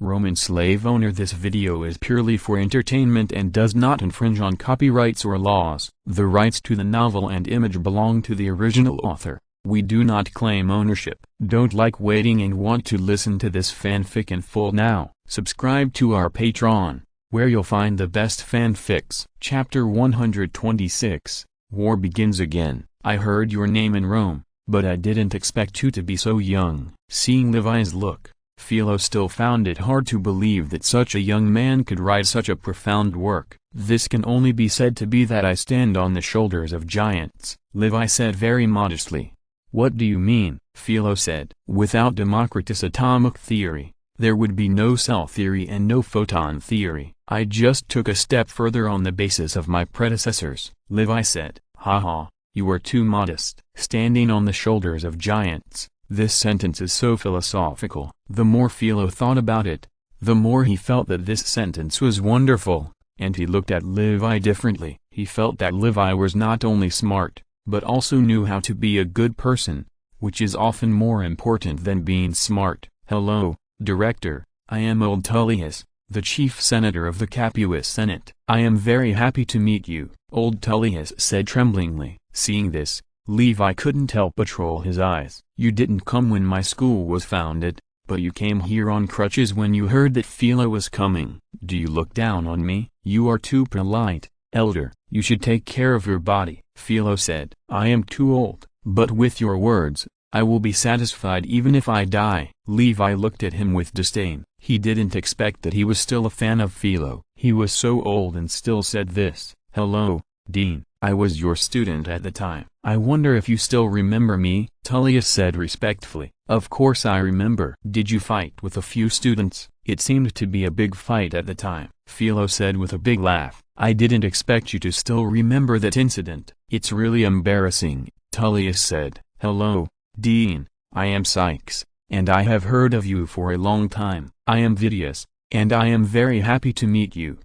Roman slave owner. This video is purely for entertainment and does not infringe on copyrights or laws. The rights to the novel and image belong to the original author. We do not claim ownership. Don't like waiting and want to listen to this fanfic in full now? Subscribe to our Patreon, where you'll find the best fanfics. Chapter 126, War Begins Again. I heard your name in Rome, but I didn't expect you to be so young. Seeing Levi's look, Philo still found it hard to believe that such a young man could write such a profound work. This can only be said to be that I stand on the shoulders of giants, Levi said very modestly. What do you mean? Philo said. Without Democritus' atomic theory, there would be no cell theory and no photon theory. I just took a step further on the basis of my predecessors, Levi said. Haha, you are too modest. Standing on the shoulders of giants. This sentence is so philosophical. The more Philo thought about it, the more he felt that this sentence was wonderful, and he looked at Levi differently. He felt that Levi was not only smart, but also knew how to be a good person, which is often more important than being smart. Hello, Director, I am old Tullius, the chief senator of the Capuus Senate. I am very happy to meet you, old Tullius said tremblingly. Seeing this, Levi couldn't help but roll his eyes. You didn't come when my school was founded, but you came here on crutches when you heard that Philo was coming. Do you look down on me? You are too polite, elder. You should take care of your body, Philo said. I am too old, but with your words, I will be satisfied even if I die. Levi looked at him with disdain. He didn't expect that he was still a fan of Philo. He was so old and still said this. Hello, Dean. I was your student at the time. I wonder if you still remember me, Tullius said respectfully. Of course I remember. Did you fight with a few students? It seemed to be a big fight at the time, Philo said with a big laugh. I didn't expect you to still remember that incident. It's really embarrassing, Tullius said. Hello, Dean, I am Sykes, and I have heard of you for a long time. I am Vitius, and I am very happy to meet you.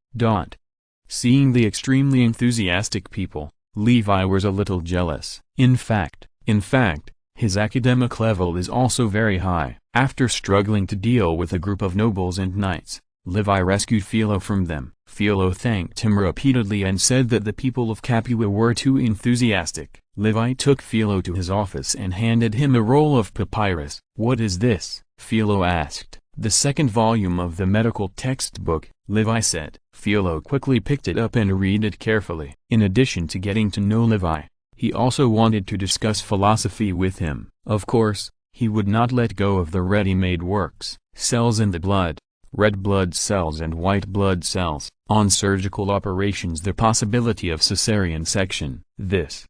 Seeing the extremely enthusiastic people, Levi was a little jealous. In fact, his academic level is also very high. After struggling to deal with a group of nobles and knights, Levi rescued Philo from them. Philo thanked him repeatedly and said that the people of Capua were too enthusiastic. Levi took Philo to his office and handed him a roll of papyrus. What is this? Philo asked. The second volume of the medical textbook, Levi said. Philo quickly picked it up and read it carefully. In addition to getting to know Levi, he also wanted to discuss philosophy with him. Of course, he would not let go of the ready-made works. Cells in the blood, red blood cells and white blood cells. On surgical operations, the possibility of cesarean section. This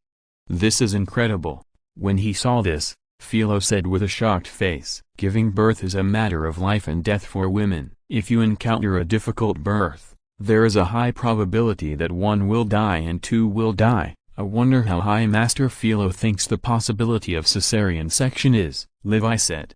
is incredible. When he saw this, Philo said with a shocked face, giving birth is a matter of life and death for women. If you encounter a difficult birth, there is a high probability that one will die and two will die. I wonder how high Master Philo thinks the possibility of cesarean section is, Levi said.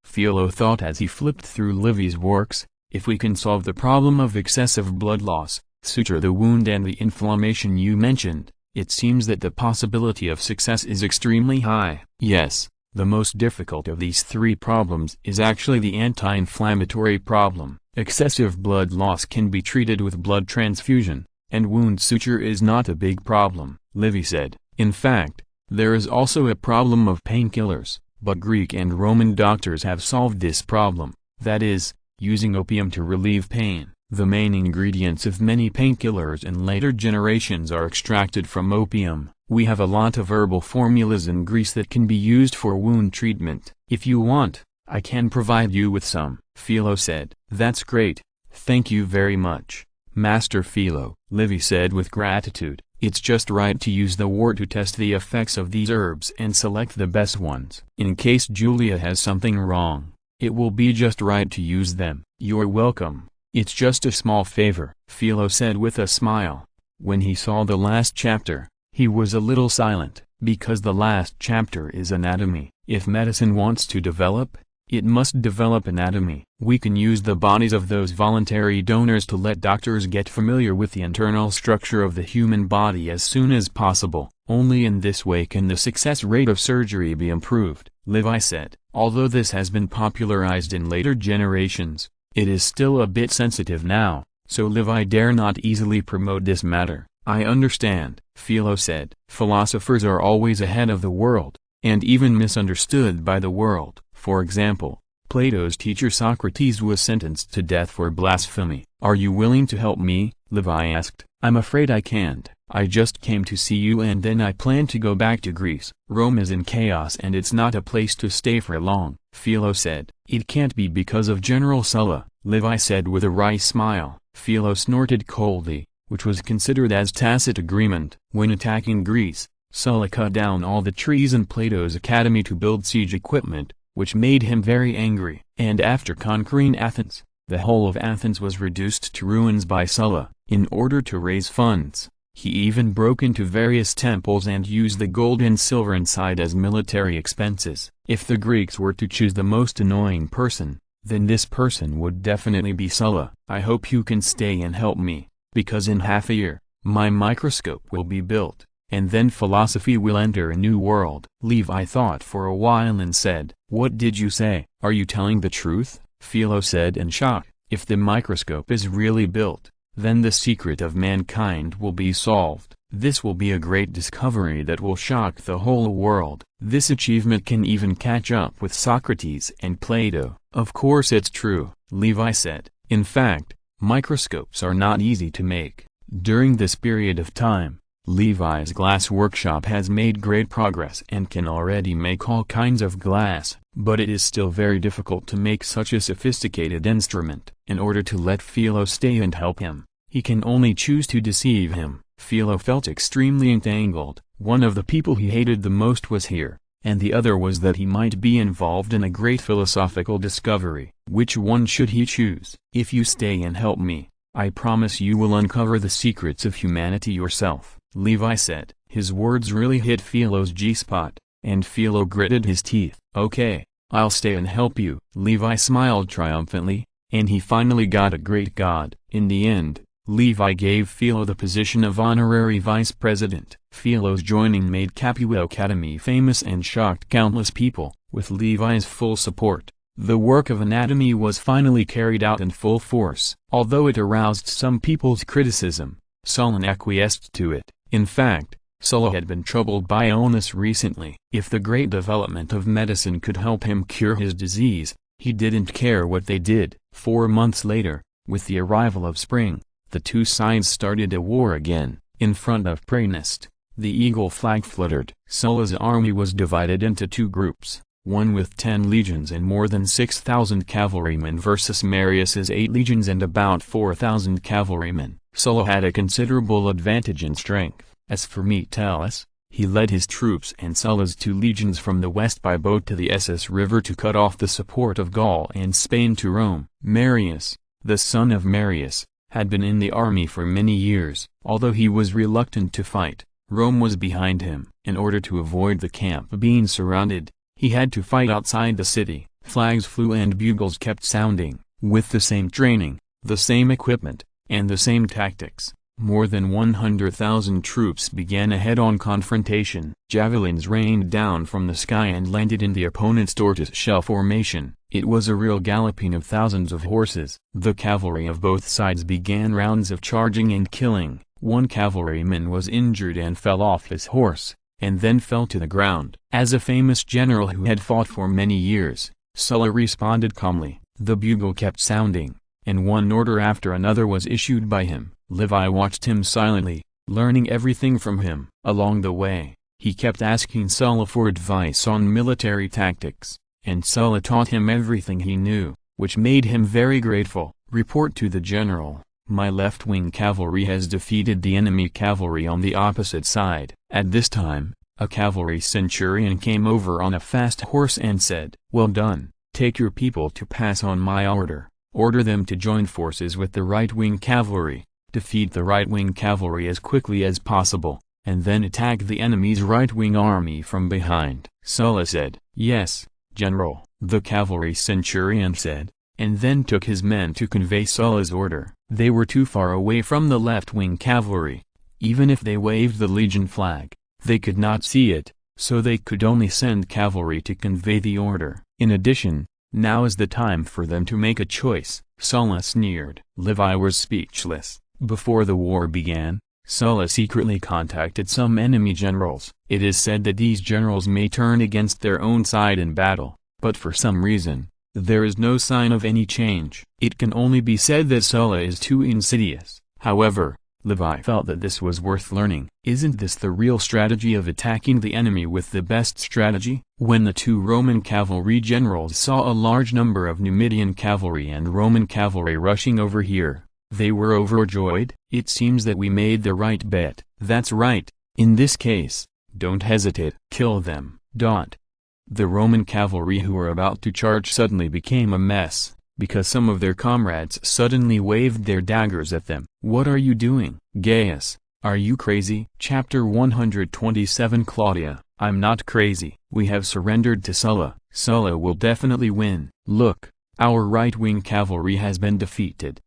Philo thought as he flipped through Levi's works, if we can solve the problem of excessive blood loss, suture the wound and the inflammation you mentioned, it seems that the possibility of success is extremely high. Yes, the most difficult of these three problems is actually the anti-inflammatory problem. Excessive blood loss can be treated with blood transfusion, and wound suture is not a big problem, Levi said. In fact, there is also a problem of painkillers, but Greek and Roman doctors have solved this problem, that is, using opium to relieve pain. The main ingredients of many painkillers in later generations are extracted from opium. We have a lot of herbal formulas in Greece that can be used for wound treatment. If you want, I can provide you with some, Philo said. That's great, thank you very much, Master Philo, Levi said with gratitude. It's just right to use the wort to test the effects of these herbs and select the best ones. In case Julia has something wrong, it will be just right to use them. You're welcome. It's just a small favor, Philo said with a smile. When he saw the last chapter, he was a little silent, because the last chapter is anatomy. If medicine wants to develop, it must develop anatomy. We can use the bodies of those voluntary donors to let doctors get familiar with the internal structure of the human body as soon as possible. Only in this way can the success rate of surgery be improved, Levi said. Although this has been popularized in later generations, It is still a bit sensitive now, so Levi dare not easily promote this matter. I understand, Philo said. Philosophers are always ahead of the world, and even misunderstood by the world. For example, Plato's teacher Socrates was sentenced to death for blasphemy. Are you willing to help me? Levi asked. I'm afraid I can't. I just came to see you and then I plan to go back to Greece. Rome is in chaos and it's not a place to stay for long, Philo said. It can't be because of General Sulla, Levi said with a wry smile. Philo snorted coldly, which was considered as tacit agreement. When attacking Greece, Sulla cut down all the trees in Plato's academy to build siege equipment, which made him very angry. And after conquering Athens, the whole of Athens was reduced to ruins by Sulla. In order to raise funds, he even broke into various temples and used the gold and silver inside as military expenses. If the Greeks were to choose the most annoying person, then this person would definitely be Sulla. I hope you can stay and help me, because in half a year, my microscope will be built, and then philosophy will enter a new world. Levi thought for a while and said, What did you say? Are you telling the truth? Philo said in shock. If the microscope is really built, then the secret of mankind will be solved. This will be a great discovery that will shock the whole world. This achievement can even catch up with Socrates and Plato. Of course it's true, Levi said. In fact, microscopes are not easy to make. During this period of time, Levi's glass workshop has made great progress and can already make all kinds of glass, but it is still very difficult to make such a sophisticated instrument. In order to let Philo stay and help him, he can only choose to deceive him. Philo felt extremely entangled. One of the people he hated the most was here, and the other was that he might be involved in a great philosophical discovery. Which one should he choose? If you stay and help me, I promise you will uncover the secrets of humanity yourself, Levi said. His words really hit Philo's G-spot, and Philo gritted his teeth. Okay, I'll stay and help you. Levi smiled triumphantly, and he finally got a great god. In the end, Levi gave Philo the position of honorary vice president. Philo's joining made Capua Academy famous and shocked countless people. With Levi's full support, the work of anatomy was finally carried out in full force. Although it aroused some people's criticism, Sulla acquiesced to it. In fact, Sulla had been troubled by illness recently. If the great development of medicine could help him cure his disease, he didn't care what they did. 4 months later, with the arrival of spring, the two sides started a war again. In front of Praenest, the eagle flag fluttered. Sulla's army was divided into two groups, one with 10 legions and more than 6,000 cavalrymen versus Marius's 8 legions and about 4,000 cavalrymen. Sulla had a considerable advantage in strength. As for Metellus, he led his troops and Sulla's 2 legions from the west by boat to the Essus River to cut off the support of Gaul and Spain to Rome. Marius, the son of Marius, had been in the army for many years. Although he was reluctant to fight, Rome was behind him. In order to avoid the camp being surrounded, he had to fight outside the city. Flags flew and bugles kept sounding. With the same training, the same equipment, and the same tactics, more than 100,000 troops began a head-on confrontation. Javelins rained down from the sky and landed in the opponent's tortoise-shell formation. It was a real galloping of thousands of horses. The cavalry of both sides began rounds of charging and killing. One cavalryman was injured and fell off his horse, and then fell to the ground. As a famous general who had fought for many years, Sulla responded calmly. The bugle kept sounding, and one order after another was issued by him. Levi watched him silently, learning everything from him. Along the way, he kept asking Sulla for advice on military tactics, and Sulla taught him everything he knew, which made him very grateful. Report to the general, my left-wing cavalry has defeated the enemy cavalry on the opposite side. At this time, a cavalry centurion came over on a fast horse and said, Well done, take your people to pass on my order. Order them to join forces with the right-wing cavalry, defeat the right-wing cavalry as quickly as possible, and then attack the enemy's right-wing army from behind. Sulla said, Yes, General, the cavalry centurion said, and then took his men to convey Sulla's order. They were too far away from the left-wing cavalry. Even if they waved the legion flag, they could not see it, so they could only send cavalry to convey the order. In addition, now is the time for them to make a choice. Sulla sneered. Levi was speechless. Before the war began, Sulla secretly contacted some enemy generals. It is said that these generals may turn against their own side in battle, but for some reason, there is no sign of any change. It can only be said that Sulla is too insidious. However, Levi felt that this was worth learning. Isn't this the real strategy of attacking the enemy with the best strategy? When the two Roman cavalry generals saw a large number of Numidian cavalry and Roman cavalry rushing over here, they were overjoyed. It seems that we made the right bet. That's right. In this case, don't hesitate. Kill them. The Roman cavalry who were about to charge suddenly became a mess, because some of their comrades suddenly waved their daggers at them. What are you doing? Gaius, are you crazy? Chapter 127. Claudia, I'm not crazy. We have surrendered to Sulla. Sulla will definitely win. Look, our right-wing cavalry has been defeated.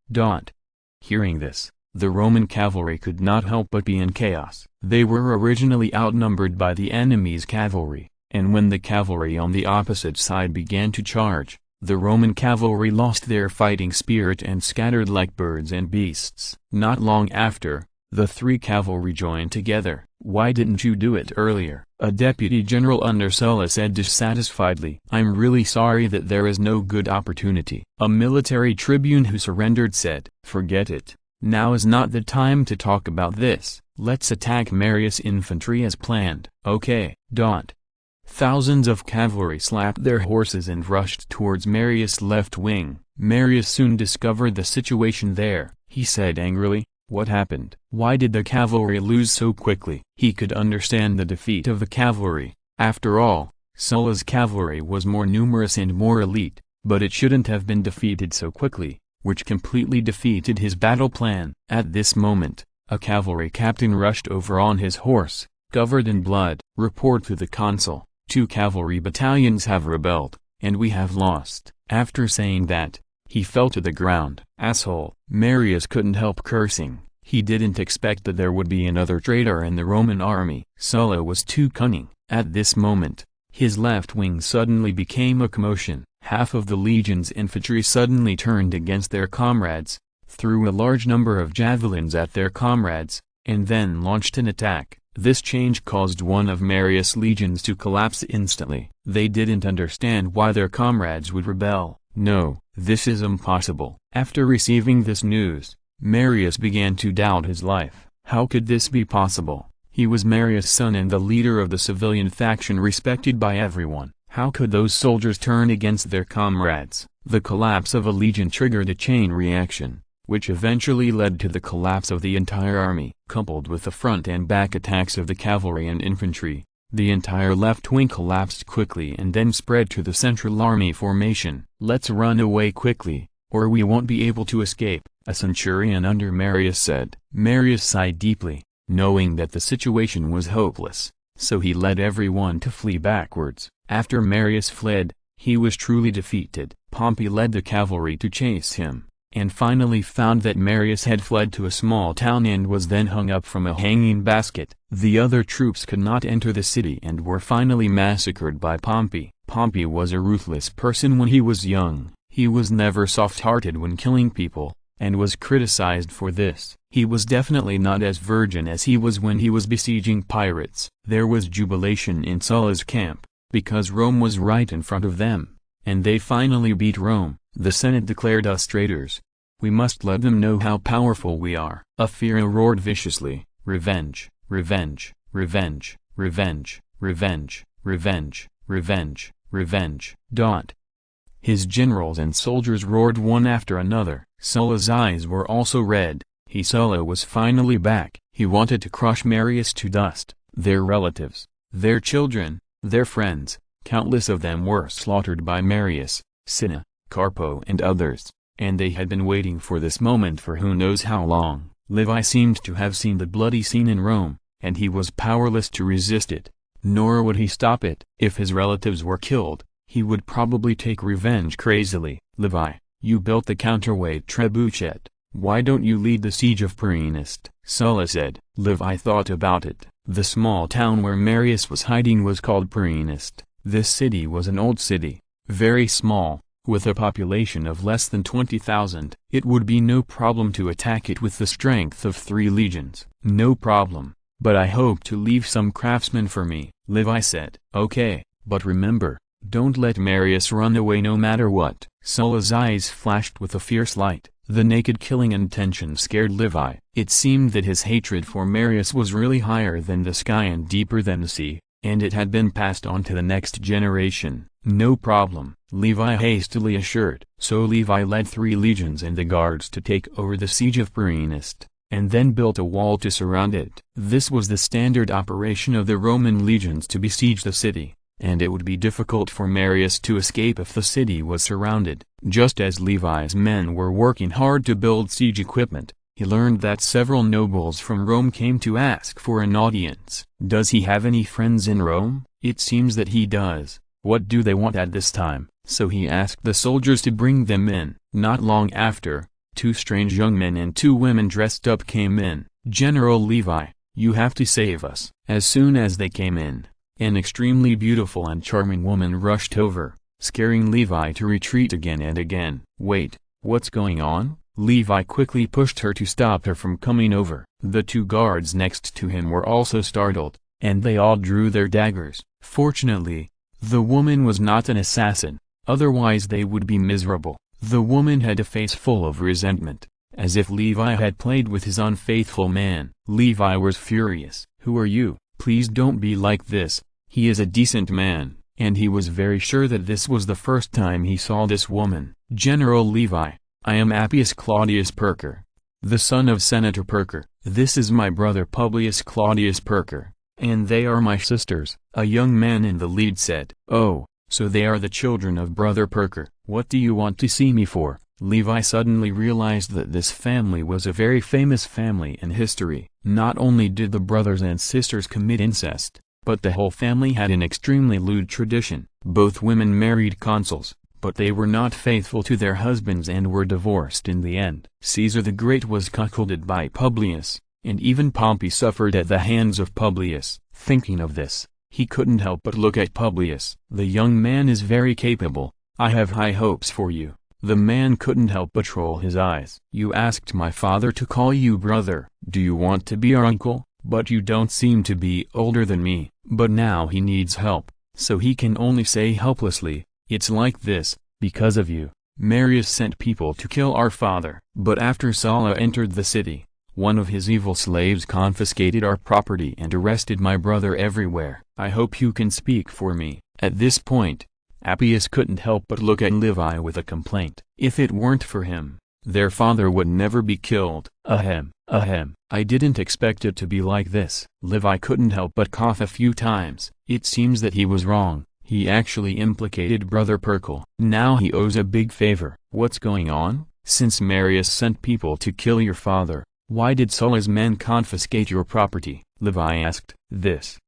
Hearing this, the Roman cavalry could not help but be in chaos. They were originally outnumbered by the enemy's cavalry, and when the cavalry on the opposite side began to charge, the Roman cavalry lost their fighting spirit and scattered like birds and beasts. Not long after, the three cavalry joined together. Why didn't you do it earlier? A deputy general under Sulla said dissatisfiedly. I'm really sorry that there is no good opportunity. A military tribune who surrendered said, forget it. Now is not the time to talk about this. Let's attack Marius' infantry as planned. Okay. Thousands of cavalry slapped their horses and rushed towards Marius' left wing. Marius soon discovered the situation there. He said angrily, what happened? Why did the cavalry lose so quickly? He could understand the defeat of the cavalry. After all, Sulla's cavalry was more numerous and more elite, but it shouldn't have been defeated so quickly, which completely defeated his battle plan. At this moment, a cavalry captain rushed over on his horse, covered in blood. Report to the consul. 2 cavalry battalions have rebelled, and we have lost. After saying that, he fell to the ground. Asshole. Marius couldn't help cursing. He didn't expect that there would be another traitor in the Roman army. Sulla was too cunning. At this moment, his left wing suddenly became a commotion. Half of the legion's infantry suddenly turned against their comrades, threw a large number of javelins at their comrades, and then launched an attack. This change caused one of Marius' legions to collapse instantly. They didn't understand why their comrades would rebel. No, this is impossible. After receiving this news, Marius began to doubt his life. How could this be possible? He was Marius' son and the leader of the civilian faction respected by everyone. How could those soldiers turn against their comrades? The collapse of a legion triggered a chain reaction, which eventually led to the collapse of the entire army. Coupled with the front and back attacks of the cavalry and infantry, the entire left wing collapsed quickly and then spread to the central army formation. Let's run away quickly, or we won't be able to escape, a centurion under Marius said. Marius sighed deeply, knowing that the situation was hopeless, so he led everyone to flee backwards. After Marius fled, he was truly defeated. Pompey led the cavalry to chase him, and finally found that Marius had fled to a small town and was then hung up from a hanging basket. The other troops could not enter the city and were finally massacred by Pompey. Pompey was a ruthless person when he was young. He was never soft-hearted when killing people, and was criticized for this. He was definitely not as virgin as he was when he was besieging pirates. There was jubilation in Sulla's camp, because Rome was right in front of them, and they finally beat Rome. The Senate declared us traitors. We must let them know how powerful we are. Aphira roared viciously, revenge, revenge, revenge, revenge, revenge, revenge, revenge, revenge. His generals and soldiers roared one after another. Sulla's eyes were also red. Sulla was finally back. He wanted to crush Marius to dust. Their relatives, their children, their friends, countless of them were slaughtered by Marius, Cinna, Carpo and others, and they had been waiting for this moment for who knows how long. Levi seemed to have seen the bloody scene in Rome, and he was powerless to resist it, nor would he stop it. If his relatives were killed, he would probably take revenge crazily. Levi, you built the counterweight trebuchet. Why don't you lead the siege of Prienest? Sulla said. Levi thought about it. The small town where Marius was hiding was called Prienest. This city was an old city, very small, With a population of less than 20,000, it would be no problem to attack it with the strength of 3 legions. No problem, but I hope to leave some craftsmen for me, Levi said. Okay, but remember, don't let Marius run away no matter what. Sulla's eyes flashed with a fierce light. The naked killing intention scared Levi. It seemed that his hatred for Marius was really higher than the sky and deeper than the sea, and it had been passed on to the next generation. No problem, Levi hastily assured. So Levi led 3 legions and the guards to take over the siege of Amidst, and then built a wall to surround it. This was the standard operation of the Roman legions to besiege the city, and it would be difficult for Marius to escape if the city was surrounded. Just as Levi's men were working hard to build siege equipment, he learned that several nobles from Rome came to ask for an audience. Does he have any friends in Rome? It seems that he does. What do they want at this time? So he asked the soldiers to bring them in. Not long after, 2 strange young men and 2 women dressed up came in. General Levi, you have to save us. As soon as they came in, an extremely beautiful and charming woman rushed over, scaring Levi to retreat again and again. Wait, what's going on? Levi quickly pushed her to stop her from coming over. The 2 guards next to him were also startled, and they all drew their daggers. Fortunately, the woman was not an assassin, otherwise they would be miserable. The woman had a face full of resentment, as if Levi had played with his unfaithful man. Levi was furious. Who are you? Please don't be like this. He is a decent man, and he was very sure that this was the first time he saw this woman. General Levi, I am Appius Claudius Perker, the son of Senator Perker. This is my brother Publius Claudius Perker, and they are my sisters. A young man in the lead said. Oh, so they are the children of brother Perker. What do you want to see me for? Levi suddenly realized that this family was a very famous family in history. Not only did the brothers and sisters commit incest, but the whole family had an extremely lewd tradition. Both women married consuls, but they were not faithful to their husbands and were divorced in the end. Caesar the Great was cuckolded by Publius, and even Pompey suffered at the hands of Publius. Thinking of this, he couldn't help but look at Publius. The young man is very capable. I have high hopes for you. The man couldn't help but roll his eyes. You asked my father to call you brother. Do you want to be our uncle? But you don't seem to be older than me. But now he needs help, so he can only say helplessly, it's like this, because of you. Marius sent people to kill our father. But after Sulla entered the city, one of his evil slaves confiscated our property and arrested my brother everywhere. I hope you can speak for me. At this point, Appius couldn't help but look at Levi with a complaint. If it weren't for him, their father would never be killed. Ahem. I didn't expect it to be like this. Levi couldn't help but cough a few times. It seems that he was wrong. He actually implicated brother Perkel. Now he owes a big favor. What's going on? Since Marius sent people to kill your father, why did Sulla's men confiscate your property? Levi asked. This.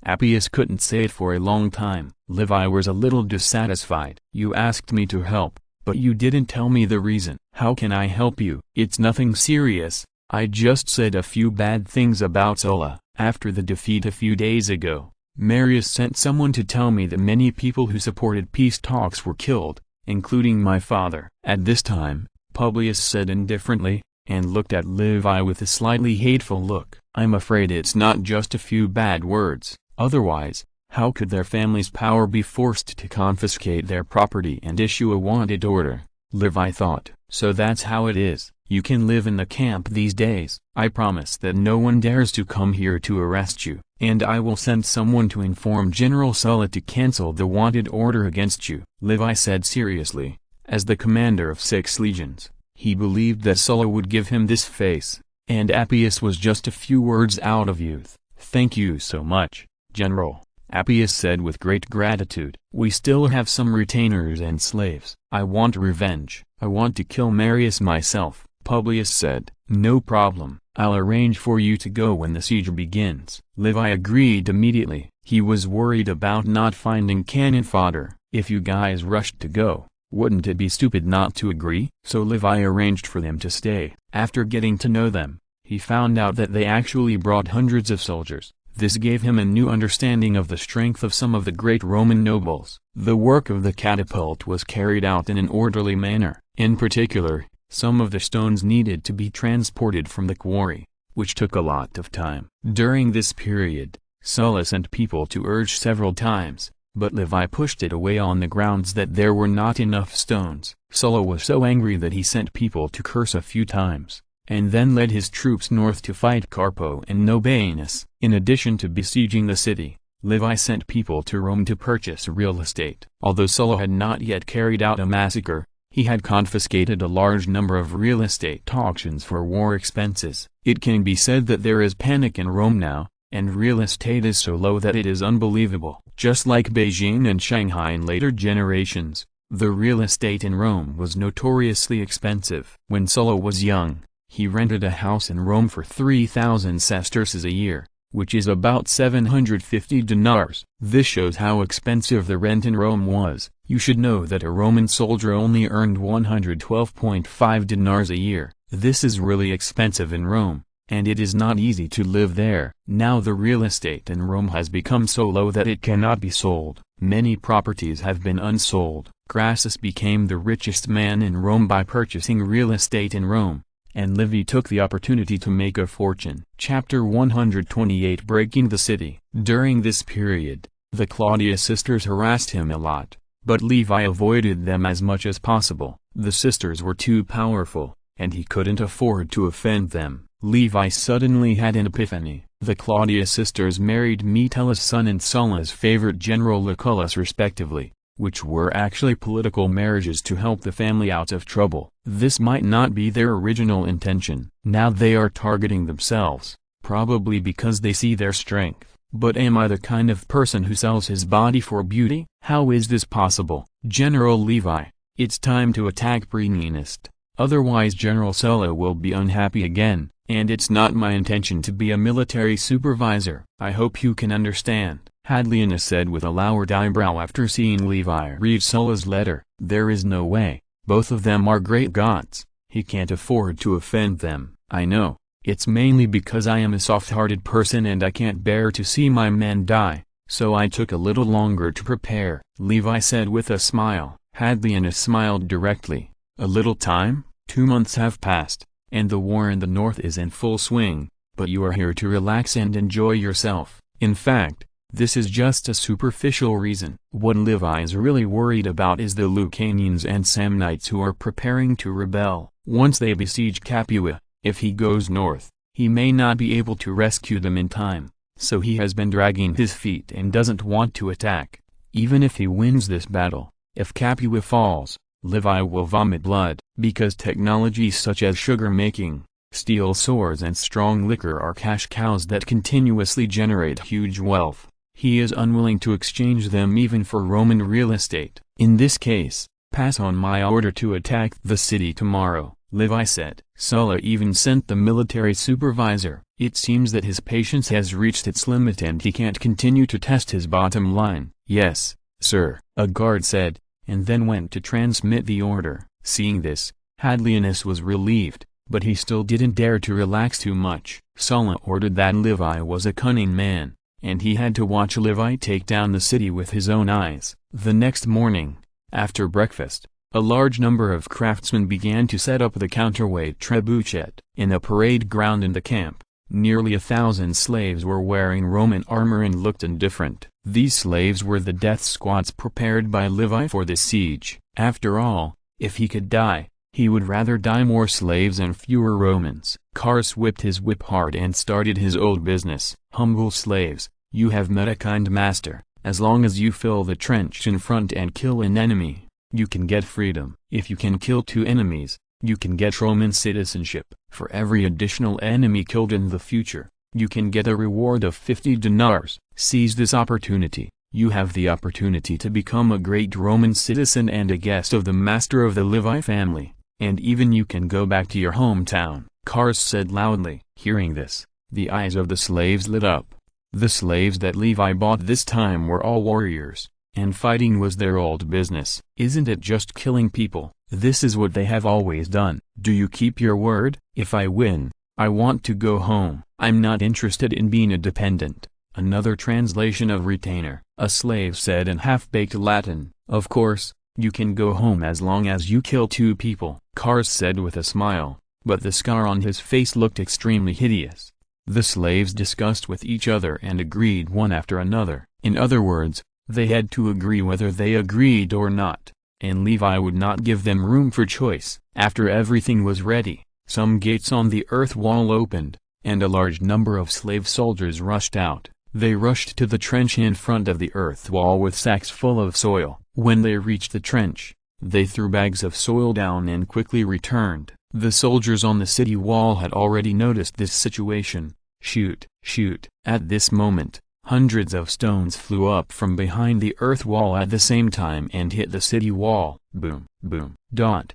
Appius couldn't say it for a long time. Levi was a little dissatisfied. You asked me to help, but you didn't tell me the reason. How can I help you? It's nothing serious. I just said a few bad things about Sulla. After the defeat a few days ago, Marius sent someone to tell me that many people who supported peace talks were killed, including my father. At this time, Publius said indifferently, and looked at Levi with a slightly hateful look. I'm afraid it's not just a few bad words. Otherwise, how could their family's power be forced to confiscate their property and issue a wanted order? Levi thought. So that's how it is. You can live in the camp these days. I promise that no one dares to come here to arrest you, and I will send someone to inform General Sulla to cancel the wanted order against you. Levi said seriously. As the commander of 6 legions, he believed that Sulla would give him this face, and Appius was just a few words out of youth. Thank you so much, General, Appius said with great gratitude. We still have some retainers and slaves. I want revenge. I want to kill Marius myself, Publius said. No problem. I'll arrange for you to go when the siege begins. Levi agreed immediately. He was worried about not finding cannon fodder. If you guys rushed to go, wouldn't it be stupid not to agree? So Levi arranged for them to stay. After getting to know them, he found out that they actually brought hundreds of soldiers. This gave him a new understanding of the strength of some of the great Roman nobles. The work of the catapult was carried out in an orderly manner. In particular, some of the stones needed to be transported from the quarry, which took a lot of time. During this period, Sulla sent people to urge several times, but Levi pushed it away on the grounds that there were not enough stones. Sulla was so angry that he sent people to curse a few times, and then led his troops north to fight Carpo and Nobanus. In addition to besieging the city, Levi sent people to Rome to purchase real estate. Although Sulla had not yet carried out a massacre, he had confiscated a large number of real estate auctions for war expenses. It can be said that there is panic in Rome now, and real estate is so low that it is unbelievable. Just like Beijing and Shanghai in later generations, the real estate in Rome was notoriously expensive. When Sulla was young, he rented a house in Rome for 3,000 sesterces a year, which is about 750 dinars. This shows how expensive the rent in Rome was. You should know that a Roman soldier only earned 112.5 dinars a year. This is really expensive in Rome, and it is not easy to live there. Now the real estate in Rome has become so low that it cannot be sold. Many properties have been unsold. Crassus became the richest man in Rome by purchasing real estate in Rome, and Livy took the opportunity to make a fortune. Chapter 128 Breaking the City. During this period, the Claudius sisters harassed him a lot, but Levi avoided them as much as possible. The sisters were too powerful, and he couldn't afford to offend them. Levi suddenly had an epiphany. The Claudius sisters married Metella's son and Sulla's favorite general Lucullus respectively, which were actually political marriages to help the family out of trouble. This might not be their original intention. Now they are targeting themselves, probably because they see their strength. But am I the kind of person who sells his body for beauty? How is this possible? General Levi, it's time to attack Praenest. Otherwise General Sulla will be unhappy again, and it's not my intention to be a military supervisor. I hope you can understand, Hadrianus said with a lowered eyebrow after seeing Levi read Sulla's letter. There is no way. Both of them are great gods. He can't afford to offend them. I know. It's mainly because I am a soft-hearted person and I can't bear to see my men die, so I took a little longer to prepare, Levi said with a smile. Hadrianus smiled directly. A little time? 2 months have passed, and the war in the north is in full swing, but you are here to relax and enjoy yourself. In fact, this is just a superficial reason. What Levi is really worried about is the Lucanians and Samnites who are preparing to rebel. Once they besiege Capua, if he goes north, he may not be able to rescue them in time, so he has been dragging his feet and doesn't want to attack. Even if he wins this battle, if Capua falls, Levi will vomit blood. Because technologies such as sugar making, steel swords and strong liquor are cash cows that continuously generate huge wealth, he is unwilling to exchange them even for Roman real estate. In this case, pass on my order to attack the city tomorrow, Levi said. Sulla even sent the military supervisor. It seems that his patience has reached its limit and he can't continue to test his bottom line. Yes, sir, a guard said, and then went to transmit the order. Seeing this, Hadrianus was relieved, but he still didn't dare to relax too much. Sulla ordered that Levi was a cunning man, and he had to watch Levi take down the city with his own eyes. The next morning, after breakfast, a large number of craftsmen began to set up the counterweight trebuchet. In a parade ground in the camp, nearly 1,000 slaves were wearing Roman armor and looked indifferent. These slaves were the death squads prepared by Levi for the siege. After all, if he could die, he would rather die more slaves and fewer Romans. Cars whipped his whip hard and started his old business. Humble slaves, you have met a kind master. As long as you fill the trench in front and kill an enemy, you can get freedom. If you can kill 2 enemies, you can get Roman citizenship. For every additional enemy killed in the future, you can get a reward of 50 dinars. Seize this opportunity. You have the opportunity to become a great Roman citizen and a guest of the master of the Levi family, and even you can go back to your hometown, Cars said loudly. Hearing this, the eyes of the slaves lit up. The slaves that Levi bought this time were all warriors, and fighting was their old business. Isn't it just killing people? This is what they have always done. Do you keep your word? If I win, I want to go home. I'm not interested in being a dependent. Another translation of retainer. a slave said in half-baked Latin. "Of course, you can go home as long as you kill 2 people," Cars said with a smile, but the scar on his face looked extremely hideous. The slaves discussed with each other and agreed one after another. In other words, they had to agree whether they agreed or not, and Levi would not give them room for choice. After everything was ready, some gates on the earth wall opened, and a large number of slave soldiers rushed out. They rushed to the trench in front of the earth wall with sacks full of soil. When they reached the trench, they threw bags of soil down and quickly returned. The soldiers on the city wall had already noticed this situation. Shoot, shoot! At this moment, hundreds of stones flew up from behind the earth wall at the same time and hit the city wall. Boom, boom, dot.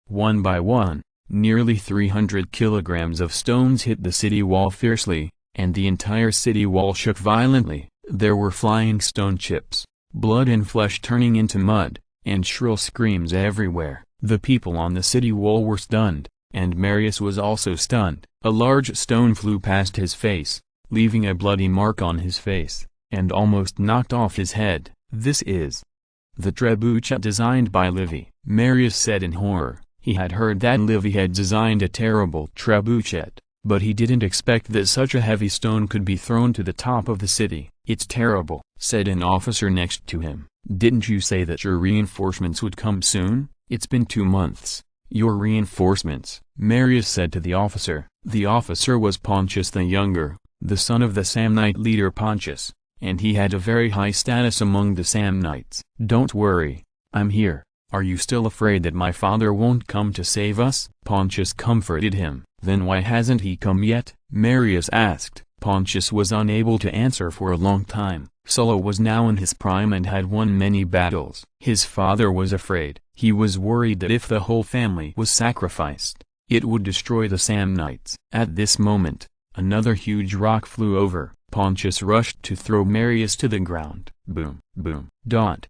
One by one, nearly 300 kilograms of stones hit the city wall fiercely, and the entire city wall shook violently. There were flying stone chips, blood and flesh turning into mud, and shrill screams everywhere. The people on the city wall were stunned, and Marius was also stunned. A large stone flew past his face, leaving a bloody mark on his face, and almost knocked off his head. "This is the trebuchet designed by Levi," Marius said in horror. He had heard that Levi had designed a terrible trebuchet, but he didn't expect that such a heavy stone could be thrown to the top of the city. "It's terrible," said an officer next to him. "Didn't you say that your reinforcements would come soon? It's been 2 months. Your reinforcements," Marius said to the officer. The officer was Pontius the Younger, the son of the Samnite leader Pontius, and he had a very high status among the Samnites. "Don't worry, I'm here. Are you still afraid that my father won't come to save us?" Pontius comforted him. "Then why hasn't he come yet?" Marius asked. Pontius was unable to answer for a long time. Sulla was now in his prime and had won many battles. His father was afraid. He was worried that if the whole family was sacrificed, it would destroy the Samnites. At this moment, another huge rock flew over. Pontius rushed to throw Marius to the ground. Boom, boom, dot.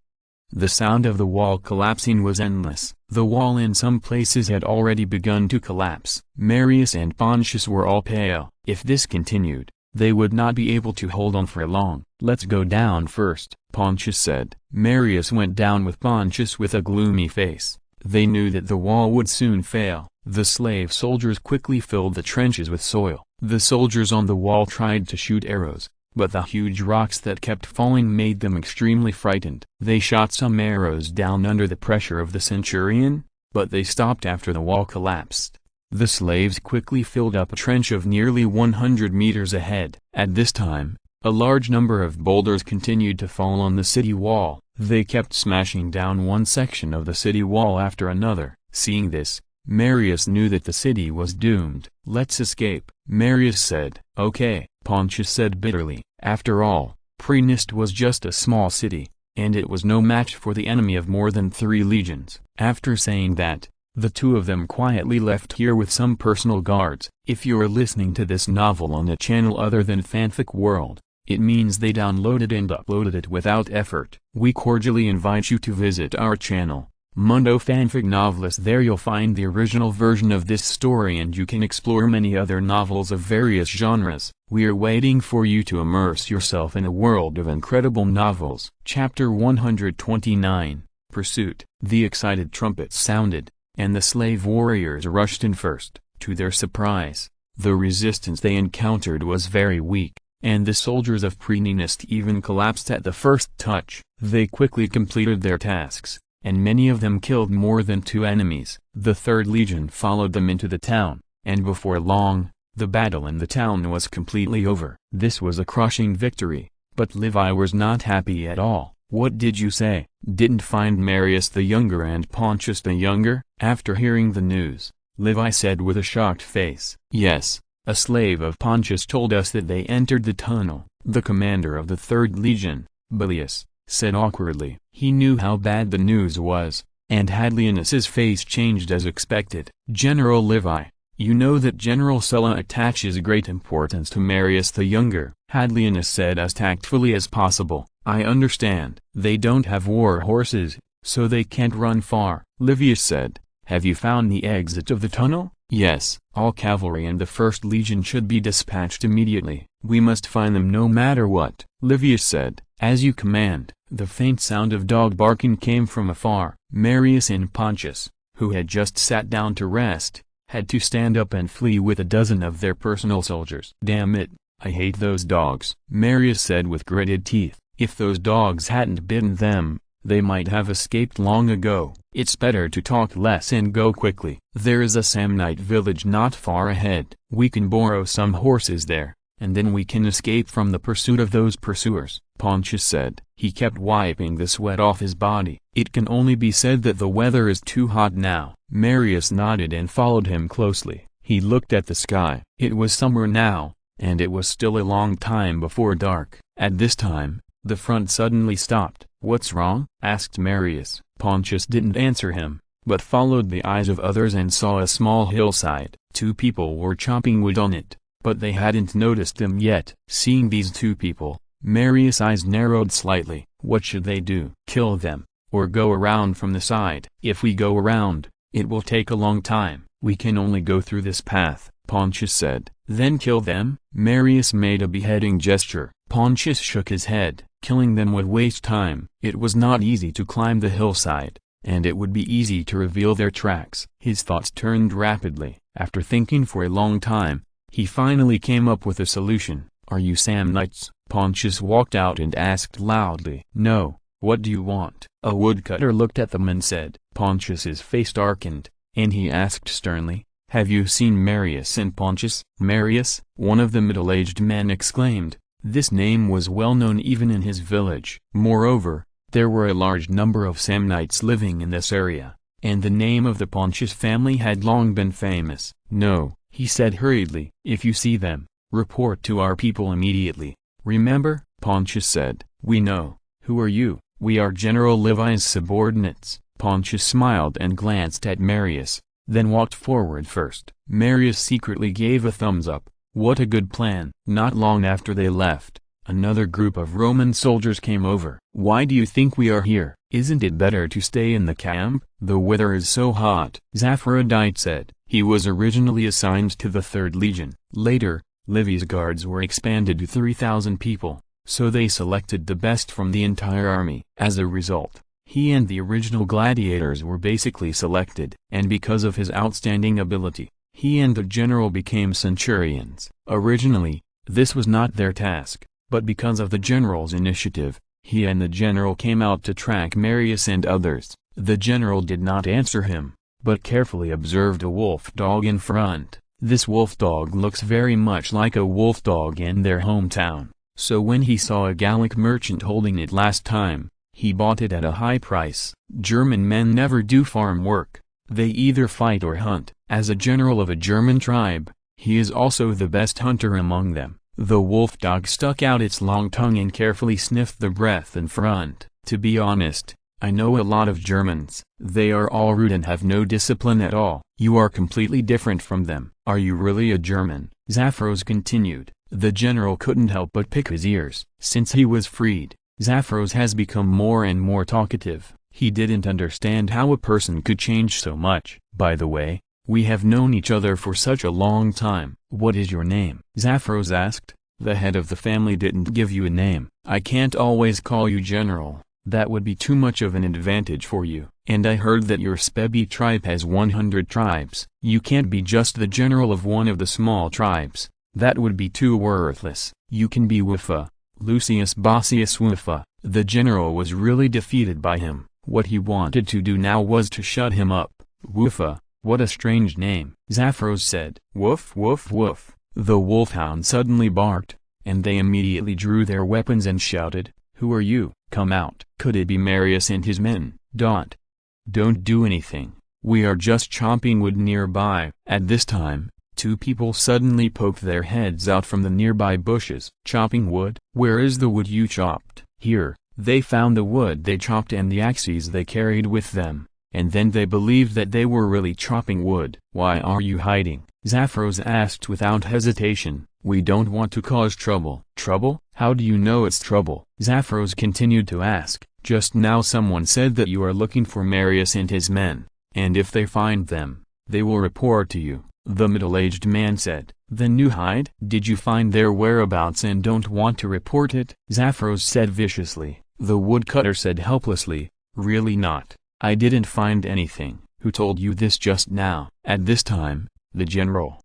The sound of the wall collapsing was endless. The wall in some places had already begun to collapse. Marius and Pontius were all pale. If this continued, they would not be able to hold on for long. "Let's go down first," Pontius said. Marius went down with Pontius with a gloomy face. They knew that the wall would soon fail. The slave soldiers quickly filled the trenches with soil. The soldiers on the wall tried to shoot arrows, but the huge rocks that kept falling made them extremely frightened. They shot some arrows down under the pressure of the centurion, but they stopped after the wall collapsed. The slaves quickly filled up a trench of nearly 100 meters ahead. At this time, a large number of boulders continued to fall on the city wall. They kept smashing down one section of the city wall after another. Seeing this, Marius knew that the city was doomed. "Let's escape," Marius said. "Okay," Pontius said bitterly. After all, Praenest was just a small city, and it was no match for the enemy of more than 3 legions. After saying that, the two of them quietly left here with some personal guards. If you're listening to this novel on a channel other than Fanfic World, it means they downloaded and uploaded it without effort. We cordially invite you to visit our channel, Mundo Fanfic Novelist. There you'll find the original version of this story and you can explore many other novels of various genres. We are waiting for you to immerse yourself in a world of incredible novels. Chapter 129, Pursuit. The excited trumpets sounded, and the slave warriors rushed in first. To their surprise, the resistance they encountered was very weak, and the soldiers of Praenest even collapsed at the first touch. They quickly completed their tasks, and many of them killed more than 2 enemies. The 3rd Legion followed them into the town, and before long, the battle in the town was completely over. This was a crushing victory, but Levi was not happy at all. "What did you say? Didn't find Marius the Younger and Pontius the Younger?" After hearing the news, Levi said with a shocked face. "Yes, a slave of Pontius told us that they entered the tunnel." The commander of the 3rd Legion, Bilius, said awkwardly. He knew how bad the news was, and Hadrianus's face changed as expected. "General Levi, you know that General Sulla attaches great importance to Marius the Younger," Hadrianus said as tactfully as possible. "I understand. They don't have war horses, so they can't run far," Livius said. "Have you found the exit of the tunnel?" "Yes. All cavalry and the 1st Legion should be dispatched immediately. We must find them no matter what," Livius said. As you command. The faint sound of dog barking came from afar. Marius and Pontius, who had just sat down to rest, had to stand up and flee with a dozen of their personal soldiers. "Damn it, I hate those dogs," Marius said with gritted teeth. "If those dogs hadn't bitten them, they might have escaped long ago." "It's better to talk less and go quickly. There is a Samnite village not far ahead. We can borrow some horses there, and then we can escape from the pursuit of those pursuers," Pontius said. He kept wiping the sweat off his body. "It can only be said that the weather is too hot now." Marius nodded and followed him closely. He looked at the sky. It was summer now, and it was still a long time before dark. At this time, the front suddenly stopped. "What's wrong?" asked Marius. Pontius didn't answer him, but followed the eyes of others and saw a small hillside. 2 people were chopping wood on it, but they hadn't noticed them yet. Seeing these 2 people, Marius' eyes narrowed slightly. What should they do? Kill them, or go around from the side? "If we go around, it will take a long time. We can only go through this path," Pontius said. "Then kill them?" Marius made a beheading gesture. Pontius shook his head. Killing them would waste time. It was not easy to climb the hillside, and it would be easy to reveal their tracks. His thoughts turned rapidly. After thinking for a long time, he finally came up with a solution. "Are you Samnites?" Pontius walked out and asked loudly. "No, what do you want?" A woodcutter looked at them and said. Pontius's face darkened, and he asked sternly, "Have you seen Marius and Pontius?" "Marius?" one of the middle-aged men exclaimed. This name was well known even in his village. Moreover, there were a large number of Samnites living in this area, and the name of the Pontius family had long been famous. "No," he said hurriedly. "If you see them, report to our people immediately." "Remember," Pontius said. "We know." "Who are you?" "We are General Levi's subordinates." Pontius smiled and glanced at Marius, then walked forward first. Marius secretly gave a thumbs up. What a good plan. Not long after they left, another group of Roman soldiers came over. "Why do you think we are here? Isn't it better to stay in the camp? The weather is so hot," Zaphrodite said. He was originally assigned to the 3rd Legion. Later, Livy's guards were expanded to 3,000 people, so they selected the best from the entire army. As a result, he and the original gladiators were basically selected, and because of his outstanding ability, he and the general became centurions. Originally, this was not their task, but because of the general's initiative, he and the general came out to track Marius and others. The general did not answer him, but carefully observed a wolf dog in front. This wolf dog looks very much like a wolf dog in their hometown, so when he saw a Gallic merchant holding it last time, he bought it at a high price. German men never do farm work. They either fight or hunt. As a general of a German tribe, he is also the best hunter among them. The wolf dog stuck out its long tongue and carefully sniffed the breath in front. "To be honest, I know a lot of Germans. They are all rude and have no discipline at all. You are completely different from them." "Are you really a German?" Zaphros continued. The general couldn't help but pick his ears. Since he was freed, Zaphros has become more and more talkative. He didn't understand how a person could change so much. "By the way, we have known each other for such a long time. What is your name?" Zaphros asked. "The head of the family didn't give you a name. I can't always call you general. That would be too much of an advantage for you. And I heard that your Spebi tribe has 100 tribes. You can't be just the general of one of the small tribes. That would be too worthless. You can be Wufa, Lucius Bossius Wufa." The general was really defeated by him. What he wanted to do now was to shut him up. "Wufa, what a strange name," Zaphros said. "Woof woof woof." The wolfhound suddenly barked, and they immediately drew their weapons and shouted, "Who are you? Come out." Could it be Marius and his men? Don't do anything. We are just chopping wood nearby. At this time, 2 people suddenly poked their heads out from the nearby bushes. "Chopping wood? Where is the wood you chopped?" "Here." They found the wood they chopped and the axes they carried with them, and then they believed that they were really chopping wood. "Why are you hiding?" Zaphros asked without hesitation. "We don't want to cause trouble." "Trouble? How do you know it's trouble?" Zaphros continued to ask. "Just now someone said that you are looking for Marius and his men, and if they find them, they will report to you," the middle-aged man said. Then you hide? Did you find their whereabouts and don't want to report it? Zaphros said viciously. The woodcutter said helplessly, really not. I didn't find anything. Who told you this just now? At this time, the general.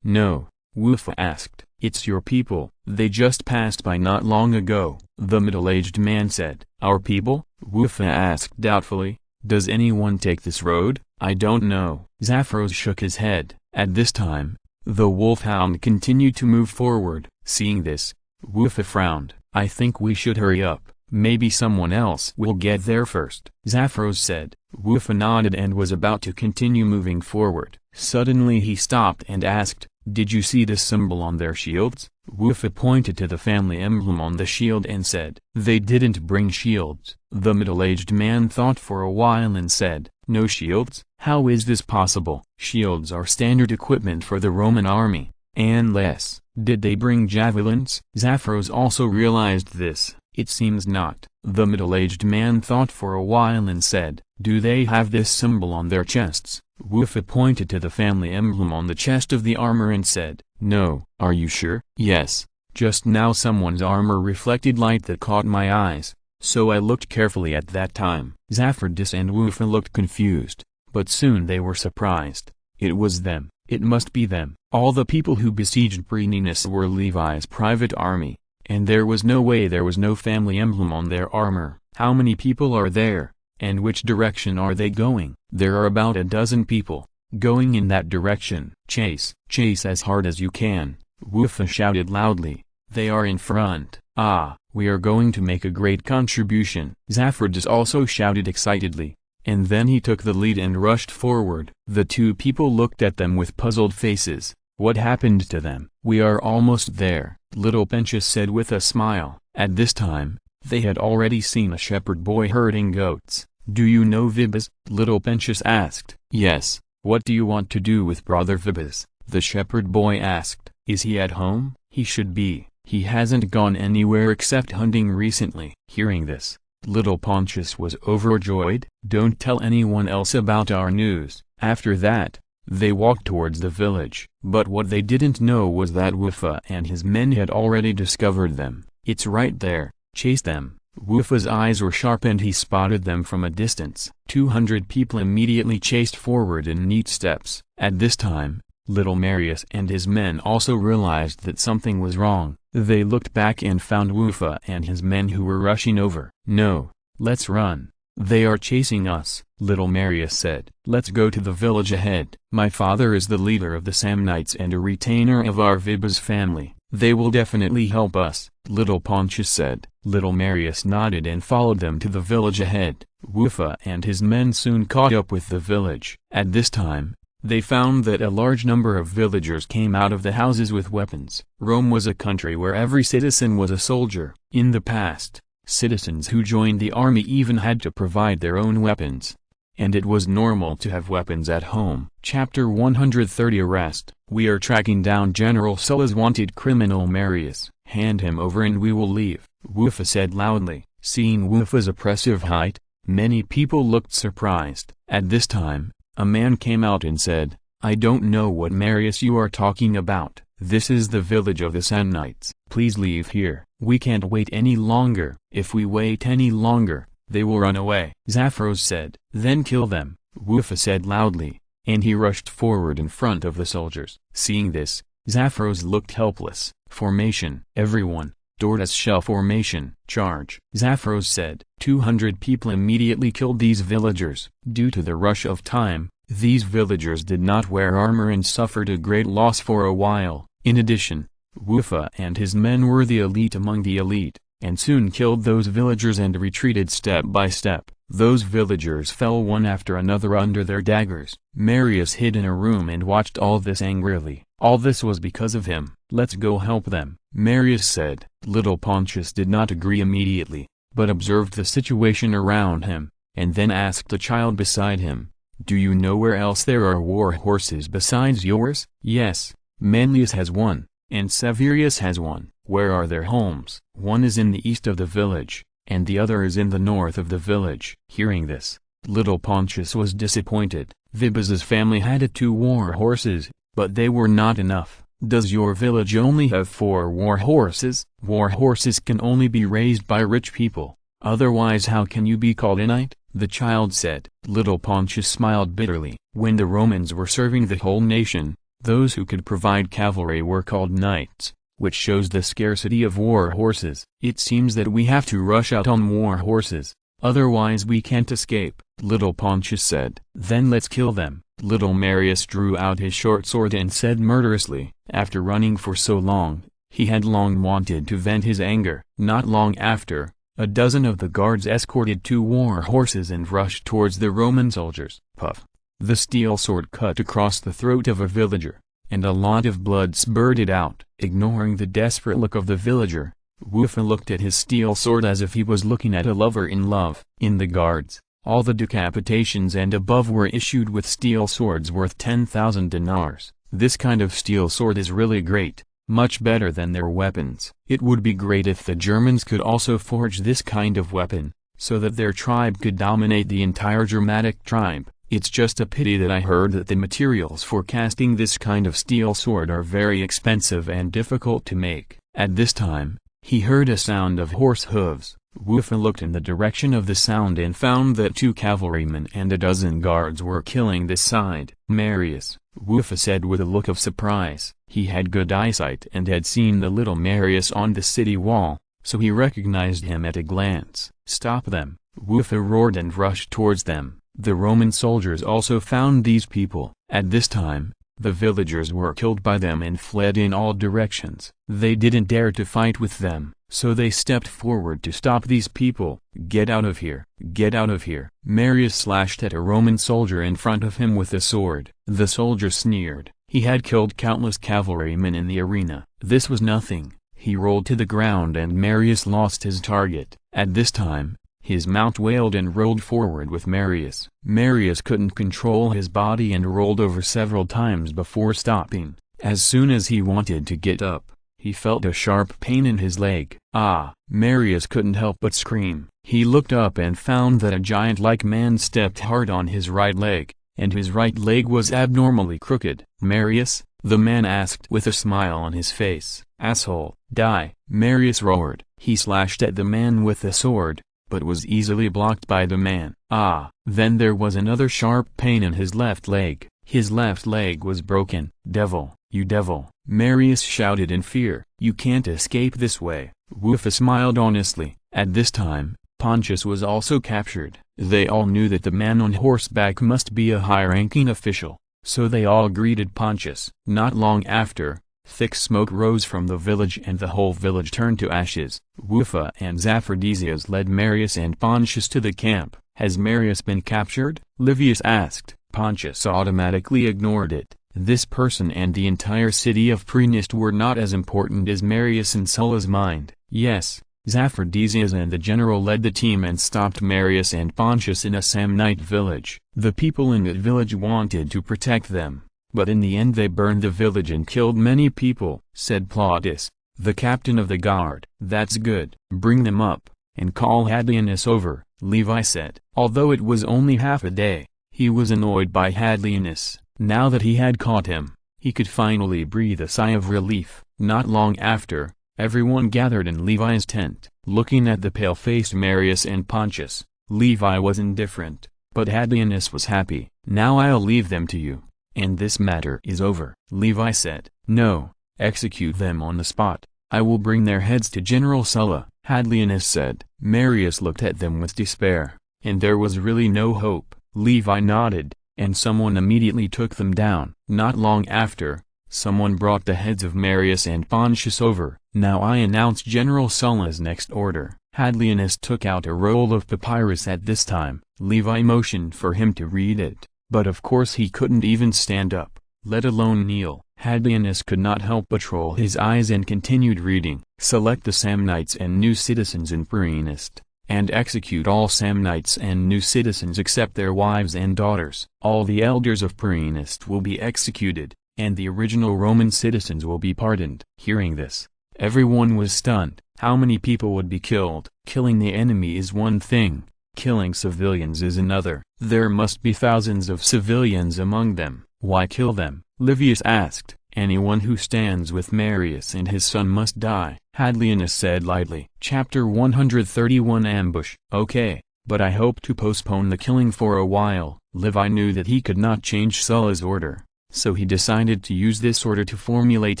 No, Wufa asked. It's your people. They just passed by not long ago. The middle-aged man said. Our people? Wufa asked doubtfully. Does anyone take this road? I don't know. Zaphros shook his head. At this time, the wolfhound continued to move forward. Seeing this, Wufa frowned. I think we should hurry up. Maybe someone else will get there first. Zaphros said. Wufa nodded and was about to continue moving forward. Suddenly he stopped and asked, did you see this symbol on their shields? Wufa pointed to the family emblem on the shield and said, they didn't bring shields. The middle-aged man thought for a while and said, no shields? How is this possible? Shields are standard equipment for the Roman army. Unless, did they bring javelins? Zaphros also realized this. It seems not. The middle-aged man thought for a while and said, do they have this symbol on their chests? Wufa pointed to the family emblem on the chest of the armor and said, no. Are you sure? Yes. Just now someone's armor reflected light that caught my eyes, so I looked carefully at that time. Zaphrodis and Wufa looked confused, but soon they were surprised. It was them. It must be them. All the people who besieged Brenius were Levi's private army, and there was no way there was no family emblem on their armor. How many people are there, and which direction are they going? There are about a dozen people, going in that direction. Chase, chase as hard as you can, Wufa shouted loudly. They are in front. Ah, we are going to make a great contribution. Zaphrodis also shouted excitedly, and then he took the lead and rushed forward. The two people looked at them with puzzled faces. What happened to them? We are almost there, little Penchus said with a smile. At this time, they had already seen a shepherd boy herding goats. Do you know Vibas? Little Penchus asked. Yes. What do you want to do with brother Vibas? The shepherd boy asked. Is he at home? He should be. He hasn't gone anywhere except hunting recently. Hearing this, little Pontius was overjoyed. Don't tell anyone else about our news. After that, they walked towards the village. But what they didn't know was that Wufa and his men had already discovered them. It's right there. Chase them. Wufa's eyes were sharp and he spotted them from a distance. 200 people immediately chased forward in neat steps. At this time, little Marius and his men also realized that something was wrong. They looked back and found Wufa and his men who were rushing over. No, let's run. They are chasing us, little Marius said. Let's go to the village ahead. My father is the leader of the Samnites and a retainer of our Vibas family. They will definitely help us, little Pontius said. Little Marius nodded and followed them to the village ahead. Wufa and his men soon caught up with the village. At this time, they found that a large number of villagers came out of the houses with weapons. Rome was a country where every citizen was a soldier. In the past, citizens who joined the army even had to provide their own weapons, and it was normal to have weapons at home. Chapter 130 Arrest. We are tracking down General Sulla's wanted criminal Marius. Hand him over and we will leave, Wufa said loudly. Seeing Wufa's oppressive height, many people looked surprised. At this time, a man came out and said, I don't know what Marius you are talking about. This is the village of the Samnites. Please leave here. We can't wait any longer. If we wait any longer, they will run away. Zaphros said. Then kill them, Wufa said loudly, and he rushed forward in front of the soldiers. Seeing this, Zaphros looked helpless. Formation. Everyone, tortoise shell formation. Charge. Zaphros said. 200 people immediately killed these villagers. Due to the rush of time, these villagers did not wear armor and suffered a great loss for a while. In addition, Wufa and his men were the elite among the elite, and soon killed those villagers and retreated step by step. Those villagers fell one after another under their daggers. Marius hid in a room and watched all this angrily. All this was because of him. Let's go help them, Marius said. Little Pontius did not agree immediately, but observed the situation around him, and then asked the child beside him, do you know where else there are war horses besides yours? Yes, Manlius has one, and Severius has one. Where are their homes? One is in the east of the village, and the other is in the north of the village. Hearing this, little Pontius was disappointed. Vibas's family had 2 war horses, but they were not enough. Does your village only have 4 war horses? War horses can only be raised by rich people, otherwise how can you be called a knight? The child said. Little Pontius smiled bitterly. When the Romans were serving the whole nation, those who could provide cavalry were called knights, which shows the scarcity of war horses. It seems that we have to rush out on war horses, otherwise we can't escape, Little Pontius said. Then let's kill them. Little Marius drew out his short sword and said murderously. After running for so long, he had long wanted to vent his anger. Not long after, a dozen of the guards escorted 2 war horses and rushed towards the Roman soldiers. Puff! The steel sword cut across the throat of a villager, and a lot of blood spurted out. Ignoring the desperate look of the villager, Woofa looked at his steel sword as if he was looking at a lover in love. In the guards, all the decapitations and above were issued with steel swords worth 10,000 dinars. This kind of steel sword is really great, much better than their weapons. It would be great if the Germans could also forge this kind of weapon, so that their tribe could dominate the entire Germanic tribe. It's just a pity that I heard that the materials for casting this kind of steel sword are very expensive and difficult to make. At this time, he heard a sound of horse hooves. Woofa looked in the direction of the sound and found that 2 cavalrymen and a dozen guards were killing this side. Marius, Woofa said with a look of surprise. He had good eyesight and had seen the little Marius on the city wall, so he recognized him at a glance. Stop them! Woofa roared and rushed towards them. The Roman soldiers also found these people. At this time, the villagers were killed by them and fled in all directions. They didn't dare to fight with them, so they stepped forward to stop these people. Get out of here! Get out of here! Marius slashed at a Roman soldier in front of him with a sword. The soldier sneered. He had killed countless cavalrymen in the arena. This was nothing. He rolled to the ground and Marius lost his target. At this time, his mount wailed and rolled forward with Marius. Marius couldn't control his body and rolled over several times before stopping. As soon as he wanted to get up, he felt a sharp pain in his leg. Ah! Marius couldn't help but scream. He looked up and found that a giant-like man stepped hard on his right leg, and his right leg was abnormally crooked. Marius? The man asked with a smile on his face. Asshole! Die! Marius roared. He slashed at the man with the sword, but was easily blocked by the man. Ah! Then there was another sharp pain in his left leg. His left leg was broken. Devil! You devil! Marius shouted in fear. You can't escape this way. Woofa smiled honestly. At this time, Pontius was also captured. They all knew that the man on horseback must be a high-ranking official, so they all greeted Pontius. Not long after, thick smoke rose from the village and the whole village turned to ashes. Woofa and Zaphrodisias led Marius and Pontius to the camp. Has Marius been captured? Livius asked. Pontius automatically ignored it. This person and the entire city of Praenest were not as important as Marius in Sulla's mind. Yes, Zaphrodisias and the general led the team and stopped Marius and Pontius in a Samnite village. The people in that village wanted to protect them, but in the end they burned the village and killed many people, said Plautus, the captain of the guard. That's good. Bring them up, and call Hadrianus over, Levi said. Although it was only half a day, he was annoyed by Hadrianus. Now that he had caught him, he could finally breathe a sigh of relief. Not long after, everyone gathered in Levi's tent. Looking at the pale-faced Marius and Pontius, Levi was indifferent, but Hadrianus was happy. Now I'll leave them to you, and this matter is over. Levi said. No, execute them on the spot. I will bring their heads to General Sulla, Hadrianus said. Marius looked at them with despair, and there was really no hope. Levi nodded, and someone immediately took them down. Not long after, someone brought the heads of Marius and Pontius over. Now I announce General Sulla's next order. Hadrianus took out a roll of papyrus at this time. Levi motioned for him to read it, but of course he couldn't even stand up, let alone kneel. Hadrianus could not help but roll his eyes and continued reading. Select the Samnites and new citizens in Praenest, and execute all Samnites and new citizens except their wives and daughters. All the elders of Praenest will be executed, and the original Roman citizens will be pardoned. Hearing this, everyone was stunned. How many people would be killed? Killing the enemy is one thing, killing civilians is another. There must be thousands of civilians among them. Why kill them? Livius asked, Anyone who stands with Marius and his son must die, Hadrianus said lightly. Chapter 131 Ambush. Okay, but I hope to postpone the killing for a while. Levi knew that he could not change Sulla's order, so he decided to use this order to formulate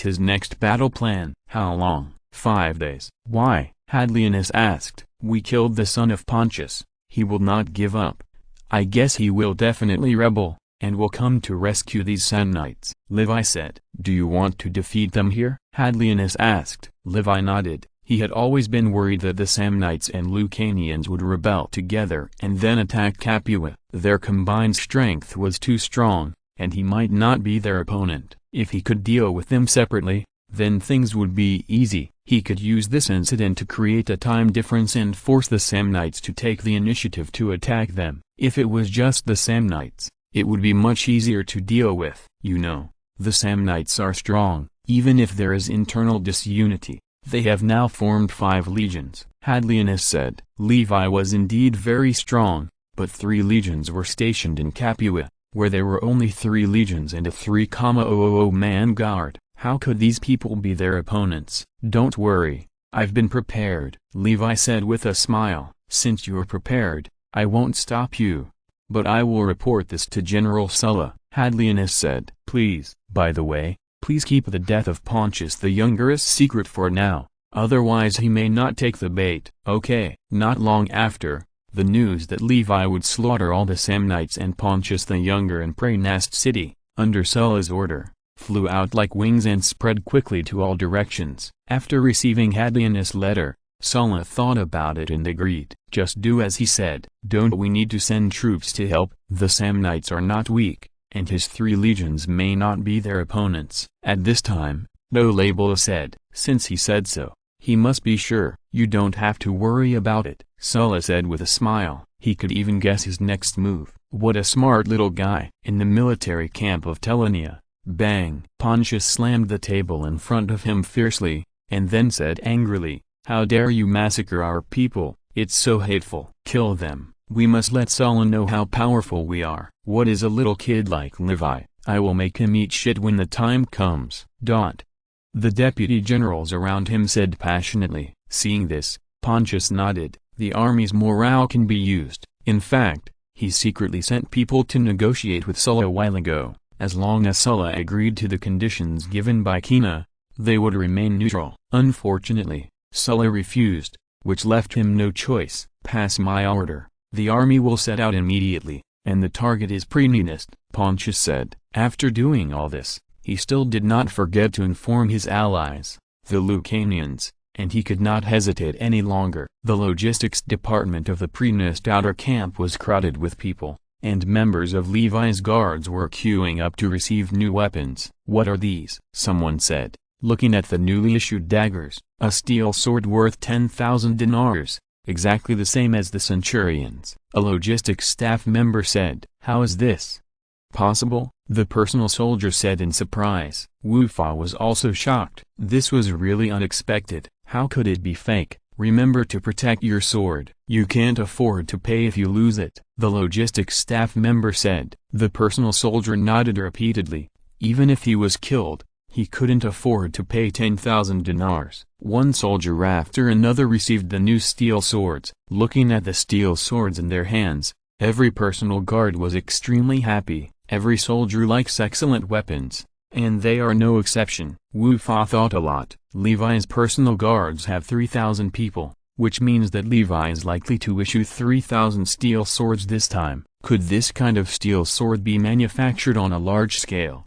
his next battle plan. How long? 5 days. Why? Hadrianus asked. We killed the son of Pontius. He will not give up. I guess he will definitely rebel, and will come to rescue these Samnites. Levi said. Do you want to defeat them here? Hadrianus asked. Levi nodded. He had always been worried that the Samnites and Lucanians would rebel together and then attack Capua. Their combined strength was too strong, and he might not be their opponent. If he could deal with them separately, then things would be easy. He could use this incident to create a time difference and force the Samnites to take the initiative to attack them. If it was just the Samnites, it would be much easier to deal with. You know, the Samnites are strong, even if there is internal disunity. They have now formed 5 legions, Hadrianus said. Levi was indeed very strong, but 3 legions were stationed in Capua, where there were only 3 legions and a 3,000-man guard. How could these people be their opponents? Don't worry, I've been prepared, Levi said with a smile. Since you're prepared, I won't stop you. But I will report this to General Sulla, Hadrianus said. Please, by the way, please keep the death of Pontius the Younger a secret for now, otherwise he may not take the bait. Okay. Not long after, the news that Levi would slaughter all the Samnites and Pontius the Younger in Praenest city, under Sulla's order, flew out like wings and spread quickly to all directions. After receiving Hadrianus' letter, Sulla thought about it and agreed. Just do as he said. Don't we need to send troops to help? The Samnites are not weak, and his 3 legions may not be their opponents. At this time, Nobleman said. Since he said so, he must be sure. You don't have to worry about it, Sulla said with a smile. He could even guess his next move. What a smart little guy. In the military camp of Telonia, bang! Pontius slammed the table in front of him fiercely, and then said angrily, how dare you massacre our people? It's so hateful. Kill them. We must let Sulla know how powerful we are. What is a little kid like Levi? I will make him eat shit when the time comes. The deputy generals around him said passionately. Seeing this, Pontius nodded. The army's morale can be used. In fact, he secretly sent people to negotiate with Sulla a while ago. As long as Sulla agreed to the conditions given by Cinna, they would remain neutral. Unfortunately, Sulla refused, which left him no choice. Pass my order. The army will set out immediately, and the target is Praenest, Pontius said. After doing all this, he still did not forget to inform his allies, the Lucanians, and he could not hesitate any longer. The logistics department of the Praenest outer camp was crowded with people, and members of Levi's guards were queuing up to receive new weapons. What are these? Someone said, looking at the newly issued daggers. A steel sword worth 10,000 dinars, exactly the same as the centurions. A logistics staff member said. How is this possible? The personal soldier said in surprise. Wufa was also shocked. This was really unexpected. How could it be fake? Remember to protect your sword. You can't afford to pay if you lose it, the logistics staff member said. The personal soldier nodded repeatedly. Even if he was killed, he couldn't afford to pay 10,000 dinars. One soldier after another received the new steel swords. Looking at the steel swords in their hands, every personal guard was extremely happy. Every soldier likes excellent weapons, and they are no exception. Wufa thought a lot. Levi's personal guards have 3,000 people, which means that Levi is likely to issue 3,000 steel swords this time. Could this kind of steel sword be manufactured on a large scale?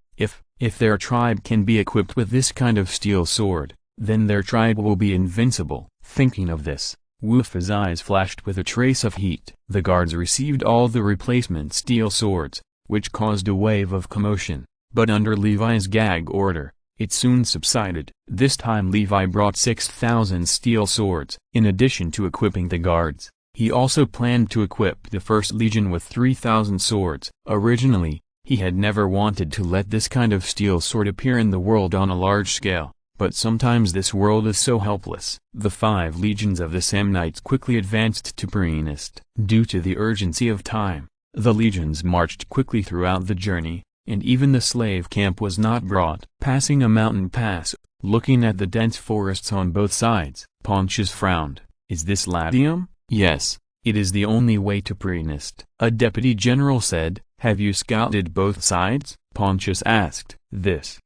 If their tribe can be equipped with this kind of steel sword, then their tribe will be invincible. Thinking of this, Wufa's eyes flashed with a trace of heat. The guards received all the replacement steel swords, which caused a wave of commotion, but under Levi's gag order, it soon subsided. This time Levi brought 6,000 steel swords. In addition to equipping the guards, he also planned to equip the First Legion with 3,000 swords. Originally, he had never wanted to let this kind of steel sword appear in the world on a large scale, but sometimes this world is so helpless. The 5 legions of the Samnites quickly advanced to Praenest. Due to the urgency of time, the legions marched quickly throughout the journey, and even the slave camp was not brought. Passing a mountain pass, looking at the dense forests on both sides, Pontius frowned. Is this Latium? Yes, it is the only way to Amidst. A deputy general said, have you scouted both sides? Pontius asked. This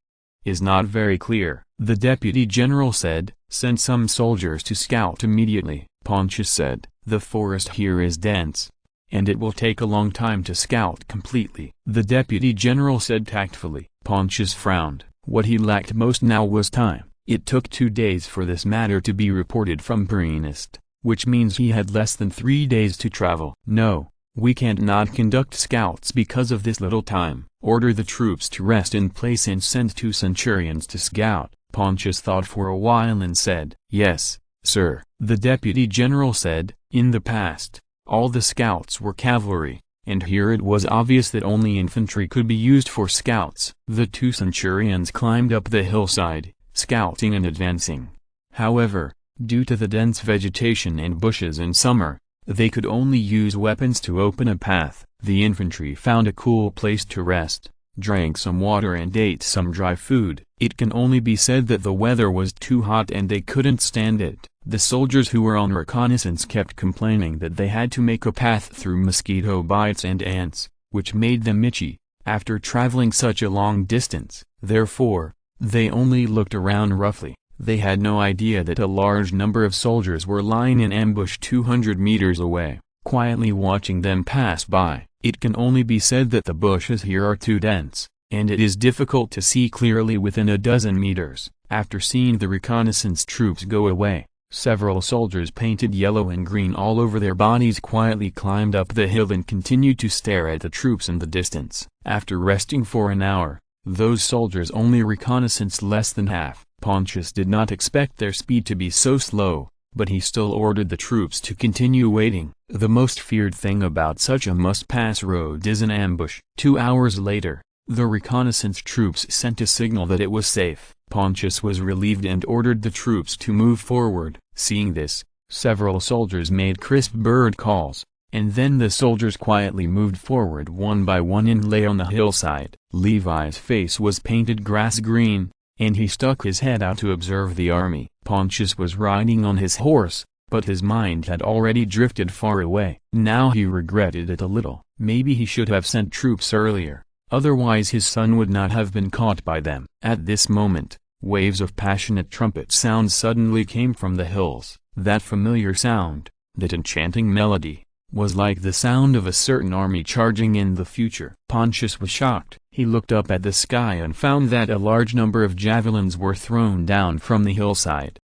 is not very clear. The deputy general said, send some soldiers to scout immediately. Pontius said, the forest here is dense, and it will take a long time to scout completely. The deputy general said tactfully. Pontius frowned. What he lacked most now was time. It took 2 days for this matter to be reported from Amidst, which means he had less than 3 days to travel. No, we can't not conduct scouts because of this little time. Order the troops to rest in place and send 2 centurions to scout. Pontius thought for a while and said, yes, sir. The deputy general said, in the past, all the scouts were cavalry, and here it was obvious that only infantry could be used for scouts. The 2 centurions climbed up the hillside, scouting and advancing. However, due to the dense vegetation and bushes in summer, they could only use weapons to open a path. The infantry found a cool place to rest, drank some water and ate some dry food. It can only be said that the weather was too hot and they couldn't stand it. The soldiers who were on reconnaissance kept complaining that they had to make a path through mosquito bites and ants, which made them itchy, after traveling such a long distance. Therefore, they only looked around roughly. They had no idea that a large number of soldiers were lying in ambush 200 meters away, quietly watching them pass by. It can only be said that the bushes here are too dense, and it is difficult to see clearly within a dozen meters. After seeing the reconnaissance troops go away, several soldiers painted yellow and green all over their bodies quietly climbed up the hill and continued to stare at the troops in the distance. After resting for an hour, those soldiers only reconnaissanced less than half. Pontius did not expect their speed to be so slow, but he still ordered the troops to continue waiting. The most feared thing about such a must-pass road is an ambush. 2 hours later, the reconnaissance troops sent a signal that it was safe. Pontius was relieved and ordered the troops to move forward. Seeing this, several soldiers made crisp bird calls, and then the soldiers quietly moved forward one by one and lay on the hillside. Levi's face was painted grass green, and he stuck his head out to observe the army. Pontius was riding on his horse, but his mind had already drifted far away. Now he regretted it a little. Maybe he should have sent troops earlier, otherwise his son would not have been caught by them. At this moment, waves of passionate trumpet sounds suddenly came from the hills. That familiar sound, that enchanting melody, was like the sound of a certain army charging in the future. Pontius was shocked. He looked up at the sky and found that a large number of javelins were thrown down from the hillside.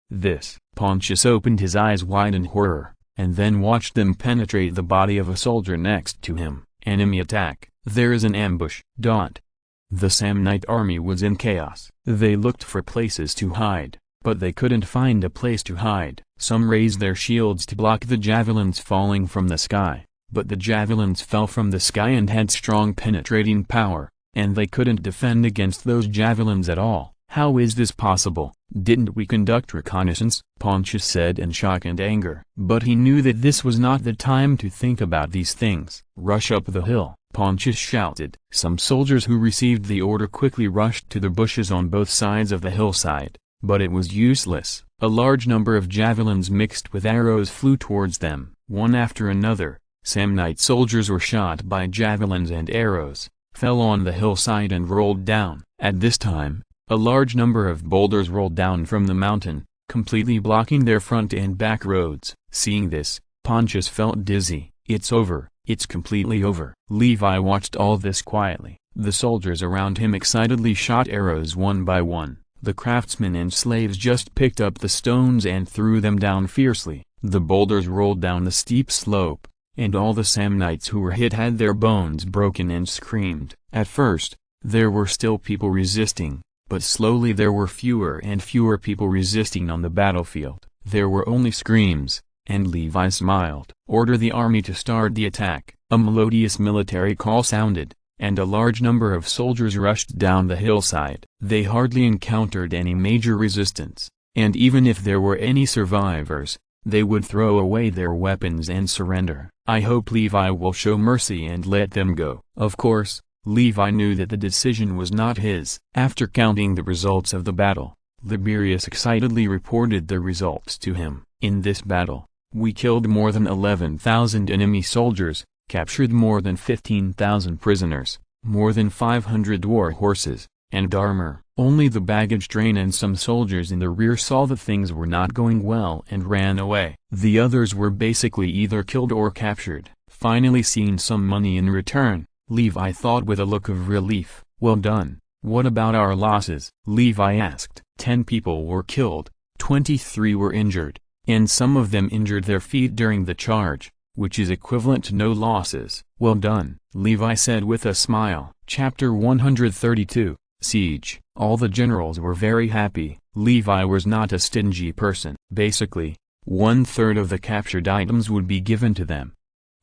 Pontius opened his eyes wide in horror, and then watched them penetrate the body of a soldier next to him. Enemy attack. There is an ambush. The Samnite army was in chaos. They looked for places to hide, but they couldn't find a place to hide. Some raised their shields to block the javelins falling from the sky, but the javelins fell from the sky and had strong penetrating power, and they couldn't defend against those javelins at all. How is this possible? Didn't we conduct reconnaissance? Pontius said in shock and anger. But he knew that this was not the time to think about these things. Rush up the hill, Pontius shouted. Some soldiers who received the order quickly rushed to the bushes on both sides of the hillside, but it was useless. A large number of javelins mixed with arrows flew towards them. One after another, Samnite soldiers were shot by javelins and arrows, fell on the hillside and rolled down. At this time, a large number of boulders rolled down from the mountain, completely blocking their front and back roads. Seeing this, Pontius felt dizzy. It's over. It's completely over. Levi watched all this quietly. The soldiers around him excitedly shot arrows one by one. The craftsmen and slaves just picked up the stones and threw them down fiercely. The boulders rolled down the steep slope, and all the Samnites who were hit had their bones broken and screamed. At first, there were still people resisting, but slowly there were fewer and fewer people resisting on the battlefield. There were only screams, and Levi smiled. Order the army to start the attack. A melodious military call sounded, and a large number of soldiers rushed down the hillside. They hardly encountered any major resistance, and even if there were any survivors, they would throw away their weapons and surrender. I hope Levi will show mercy and let them go. Of course, Levi knew that the decision was not his. After counting the results of the battle, Liberius excitedly reported the results to him. In this battle, we killed more than 11,000 enemy soldiers, captured more than 15,000 prisoners, more than 500 war horses, and armor. Only the baggage train and some soldiers in the rear saw that things were not going well and ran away. The others were basically either killed or captured. Finally seeing some money in return, Levi thought with a look of relief, "Well done. What about our losses?" Levi asked. 10 people were killed, 23 were injured, and some of them injured their feet during the charge, which is equivalent to no losses. "Well done," Levi said with a smile. Chapter 132, Siege. All the generals were very happy. Levi was not a stingy person. Basically, 1/3 of the captured items would be given to them.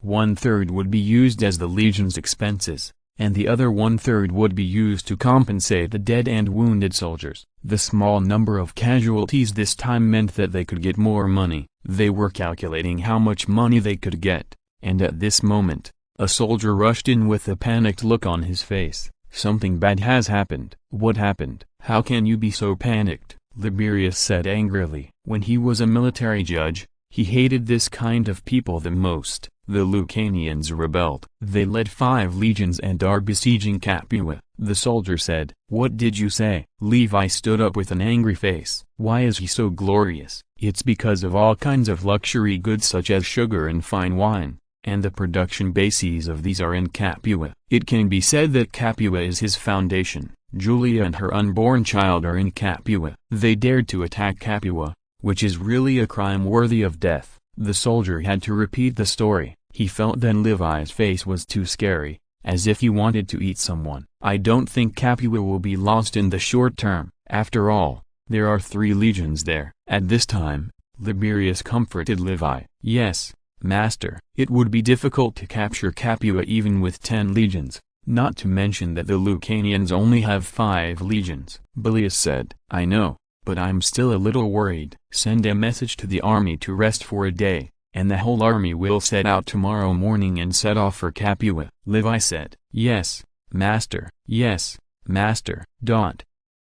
1/3 would be used as the legion's expenses, and the other 1/3 would be used to compensate the dead and wounded soldiers. The small number of casualties this time meant that they could get more money. They were calculating how much money they could get, and at this moment, a soldier rushed in with a panicked look on his face. "Something bad has happened." "What happened? How can you be so panicked?" Liberius said angrily. When he was a military judge, he hated this kind of people the most. The Lucanians rebelled. They led 5 legions and are besieging Capua. The soldier said, "What did you say?" Levi stood up with an angry face. "Why is he so glorious?" "It's because of all kinds of luxury goods such as sugar and fine wine, and the production bases of these are in Capua. It can be said that Capua is his foundation. Julia and her unborn child are in Capua. They dared to attack Capua, which is really a crime worthy of death." The soldier had to repeat the story. He felt then Levi's face was too scary, as if he wanted to eat someone. "I don't think Capua will be lost in the short term. After all, there are 3 legions there." At this time, Liberius comforted Levi. "Yes, Master, it would be difficult to capture Capua even with 10 legions, not to mention that the Lucanians only have 5 legions." Belius said, "I know, but I'm still a little worried." "Send a message to the army to rest for a day, and the whole army will set out tomorrow morning and set off for Capua." Levi said, "Yes, Master." "Yes, Master."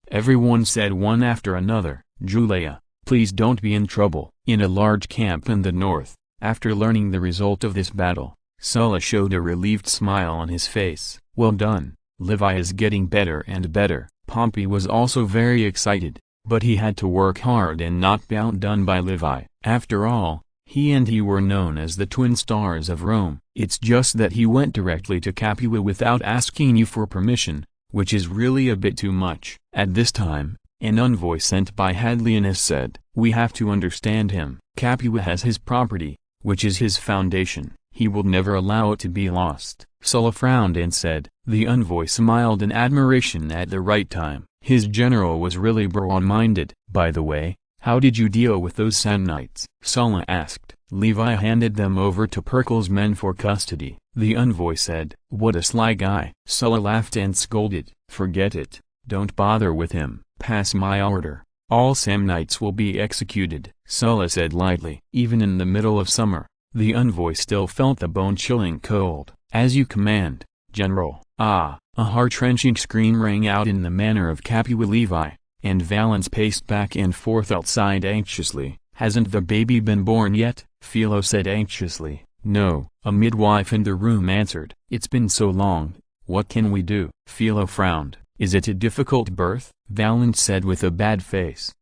Everyone said one after another, "Julia, please don't be in trouble." In a large camp in the north, after learning the result of this battle, Sulla showed a relieved smile on his face. "Well done, Levi is getting better and better." Pompey was also very excited, but he had to work hard and not be outdone by Levi. After all, he were known as the twin stars of Rome. It's just that he went directly to Capua without asking you for permission, which is really a bit too much. At this time, an envoy sent by Hadrianus said, "We have to understand him. Capua has his property, which is his foundation. He will never allow it to be lost." Sulla frowned and said. The envoy smiled in admiration at the right time. His general was really broad-minded. "By the way, how did you deal with those Samnites?" Sulla asked. Levi handed them over to Pericles' men for custody. The envoy said, "What a sly guy." Sulla laughed and scolded, "Forget it, don't bother with him. Pass my order. All Samnites will be executed." Sulla said lightly. Even in the middle of summer, the envoy still felt the bone-chilling cold. "As you command, General." A heart-wrenching scream rang out in the manner of Capua. Levi and Valens paced back and forth outside anxiously. "Hasn't the baby been born yet?" Philo said anxiously. "No," a midwife in the room answered. "It's been so long, what can we do?" Philo frowned. "Is it a difficult birth?" Valens said with a bad face.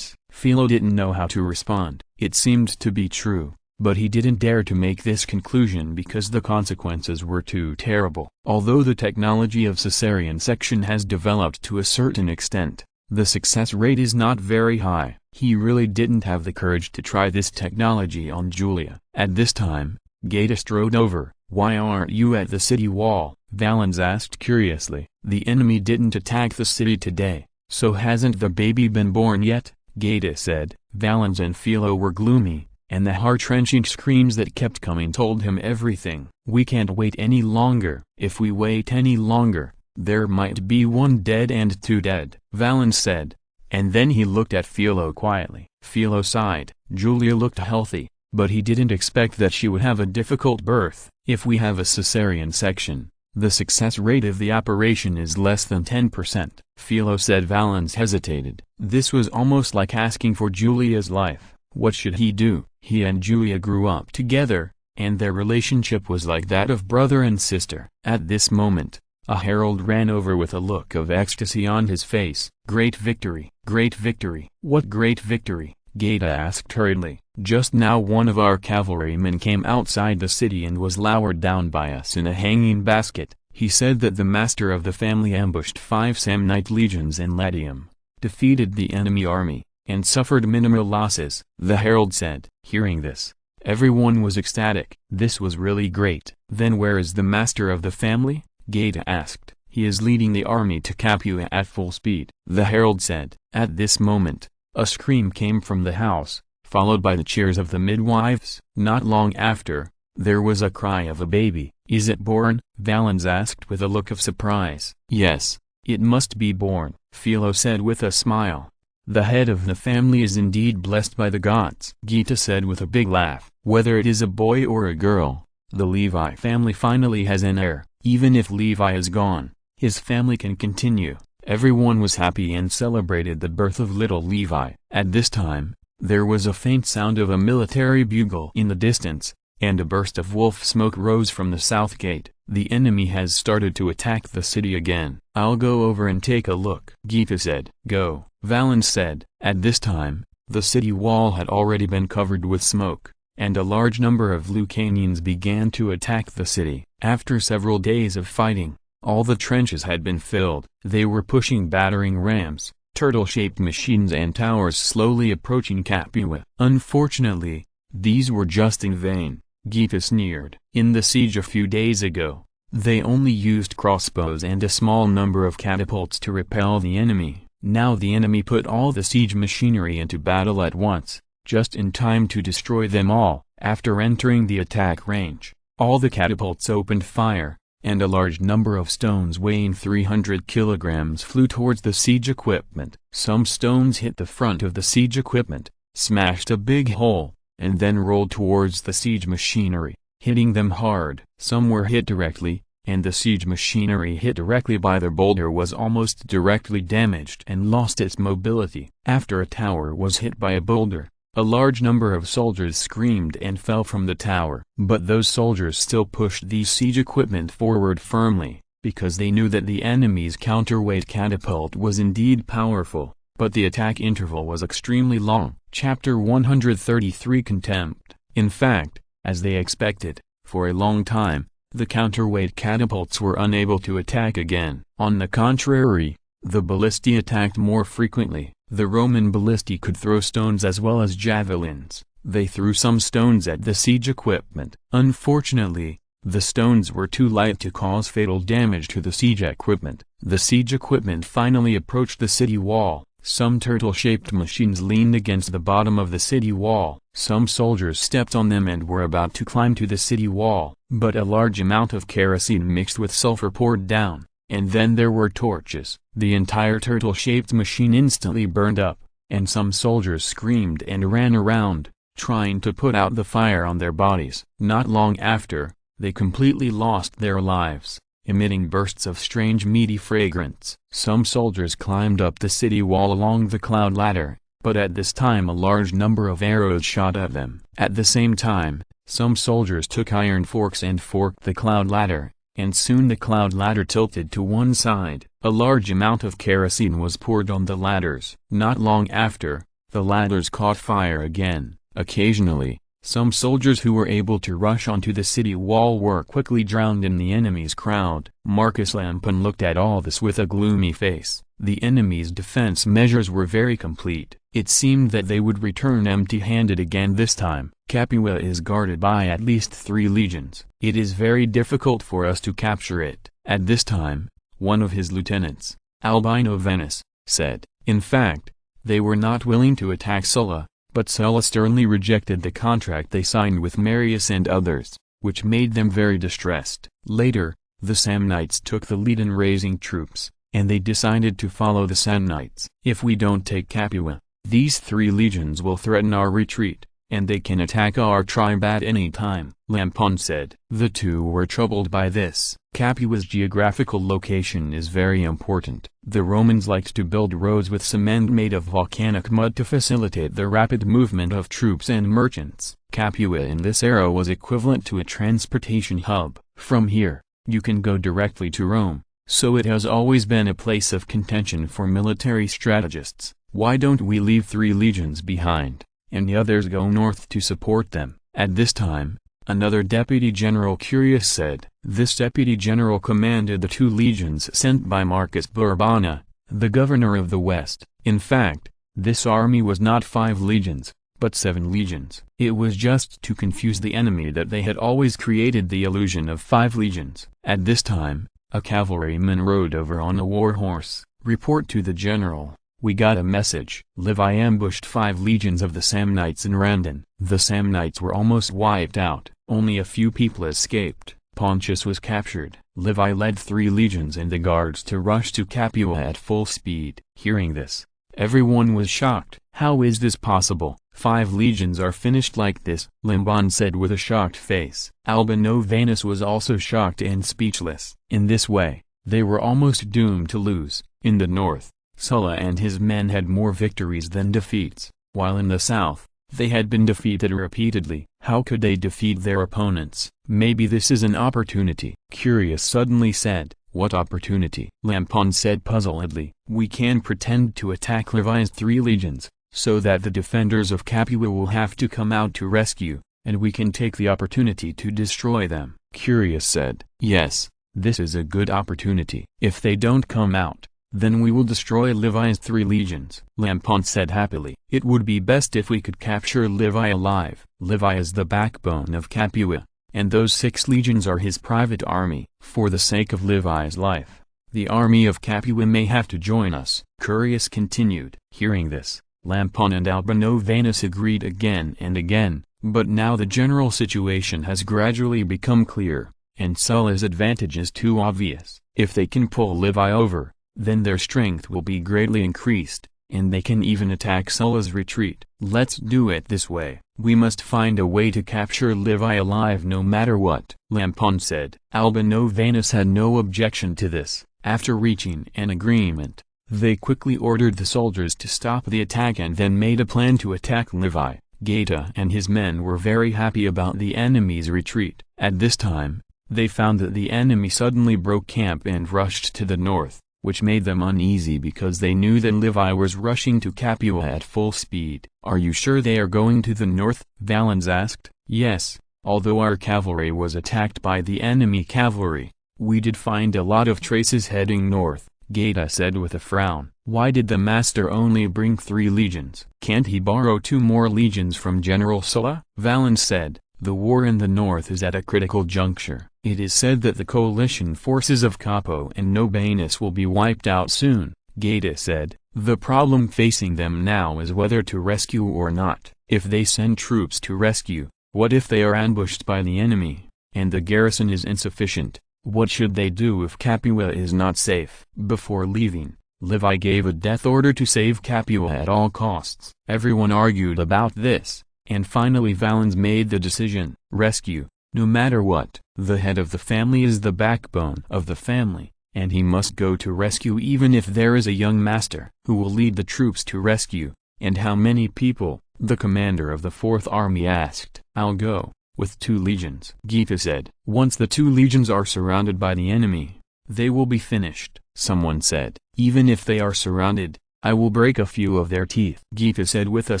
Philo didn't know how to respond. It seemed to be true, but he didn't dare to make this conclusion because the consequences were too terrible. Although the technology of cesarean section has developed to a certain extent, the success rate is not very high. He really didn't have the courage to try this technology on Julia. At this time, Gata strode over. "Why aren't you at the city wall?" Valens asked curiously. "The enemy didn't attack the city today, so hasn't the baby been born yet?" Gata said. Valens and Philo were gloomy, and the heart-wrenching screams that kept coming told him everything. "We can't wait any longer. If we wait any longer, there might be 1 dead and 2 dead," Valens said, and then he looked at Philo quietly. Philo sighed. Julia looked healthy, but he didn't expect that she would have a difficult birth. "If we have a cesarean section, The success rate of the operation is less than 10%. Philo said. Valens hesitated. This was almost like asking for Julia's life. What should he do? He and Julia grew up together, and their relationship was like that of brother and sister. At this moment, a herald ran over with a look of ecstasy on his face. Great victory! Great victory! What great victory? Gaeta asked hurriedly. Just now one of our cavalrymen came outside the city and was lowered down by us in a hanging basket. He said that the master of the family ambushed 5 Samnite legions in Latium, defeated the enemy army, and suffered minimal losses, the herald said. Hearing this, everyone was ecstatic. This was really great. Then where is the master of the family? Gaeta asked. He is leading the army to Capua at full speed, the herald said. At this moment, a scream came from the house, followed by the cheers of the midwives. Not long after, there was a cry of a baby. Is it born? Valens asked with a look of surprise. Yes, it must be born, Philo said with a smile. The head of the family is indeed blessed by the gods, Gaeta said with a big laugh. Whether it is a boy or a girl, the Levi family finally has an heir. Even if Levi is gone, his family can continue. Everyone was happy and celebrated the birth of little Levi. At this time, there was a faint sound of a military bugle in the distance, and a burst of wolf smoke rose from the south gate. The enemy has started to attack the city again. I'll go over and take a look, Gaeta said. Go, Valens said. At this time, the city wall had already been covered with smoke, and a large number of Lucanians began to attack the city. After several days of fighting, all the trenches had been filled. They were pushing battering rams, turtle-shaped machines and towers slowly approaching Capua. Unfortunately, these were just in vain, Gaeta sneered. In the siege a few days ago, they only used crossbows and a small number of catapults to repel the enemy. Now the enemy put all the siege machinery into battle at once, just in time to destroy them all. After entering the attack range, all the catapults opened fire, and a large number of stones weighing 300 kilograms flew towards the siege equipment. Some stones hit the front of the siege equipment, smashed a big hole, and then rolled towards the siege machinery, hitting them hard. Some were hit directly, and the siege machinery hit directly by the boulder was almost directly damaged and lost its mobility. After a tower was hit by a boulder, a large number of soldiers screamed and fell from the tower. But those soldiers still pushed the siege equipment forward firmly, because they knew that the enemy's counterweight catapult was indeed powerful, but the attack interval was extremely long. Chapter 133 Contempt. In fact, as they expected, for a long time, the counterweight catapults were unable to attack again. On the contrary, the ballistae attacked more frequently. The Roman ballistae could throw stones as well as javelins. They threw some stones at the siege equipment. Unfortunately, the stones were too light to cause fatal damage to the siege equipment. The siege equipment finally approached the city wall. Some turtle-shaped machines leaned against the bottom of the city wall. Some soldiers stepped on them and were about to climb to the city wall, but a large amount of kerosene mixed with sulfur poured down. And then there were torches. The entire turtle-shaped machine instantly burned up, and some soldiers screamed and ran around, trying to put out the fire on their bodies. Not long after, they completely lost their lives, emitting bursts of strange meaty fragrance. Some soldiers climbed up the city wall along the cloud ladder, but at this time a large number of arrows shot at them. At the same time, some soldiers took iron forks and forked the cloud ladder, and soon the cloud ladder tilted to one side. A large amount of kerosene was poured on the ladders. Not long after, the ladders caught fire again. Occasionally, some soldiers who were able to rush onto the city wall were quickly drowned in the enemy's crowd. Marcus Lampon looked at all this with a gloomy face. The enemy's defense measures were very complete. It seemed that they would return empty-handed again this time. Capua is guarded by at least 3 legions. It is very difficult for us to capture it. At this time, one of his lieutenants, Albino Venice, said. In fact, they were not willing to attack Sulla, but Sulla sternly rejected the contract they signed with Marius and others, which made them very distressed. Later, the Samnites took the lead in raising troops, and they decided to follow the Samnites. If we don't take Capua, these 3 legions will threaten our retreat, and they can attack our tribe at any time," Lampon said. The two were troubled by this. Capua's geographical location is very important. The Romans liked to build roads with cement made of volcanic mud to facilitate the rapid movement of troops and merchants. Capua in this era was equivalent to a transportation hub. From here, you can go directly to Rome, so it has always been a place of contention for military strategists. Why don't we leave 3 legions behind, and the others go north to support them? At this time, another deputy general Curius said. This deputy general commanded the 2 legions sent by Marcus Bourbana, the governor of the West. In fact, this army was not 5 legions, but 7 legions. It was just to confuse the enemy that they had always created the illusion of 5 legions. At this time, a cavalryman rode over on a war horse. "Report to the general. We got a message." Levi ambushed 5 legions of the Samnites in Randon. The Samnites were almost wiped out. Only a few people escaped. Pontius was captured. Levi led 3 legions and the guards to rush to Capua at full speed. Hearing this, everyone was shocked. "How is this possible? 5 legions are finished like this," Lampon said with a shocked face. Albinovanus was also shocked and speechless. In this way, they were almost doomed to lose. In the north, Sulla and his men had more victories than defeats, while in the south, they had been defeated repeatedly. How could they defeat their opponents? "Maybe this is an opportunity," Curius suddenly said. "What opportunity?" Lampon said puzzledly. "We can pretend to attack Levi's 3 legions, so that the defenders of Capua will have to come out to rescue, and we can take the opportunity to destroy them." Curius said. "Yes, this is a good opportunity. If they don't come out, then we will destroy Levi's 3 legions." Lampon said happily. "It would be best if we could capture Levi alive. Levi is the backbone of Capua, and those 6 legions are his private army. For the sake of Levi's life, the army of Capua may have to join us." Curius continued. Hearing this, Lampon and Albinovanus agreed again and again, but now the general situation has gradually become clear, and Sulla's advantage is too obvious. If they can pull Levi over, then their strength will be greatly increased, and they can even attack Sulla's retreat. "Let's do it this way. We must find a way to capture Levi alive no matter what," Lampon said. Albinovanus had no objection to this. After reaching an agreement, they quickly ordered the soldiers to stop the attack and then made a plan to attack Levi. Geta and his men were very happy about the enemy's retreat. At this time, they found that the enemy suddenly broke camp and rushed to the north, which made them uneasy because they knew that Levi was rushing to Capua at full speed. "Are you sure they are going to the north?" Valens asked. "Yes, although our cavalry was attacked by the enemy cavalry, we did find a lot of traces heading north," Geta said with a frown. "Why did the master only bring 3 legions? Can't he borrow 2 more legions from General Sulla?" Valens said, "The war in the north is at a critical juncture. It is said that the coalition forces of Capo and Nobanus will be wiped out soon." Geta said, "The problem facing them now is whether to rescue or not. If they send troops to rescue, what if they are ambushed by the enemy, and the garrison is insufficient? What should they do if Capua is not safe?" Before leaving, Levi gave a death order to save Capua at all costs. Everyone argued about this, and finally Valens made the decision: rescue, no matter what. The head of the family is the backbone of the family, and he must go to rescue even if there is a young master. "Who will lead the troops to rescue, and how many people?" the commander of the 4th Army asked. "I'll go, with 2 legions," Geta said. "Once the 2 legions are surrounded by the enemy, they will be finished." Someone said, "Even if they are surrounded, I will break a few of their teeth." Geta said with a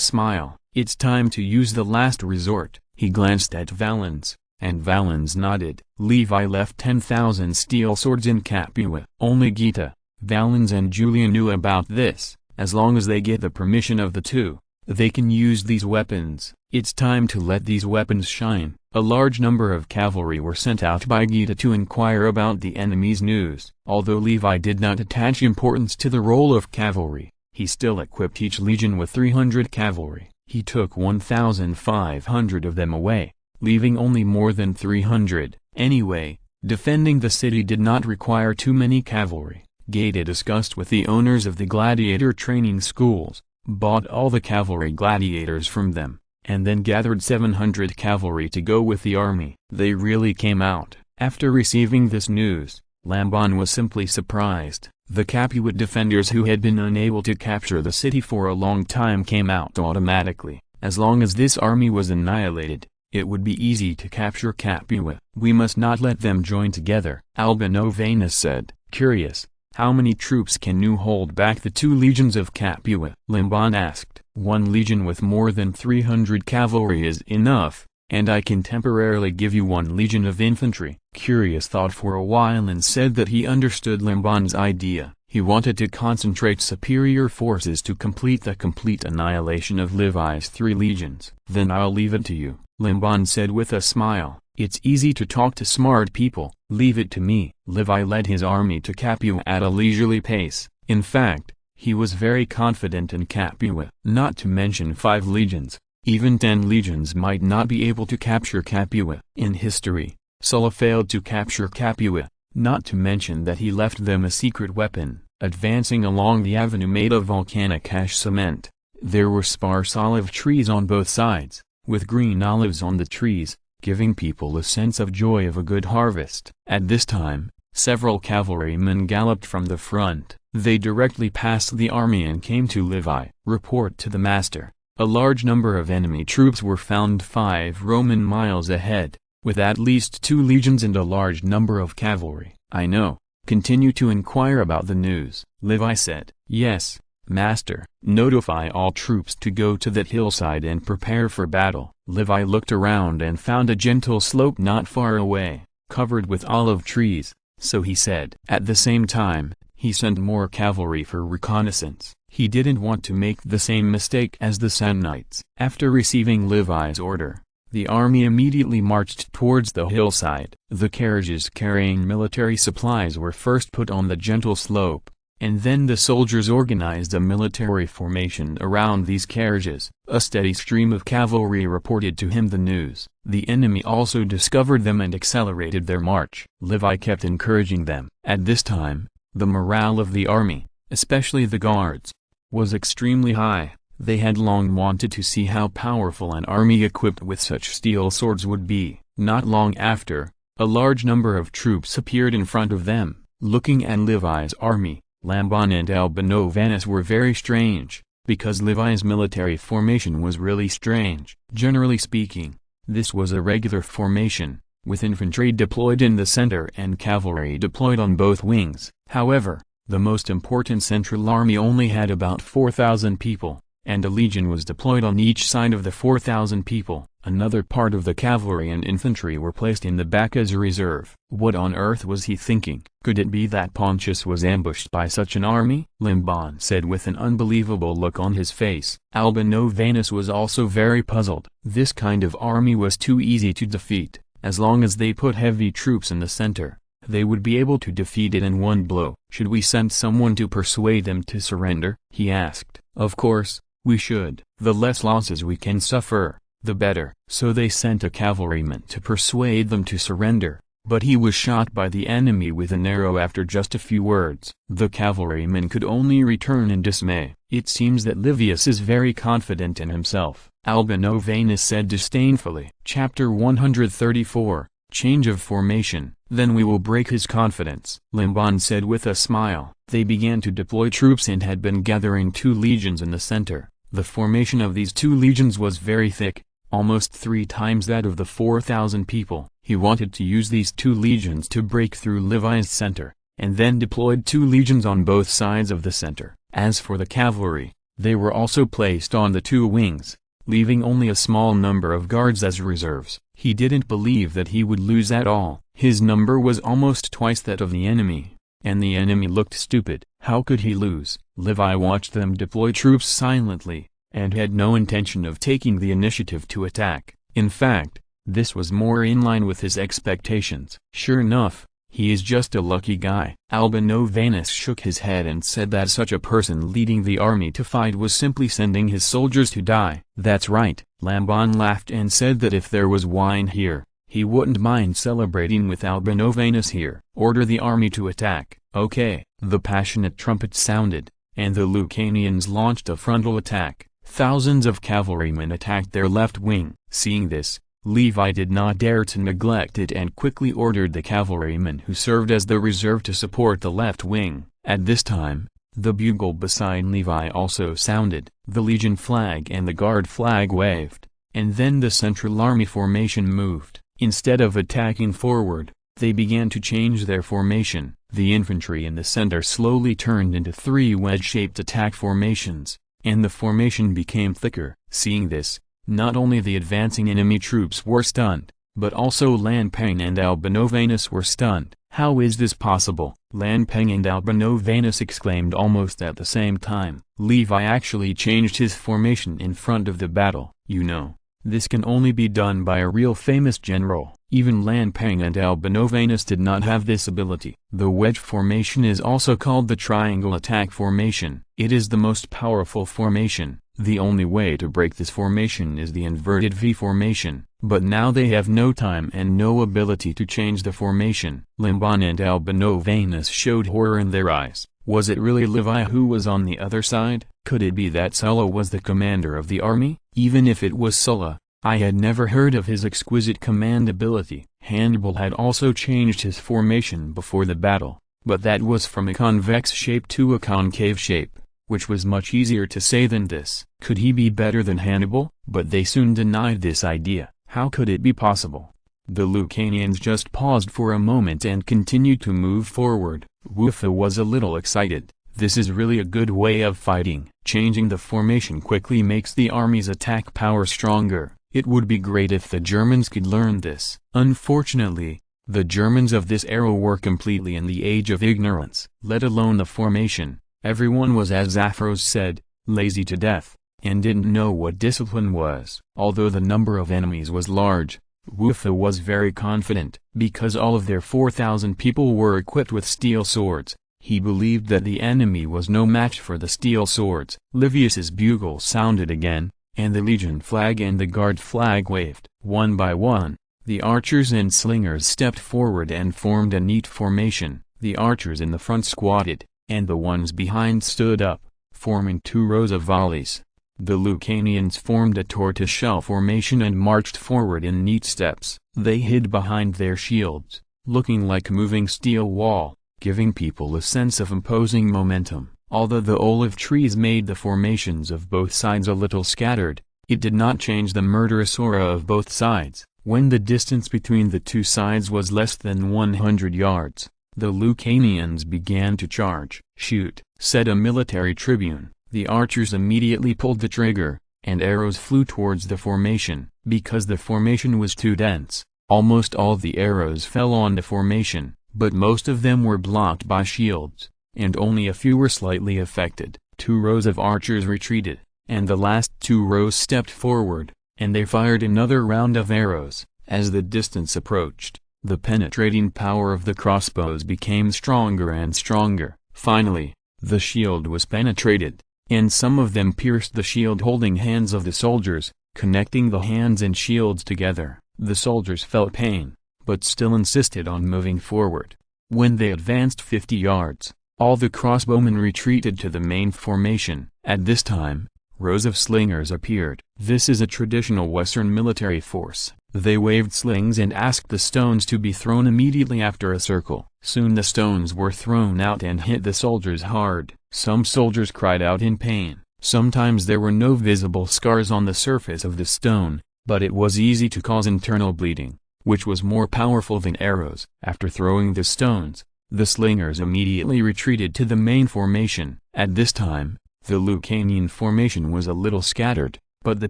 smile, "It's time to use the last resort." He glanced at Valens, and Valens nodded. Levi left 10,000 steel swords in Capua. Only Geta, Valens and Julian knew about this. As long as they get the permission of the 2, they can use these weapons. It's time to let these weapons shine. A large number of cavalry were sent out by Geta to inquire about the enemy's news. Although Levi did not attach importance to the role of cavalry, he still equipped each legion with 300 cavalry. He took 1,500 of them away, leaving only more than 300. Anyway, defending the city did not require too many cavalry. Geta discussed with the owners of the gladiator training schools, bought all the cavalry gladiators from them, and then gathered 700 cavalry to go with the army. They really came out. After receiving this news, Lamban was simply surprised. The Capuan defenders who had been unable to capture the city for a long time came out automatically. As long as this army was annihilated, it would be easy to capture Capua. We must not let them join together. Albinovanus said, curious, how many troops can you hold back the 2 legions of Capua? Lamban asked. 1 legion with more than 300 cavalry is enough, and I can temporarily give you 1 legion of infantry. Curious thought for a while and said that he understood Lamban's idea. He wanted to concentrate superior forces to complete the complete annihilation of Levi's 3 legions. Then I'll leave it to you, Lamban said with a smile. It's easy to talk to smart people, leave it to me. Levi led his army to Capua at a leisurely pace. In fact, he was very confident in Capua. Not to mention 5 legions, even 10 legions might not be able to capture Capua. In history, Sulla failed to capture Capua, not to mention that he left them a secret weapon. Advancing along the avenue made of volcanic ash cement, there were sparse olive trees on both sides, with green olives on the trees, giving people a sense of joy of a good harvest. At this time, several cavalrymen galloped from the front. They directly passed the army and came to Levi. Report to the master. A large number of enemy troops were found 5 Roman miles ahead, with at least 2 legions and a large number of cavalry. I know. Continue to inquire about the news. Levi said. Yes, master. Notify all troops to go to that hillside and prepare for battle. Levi looked around and found a gentle slope not far away, covered with olive trees, so he said. At the same time, he sent more cavalry for reconnaissance. He didn't want to make the same mistake as the Samnites. After receiving Levi's order, the army immediately marched towards the hillside. The carriages carrying military supplies were first put on the gentle slope, and then the soldiers organized a military formation around these carriages. A steady stream of cavalry reported to him the news. The enemy also discovered them and accelerated their march. Levi kept encouraging them. At this time, the morale of the army, especially the guards, was extremely high. They had long wanted to see how powerful an army equipped with such steel swords would be. Not long after, a large number of troops appeared in front of them. Looking at Levi's army, Lamban and Albinovanus were very strange, because Levi's military formation was really strange. Generally speaking, this was a regular formation, with infantry deployed in the center and cavalry deployed on both wings. However, the most important central army only had about 4,000 people, and a legion was deployed on each side of the 4,000 people. Another part of the cavalry and infantry were placed in the back as a reserve. What on earth was he thinking? Could it be that Pontius was ambushed by such an army? Lamban said with an unbelievable look on his face. Albinovanus was also very puzzled. This kind of army was too easy to defeat. As long as they put heavy troops in the center, they would be able to defeat it in one blow. Should we send someone to persuade them to surrender? He asked. Of course, we should. The less losses we can suffer, the better. So they sent a cavalryman to persuade them to surrender, but he was shot by the enemy with an arrow after just a few words. The cavalryman could only return in dismay. It seems that Livius is very confident in himself, Albinovanus said disdainfully. Chapter 134, Change of Formation. Then we will break his confidence, Lamban said with a smile. They began to deploy troops and had been gathering 2 legions in the center. The formation of these 2 legions was very thick, almost 3 times that of the 4,000 people. He wanted to use these 2 legions to break through Levi's center, and then deployed 2 legions on both sides of the center. As for the cavalry, they were also placed on the 2 wings, leaving only a small number of guards as reserves. He didn't believe that he would lose at all. His number was almost twice that of the enemy, and the enemy looked stupid. How could he lose? Levi watched them deploy troops silently, and had no intention of taking the initiative to attack. In fact, this was more in line with his expectations. Sure enough, he is just a lucky guy. Albinovanus shook his head and said that such a person leading the army to fight was simply sending his soldiers to die. That's right. Lamban laughed and said that if there was wine here, he wouldn't mind celebrating with Albinovanus here. Order the army to attack. Okay. The passionate trumpet sounded, and the Lucanians launched a frontal attack. Thousands of cavalrymen attacked their left wing. Seeing this, Levi did not dare to neglect it and quickly ordered the cavalrymen who served as the reserve to support the left wing. At this time, the bugle beside Levi also sounded, the legion flag and the guard flag waved, and then the central army formation moved. Instead of attacking forward, they began to change their formation. The infantry in the center slowly turned into 3 wedge-shaped attack formations, and the formation became thicker. Seeing this, not only the advancing enemy troops were stunned, but also Lanpeng and Albinovanus were stunned. "How is this possible?" Lanpeng and Albinovanus exclaimed almost at the same time. Levi actually changed his formation in front of the battle. "You know, this can only be done by a real famous general." Even Lanpeng and Albinovanus did not have this ability. The wedge formation is also called the triangle attack formation. It is the most powerful formation. The only way to break this formation is the inverted V formation, but now they have no time and no ability to change the formation. Limban and Albinovanus showed horror in their eyes. Was it really Levi who was on the other side? Could it be that Sulla was the commander of the army? Even if it was Sulla, I had never heard of his exquisite command ability. Hannibal had also changed his formation before the battle, but that was from a convex shape to a concave shape, which was much easier to say than this. Could he be better than Hannibal? But they soon denied this idea. How could it be possible? The Lucanians just paused for a moment and continued to move forward. Wufa was a little excited. This is really a good way of fighting. Changing the formation quickly makes the army's attack power stronger. It would be great if the Germans could learn this. Unfortunately, the Germans of this era were completely in the age of ignorance, let alone the formation. Everyone was, as Zaphros said, lazy to death, and didn't know what discipline was. Although the number of enemies was large, Wufa was very confident. Because all of their 4,000 people were equipped with steel swords, he believed that the enemy was no match for the steel swords. Livius's bugle sounded again, and the legion flag and the guard flag waved. One by one, the archers and slingers stepped forward and formed a neat formation. The archers in the front squatted, and the ones behind stood up, forming 2 rows of volleys. The Lucanians formed a tortoiseshell formation and marched forward in neat steps. They hid behind their shields, looking like a moving steel wall, giving people a sense of imposing momentum. Although the olive trees made the formations of both sides a little scattered, it did not change the murderous aura of both sides. When the distance between the 2 sides was less than 100 yards, the Lucanians began to charge. "Shoot," said a military tribune. The archers immediately pulled the trigger, and arrows flew towards the formation. Because the formation was too dense, almost all the arrows fell on the formation, but most of them were blocked by shields, and only a few were slightly affected. 2 rows of archers retreated, and the last 2 rows stepped forward, and they fired another round of arrows. As the distance approached, the penetrating power of the crossbows became stronger and stronger. Finally, the shield was penetrated, and some of them pierced the shield-holding hands of the soldiers, connecting the hands and shields together. The soldiers felt pain, but still insisted on moving forward. When they advanced 50 yards, all the crossbowmen retreated to the main formation. At this time, rows of slingers appeared. This is a traditional Western military force. They waved slings and asked the stones to be thrown immediately after a circle. Soon the stones were thrown out and hit the soldiers hard. Some soldiers cried out in pain. Sometimes there were no visible scars on the surface of the stone, but it was easy to cause internal bleeding, which was more powerful than arrows. After throwing the stones, the slingers immediately retreated to the main formation. At this time, the Lucanian formation was a little scattered, but the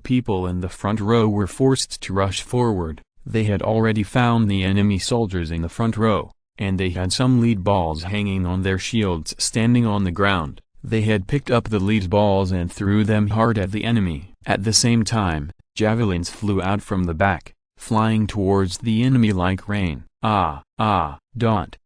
people in the front row were forced to rush forward. They had already found the enemy soldiers in the front row, and they had some lead balls hanging on their shields standing on the ground. They had picked up the lead balls and threw them hard at the enemy. At the same time, javelins flew out from the back, flying towards the enemy like rain. Don't.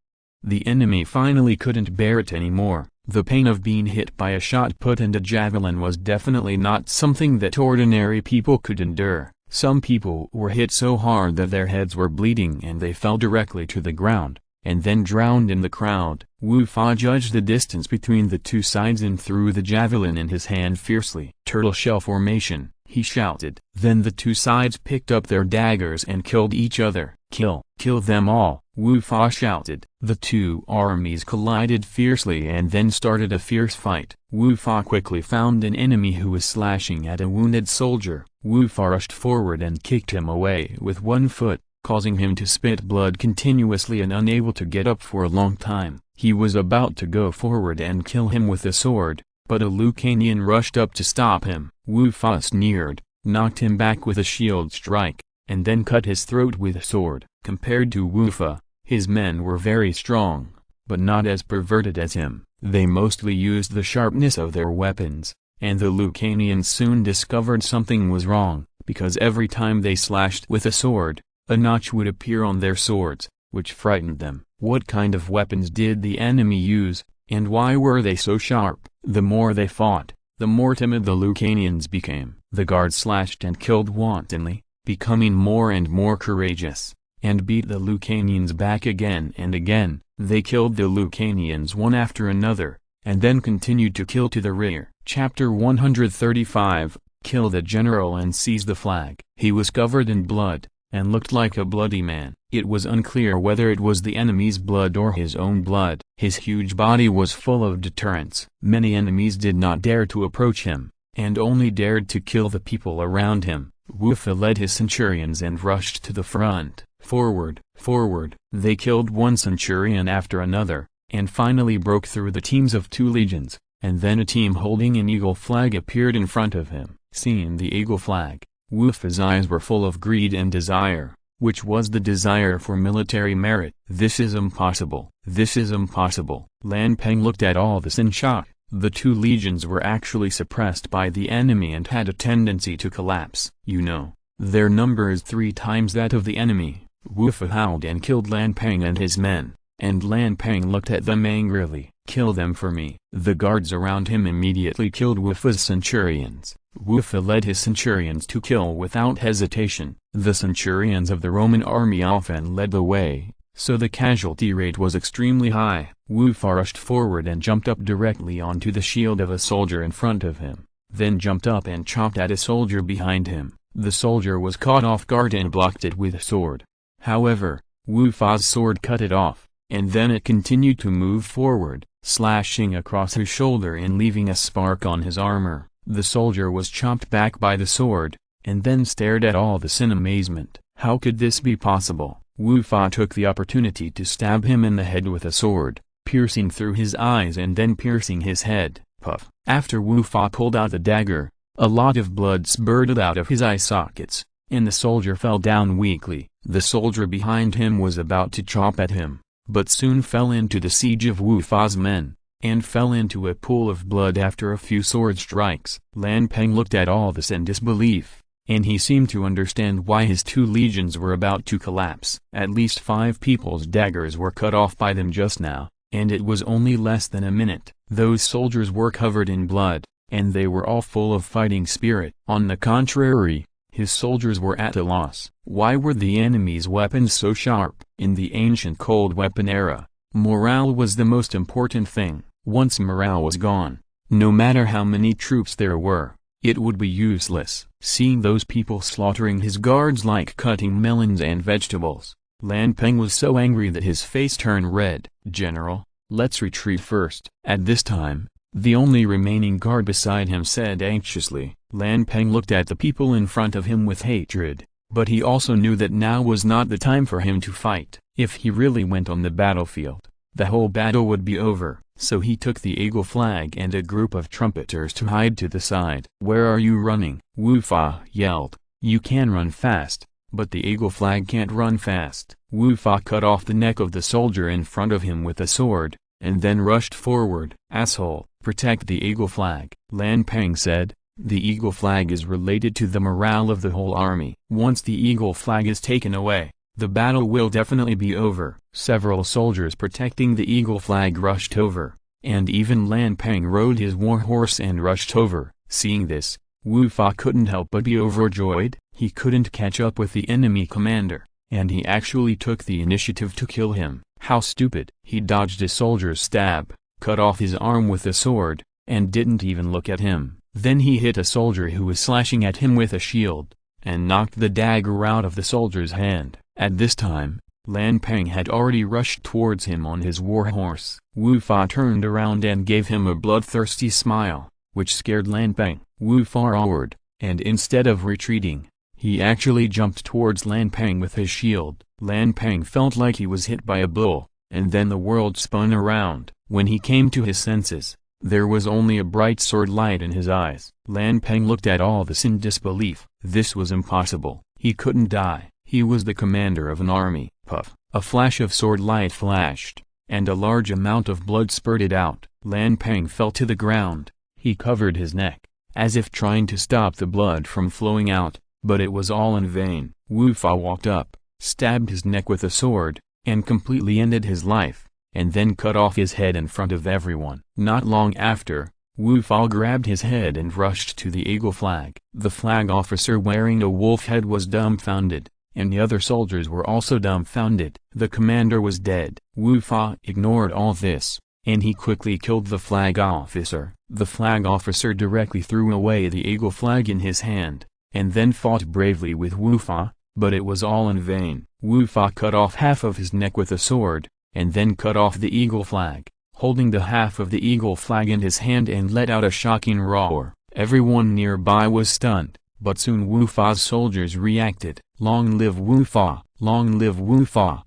The enemy finally couldn't bear it anymore. The pain of being hit by a shot put and a javelin was definitely not something that ordinary people could endure. Some people were hit so hard that their heads were bleeding and they fell directly to the ground. and then drowned in the crowd. Wu Fa judged the distance between the two sides and threw the javelin in his hand fiercely. Turtle shell formation, he shouted. Then the two sides picked up their daggers and killed each other. Kill them all, Wu Fa shouted. The two armies collided fiercely and then started a fierce fight. Wu Fa quickly found an enemy who was slashing at a wounded soldier. Wu Fa rushed forward and kicked him away with one foot, causing him to spit blood continuously and unable to get up for a long time. He was about to go forward and kill him with a sword, but a Lucanian rushed up to stop him. Wu Fa sneered, knocked him back with a shield strike, and then cut his throat with a sword. Compared to Wu Fa, his men were very strong, but not as perverted as him. They mostly used the sharpness of their weapons, and the Lucanians soon discovered something was wrong, because every time they slashed with a sword, a notch would appear on their swords, which frightened them. What kind of weapons did the enemy use, and why were they so sharp? The more they fought, the more timid the Lucanians became. The guards slashed and killed wantonly, becoming more and more courageous, and beat the Lucanians back again and again. They killed the Lucanians one after another, and then continued to kill to the rear. Chapter 135, Kill the general and seize the flag. He was covered in blood, and looked like a bloody man. It was unclear whether it was the enemy's blood or his own blood. His huge body was full of deterrence. Many enemies did not dare to approach him, and only dared to kill the people around him. Wu Fa led his centurions and rushed to the front. Forward, forward! They killed one centurion after another, and finally broke through the teams of two legions, and then a team holding an eagle flag appeared in front of him. Seeing the eagle flag, Wu Fa's eyes were full of greed and desire, which was the desire for military merit. This is impossible. This is impossible. Lan Peng looked at all this in shock. The two legions were actually suppressed by the enemy and had a tendency to collapse. You know, their number is 3 times that of the enemy. Wu Fa howled and killed Lan Peng and his men, and Lan Peng looked at them angrily. Kill them for me. The guards around him immediately killed Wu Fa's centurions. Wu Fa led his centurions to kill without hesitation. The centurions of the Roman army often led the way, so the casualty rate was extremely high. Wu Fa rushed forward and jumped up directly onto the shield of a soldier in front of him, then jumped up and chopped at a soldier behind him. The soldier was caught off guard and blocked it with a sword. However, Wu Fa's sword cut it off, and then it continued to move forward, slashing across his shoulder and leaving a spark on his armor. The soldier was chopped back by the sword, and then stared at all this in amazement. How could this be possible? Wu Fa took the opportunity to stab him in the head with a sword, piercing through his eyes and then piercing his head. Puff! After Wu Fa pulled out the dagger, a lot of blood spurted out of his eye sockets, and the soldier fell down weakly. The soldier behind him was about to chop at him, but soon fell into the siege of Wu Fa's men, and fell into a pool of blood after a few sword strikes. Lan Peng looked at all this in disbelief, and he seemed to understand why his 2 legions were about to collapse. At least 5 people's daggers were cut off by them just now, and it was only less than a minute. Those soldiers were covered in blood, and they were all full of fighting spirit. On the contrary, his soldiers were at a loss. Why were the enemy's weapons so sharp? In the ancient cold weapon era, morale was the most important thing. Once morale was gone, no matter how many troops there were, it would be useless. Seeing those people slaughtering his guards like cutting melons and vegetables, Lan Peng was so angry that his face turned red. General, let's retreat first. At this time, the only remaining guard beside him said anxiously. Lan Peng looked at the people in front of him with hatred, but he also knew that now was not the time for him to fight. If he really went on the battlefield, the whole battle would be over. So he took the eagle flag and a group of trumpeters to hide to the side. Where are you running? Wu Fa yelled. You can run fast, but the eagle flag can't run fast. Wu Fa cut off the neck of the soldier in front of him with a sword, and then rushed forward. Asshole, protect the eagle flag, Lan Peng said. The eagle flag is related to the morale of the whole army. Once the eagle flag is taken away, the battle will definitely be over. Several soldiers protecting the eagle flag rushed over, and even Lan Peng rode his war horse and rushed over. Seeing this, Wu Fa couldn't help but be overjoyed. He couldn't catch up with the enemy commander, and he actually took the initiative to kill him. How stupid! He dodged a soldier's stab, cut off his arm with a sword, and didn't even look at him. Then he hit a soldier who was slashing at him with a shield, and knocked the dagger out of the soldier's hand. At this time, Lan Peng had already rushed towards him on his war horse. Wu Fa turned around and gave him a bloodthirsty smile, which scared Lan Peng. Wu Fa roared, and instead of retreating, he actually jumped towards Lan Peng with his shield. Lan Peng felt like he was hit by a bull, and then the world spun around. When he came to his senses, there was only a bright sword light in his eyes. Lan Peng looked at all this in disbelief. This was impossible. He couldn't die. He was the commander of an army. Puff! A flash of sword light flashed, and a large amount of blood spurted out. Lan Peng fell to the ground. He covered his neck, as if trying to stop the blood from flowing out, but it was all in vain. Wu Fa walked up, stabbed his neck with a sword, and completely ended his life, and then cut off his head in front of everyone. Not long after, Wu Fa grabbed his head and rushed to the eagle flag. The flag officer wearing a wolf head was dumbfounded, and the other soldiers were also dumbfounded. The commander was dead. Wu Fa ignored all this, and he quickly killed the flag officer. The flag officer directly threw away the eagle flag in his hand, and then fought bravely with Wu Fa, but it was all in vain. Wu Fa cut off half of his neck with a sword, and then cut off the eagle flag, holding the half of the eagle flag in his hand, and let out a shocking roar. Everyone nearby was stunned, but soon Wu Fa's soldiers reacted. Long live Wu Fa! Long live Wu Fa!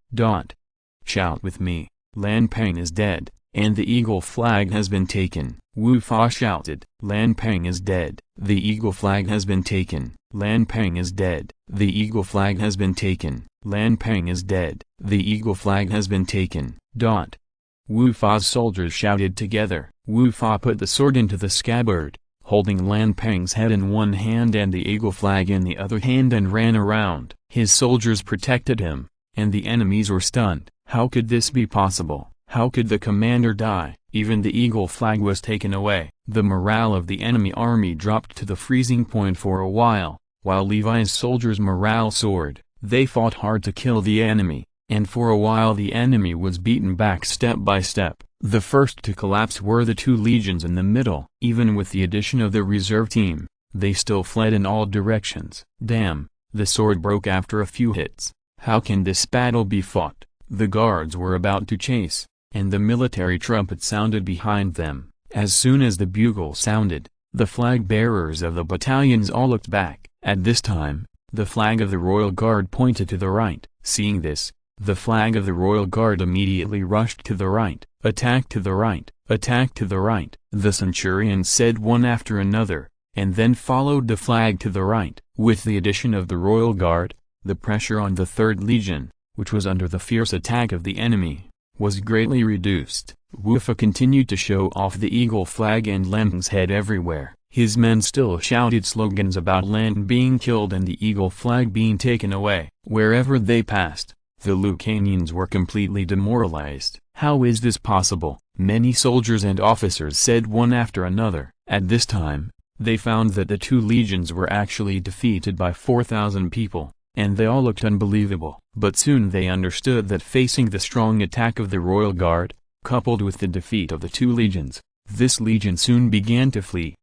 Shout with me. Lan Peng is dead, and the eagle flag has been taken. Wu Fa shouted. Lan Peng is dead. The eagle flag has been taken. Lan Peng is dead. The eagle flag has been taken. Lan Peng is dead. The eagle flag has been taken. Wu Fa's soldiers shouted together. Wu Fa put the sword into the scabbard, holding Lan Peng's head in one hand and the eagle flag in the other hand, and ran around. His soldiers protected him, and the enemies were stunned. How could this be possible? How could the commander die? Even the eagle flag was taken away. The morale of the enemy army dropped to the freezing point for a while Levi's soldiers' morale soared. They fought hard to kill the enemy, and for a while the enemy was beaten back step by step. The first to collapse were the two legions in the middle. Even with the addition of the reserve team, they still fled in all directions. Damn, the sword broke after a few hits. How can this battle be fought? The guards were about to chase, and the military trumpet sounded behind them. As soon as the bugle sounded, the flag bearers of the battalions all looked back. At this time, the flag of the Royal Guard pointed to the right. Seeing this, the flag of the Royal Guard immediately rushed to the right. Attack to the right! Attack to the right! The centurions said one after another, and then followed the flag to the right. With the addition of the Royal Guard, the pressure on the 3rd Legion, which was under the fierce attack of the enemy, was greatly reduced. Wu Fa continued to show off the eagle flag and Lan Peng's head everywhere. His men still shouted slogans about Lan being killed and the eagle flag being taken away. Wherever they passed, the Lucanians were completely demoralized. How is this possible? Many soldiers and officers said one after another. At this time, they found that the two legions were actually defeated by 4,000 people, and they all looked unbelievable. But soon they understood that facing the strong attack of the Royal Guard, coupled with the defeat of the two legions, this legion soon began to flee.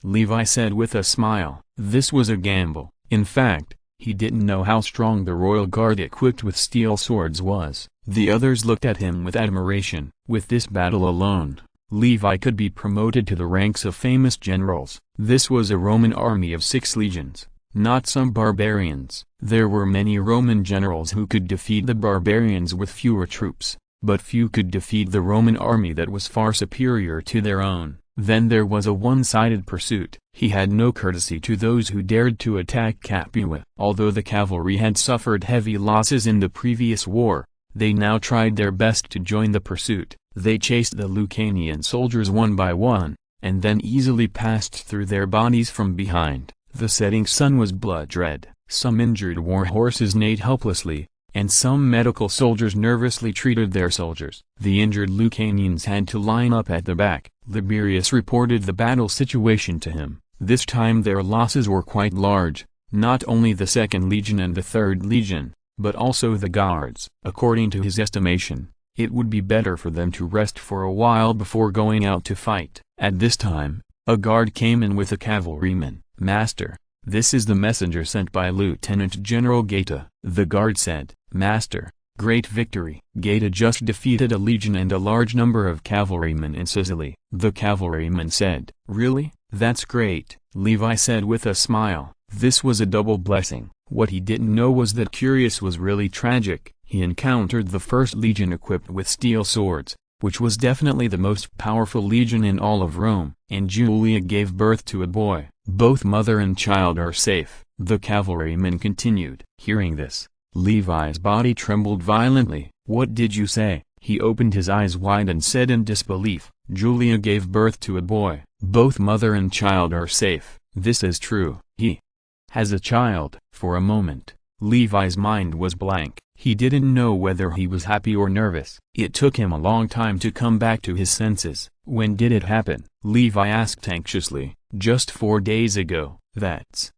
Levi said with a smile. This was a gamble. In fact, he didn't know how strong the Royal Guard equipped with steel swords was. The others looked at him with admiration. With this battle alone, Levi could be promoted to the ranks of famous generals. This was a Roman army of 6 legions, not some barbarians. There were many Roman generals who could defeat the barbarians with fewer troops, but few could defeat the Roman army that was far superior to their own. Then there was a one-sided pursuit. He had no courtesy to those who dared to attack Capua. Although the cavalry had suffered heavy losses in the previous war, they now tried their best to join the pursuit. They chased the Lucanian soldiers one by one, and then easily passed through their bodies from behind. The setting sun was blood-red. Some injured war horses neighed helplessly, and some medical soldiers nervously treated their soldiers. The injured Lucanians had to line up at the back. Liberius reported the battle situation to him. This time their losses were quite large, not only the 2nd Legion and the 3rd Legion, but also the guards. According to his estimation, It would be better for them to rest for a while before going out to fight. At this time, a guard came in with a cavalryman. "Master, this is the messenger sent by Lieutenant General Gaeta." The guard said, "Master, great victory. Gaeta just defeated a legion and a large number of cavalrymen in Sicily." The cavalryman said, "Really? That's great," Levi said with a smile. This was a double blessing. What he didn't know was that Curious was really tragic. He encountered the first legion equipped with steel swords, which was definitely the most powerful legion in all of Rome. And Julia gave birth to a boy. Both mother and child are safe. The cavalryman continued. Hearing this, Levi's body trembled violently. "What did you say?" He opened his eyes wide and said in disbelief, "Julia gave birth to a boy. Both mother and child are safe." "This is true. He has a child." For a moment, Levi's mind was blank. He didn't know whether he was happy or nervous. It took him a long time to come back to his senses. "When did it happen?" Levi asked anxiously. "Just 4 days ago." "That's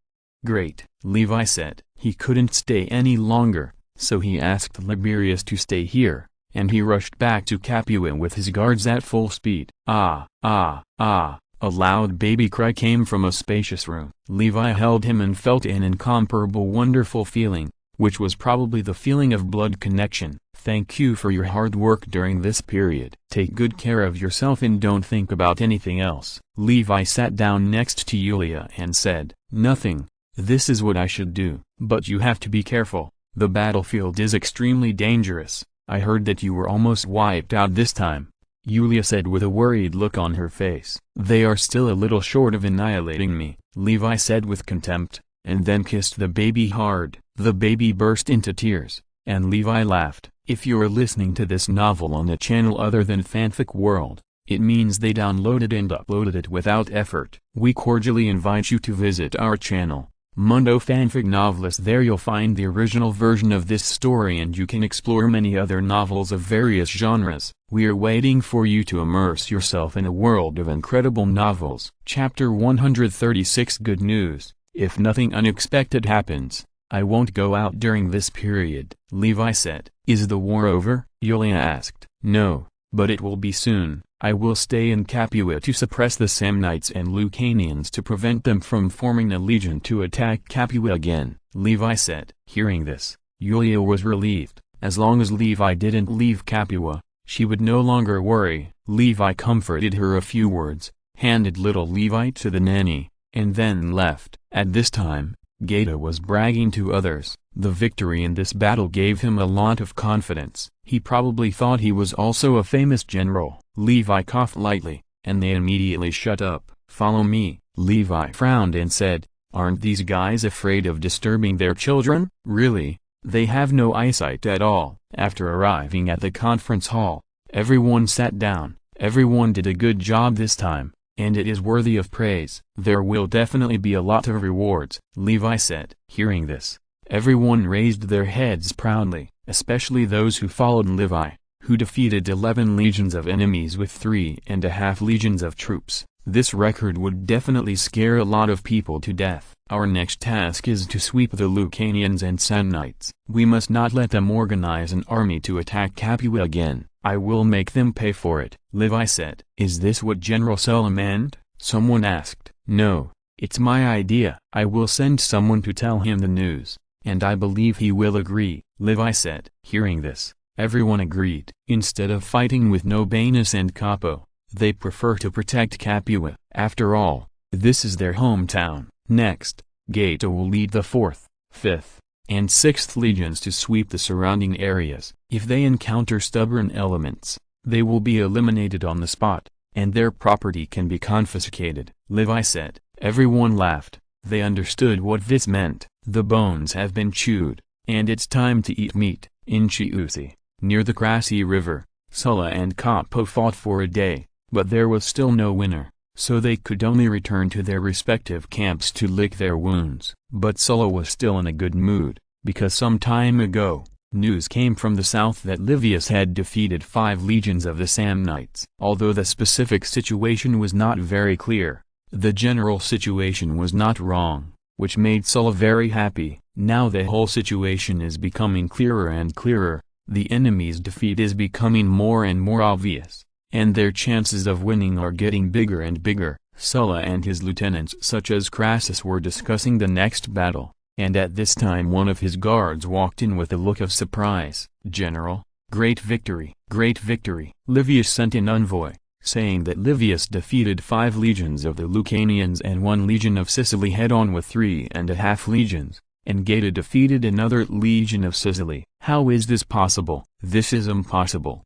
great," Levi said. He couldn't stay any longer, so he asked Liberius to stay here, and he rushed back to Capua with his guards at full speed. "Ah, ah, ah!" A loud baby cry came from a spacious room. Levi held him and felt an incomparable wonderful feeling, which was probably the feeling of blood connection. "Thank you for your hard work during this period. Take good care of yourself and don't think about anything else." Levi sat down next to Julia and said, "Nothing. This is what I should do. But you have to be careful. The battlefield is extremely dangerous. I heard that you were almost wiped out this time," Julia said with a worried look on her face. "They are still a little short of annihilating me," Levi said with contempt, and then kissed the baby hard. The baby burst into tears, and Levi laughed. If you're listening to this novel on a channel other than Fanfic World, it means they downloaded and uploaded it without effort. We cordially invite you to visit our channel, Mundo Fanfic Novelist. There you'll find the original version of this story and you can explore many other novels of various genres. We are waiting for you to immerse yourself in a world of incredible novels. Chapter 136. Good news. If nothing unexpected happens, I won't go out during this period, Levi said. "Is the war over?" Julia asked. "No, but it will be soon. I will stay in Capua to suppress the Samnites and Lucanians to prevent them from forming a legion to attack Capua again," Levi said. Hearing this, Julia was relieved. As long as Levi didn't leave Capua, she would no longer worry. Levi comforted her a few words, handed little Levi to the nanny, and then left. At this time, Gaeta was bragging to others. The victory in this battle gave him a lot of confidence. He probably thought he was also a famous general. Levi coughed lightly, and they immediately shut up. "Follow me." Levi frowned and said, "Aren't these guys afraid of disturbing their children?" "Really, they have no eyesight at all." After arriving at the conference hall, everyone sat down. Everyone did a good job this time, and it is worthy of praise. "There will definitely be a lot of rewards," Levi said. Hearing this, everyone raised their heads proudly, especially those who followed Levi, who defeated 11 legions of enemies with 3.5 legions of troops. This record would definitely scare a lot of people to death. Our next task is to sweep the Lucanians and Samnites. We must not let them organize an army to attack Capua again. I will make them pay for it, Levi said. "Is this what General Sulla meant?" someone asked. "No, it's my idea. I will send someone to tell him the news, and I believe he will agree," Levi said. Hearing this, everyone agreed. Instead of fighting with Nobanus and Capo, they prefer to protect Capua. After all, this is their hometown. Next, Gaeta will lead the 4th, 5th, and 6th legions to sweep the surrounding areas. If they encounter stubborn elements, they will be eliminated on the spot, and their property can be confiscated, Levi said. Everyone laughed. They understood what this meant. The bones have been chewed, and it's time to eat meat. In Chiusi, near the Grassi River, Sulla and Capo fought for a day, but there was still no winner, so they could only return to their respective camps to lick their wounds. But Sulla was still in a good mood, because some time ago, news came from the south that Livius had defeated 5 legions of the Samnites. Although the specific situation was not very clear, the general situation was not wrong, which made Sulla very happy. Now the whole situation is becoming clearer and clearer, The enemy's defeat is becoming more and more obvious, and their chances of winning are getting bigger and bigger. Sulla and his lieutenants such as Crassus were discussing the next battle, and at this time one of his guards walked in with a look of surprise. "General, great victory, great victory." Livius sent an envoy, saying that Livius defeated 5 legions of the Lucanians and 1 legion of Sicily head-on with 3.5 legions, and Geta defeated another legion of Sicily. "How is this possible?" "This is impossible."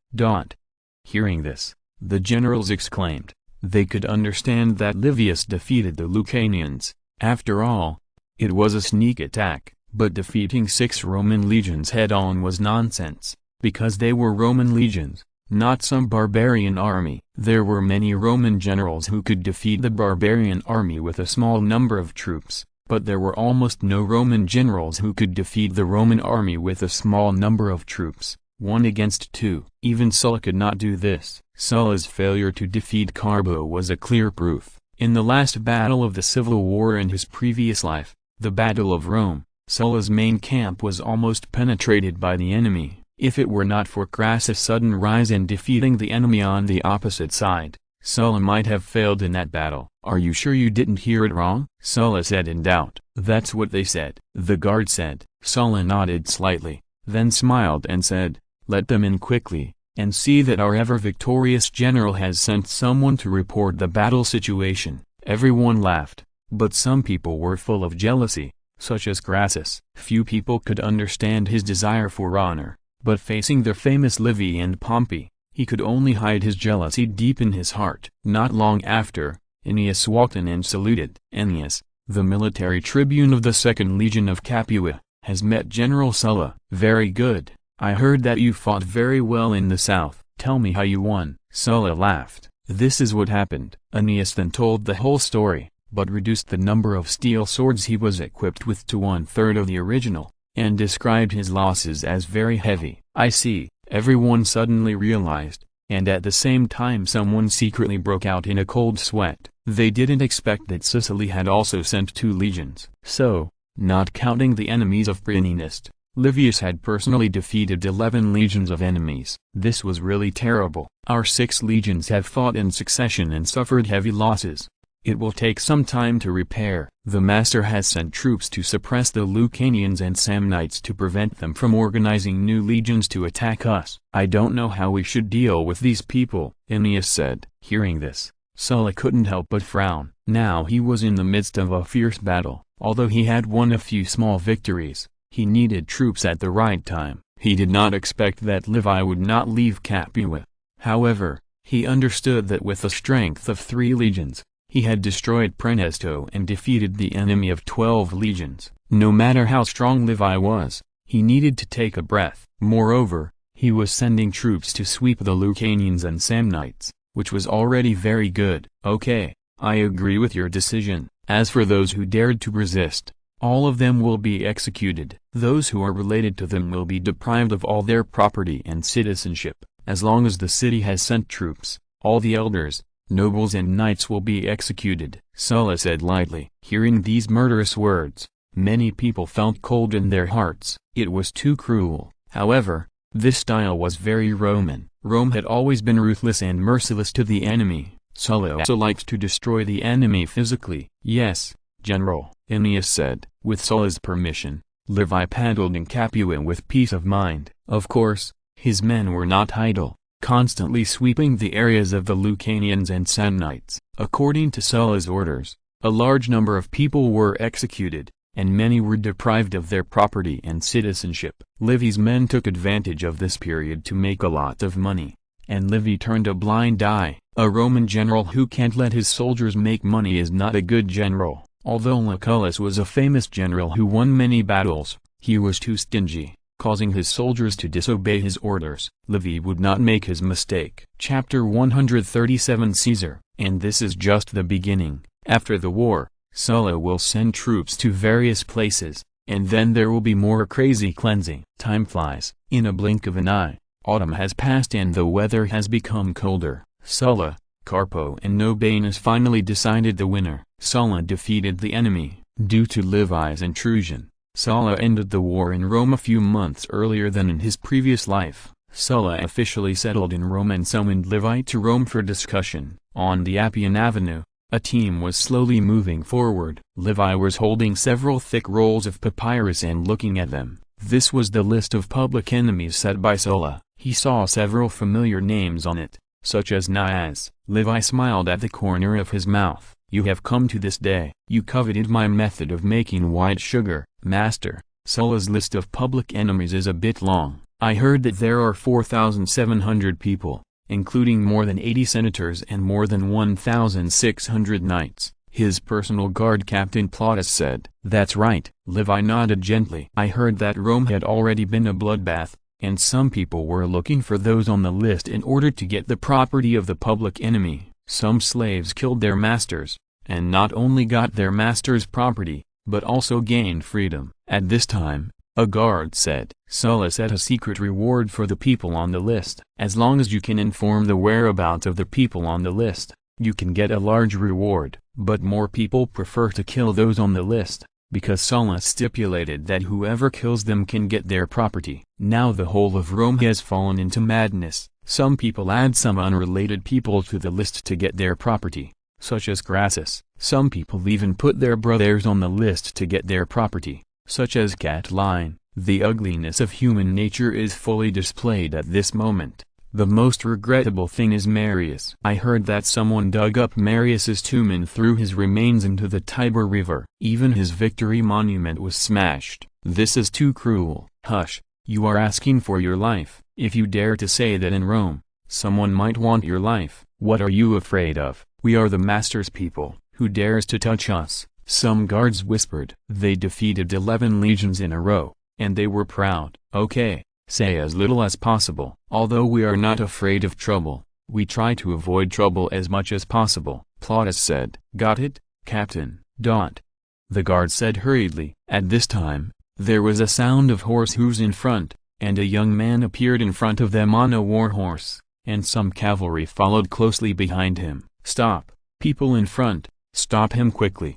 Hearing this, the generals exclaimed. They could understand that Livius defeated the Lucanians. After all, it was a sneak attack, but defeating 6 Roman legions head-on was nonsense, because they were Roman legions, not some barbarian army. There were many Roman generals who could defeat the barbarian army with a small number of troops, but there were almost no Roman generals who could defeat the Roman army with a small number of troops, 1 against 2. Even Sulla could not do this. Sulla's failure to defeat Carbo was a clear proof. In the last battle of the Civil War in his previous life, the Battle of Rome, Sulla's main camp was almost penetrated by the enemy. If it were not for Crassus' sudden rise and defeating the enemy on the opposite side, Sulla might have failed in that battle. "Are you sure you didn't hear it wrong?" Sulla said in doubt. "That's what they said," the guard said. Sulla nodded slightly, then smiled and said, "Let them in quickly, and see that our ever-victorious general has sent someone to report the battle situation." Everyone laughed, but some people were full of jealousy, such as Crassus. Few people could understand his desire for honor, but facing the famous Livy and Pompey, he could only hide his jealousy deep in his heart. Not long after, Aeneas walked in and saluted. "Aeneas, the military tribune of the 2nd Legion of Capua, has met General Sulla." "Very good. I heard that you fought very well in the south. Tell me how you won." Sulla laughed. "This is what happened." Aeneas then told the whole story, but reduced the number of steel swords he was equipped with to 1/3 of the original, and described his losses as very heavy. "I see," everyone suddenly realized, and at the same time someone secretly broke out in a cold sweat. They didn't expect that Sicily had also sent 2 legions. So, not counting the enemies of Praeninist, Livius had personally defeated 11 legions of enemies. This was really terrible. "Our 6 legions have fought in succession and suffered heavy losses. It will take some time to repair. The master has sent troops to suppress the Lucanians and Samnites to prevent them from organizing new legions to attack us. I don't know how we should deal with these people," Aeneas said. Hearing this, Sulla couldn't help but frown. Now he was in the midst of a fierce battle. Although he had won a few small victories, he needed troops at the right time. He did not expect that Levi would not leave Capua. However, he understood that with the strength of 3 legions, he had destroyed Praenesto and defeated the enemy of 12 legions. No matter how strong Levi was, he needed to take a breath. Moreover, he was sending troops to sweep the Lucanians and Samnites, which was already very good. "Okay, I agree with your decision. As for those who dared to resist, all of them will be executed. Those who are related to them will be deprived of all their property and citizenship. As long as the city has sent troops, all the elders, nobles and knights will be executed," Sulla said lightly. Hearing these murderous words, many people felt cold in their hearts. It was too cruel. However, this style was very Roman. Rome had always been ruthless and merciless to the enemy. Sulla also liked to destroy the enemy physically. "Yes, General," Aeneas said. With Sulla's permission, Levi paddled in Capua with peace of mind. Of course, his men were not idle, constantly sweeping the areas of the Lucanians and Samnites. According to Sulla's orders, a large number of people were executed, and many were deprived of their property and citizenship. Livy's men took advantage of this period to make a lot of money, and Livy turned a blind eye. A Roman general who can't let his soldiers make money is not a good general. Although Lucullus was a famous general who won many battles, he was too stingy, causing his soldiers to disobey his orders. Livy would not make his mistake. Chapter 137 Caesar. And this is just the beginning. After the war, Sulla will send troops to various places, and then there will be more crazy cleansing. Time flies. In a blink of an eye, autumn has passed and the weather has become colder. Sulla, Carpo and Nobanus finally decided the winner. Sulla defeated the enemy. Due to Levi's intrusion, Sulla ended the war in Rome a few months earlier than in his previous life. Sulla officially settled in Rome and summoned Levi to Rome for discussion. On the Appian Avenue, a team was slowly moving forward. Levi was holding several thick rolls of papyrus and looking at them. This was the list of public enemies set by Sulla. He saw several familiar names on it, such as Nias. Levi smiled at the corner of his mouth. "You have come to this day. You coveted my method of making white sugar, master." Sulla's list of public enemies is a bit long. "I heard that there are 4,700 people, including more than 80 senators and more than 1,600 knights," his personal guard captain Plautus said. "That's right." Levi nodded gently. "I heard that Rome had already been a bloodbath, and some people were looking for those on the list in order to get the property of the public enemy. Some slaves killed their masters, and not only got their master's property, but also gained freedom." At this time, a guard said, "Sulla set a secret reward for the people on the list. As long as you can inform the whereabouts of the people on the list, you can get a large reward." But more people prefer to kill those on the list, because Sulla stipulated that whoever kills them can get their property. Now the whole of Rome has fallen into madness. Some people add some unrelated people to the list to get their property, such as Crassus. Some people even put their brothers on the list to get their property, such as Catiline. The ugliness of human nature is fully displayed at this moment. The most regrettable thing is Marius. I heard that someone dug up Marius's tomb and threw his remains into the Tiber River. Even his victory monument was smashed. This is too cruel. Hush, you are asking for your life. If you dare to say that in Rome, someone might want your life, what are you afraid of? We are the master's people. Who dares to touch us? Some guards whispered. They defeated 11 legions in a row, and they were proud. Okay, say as little as possible. Although we are not afraid of trouble, we try to avoid trouble as much as possible, Plautus said. Got it, Captain? The guard said hurriedly. At this time, there was a sound of horse hooves in front, and a young man appeared in front of them on a war horse, and some cavalry followed closely behind him. Stop, people in front, stop him quickly.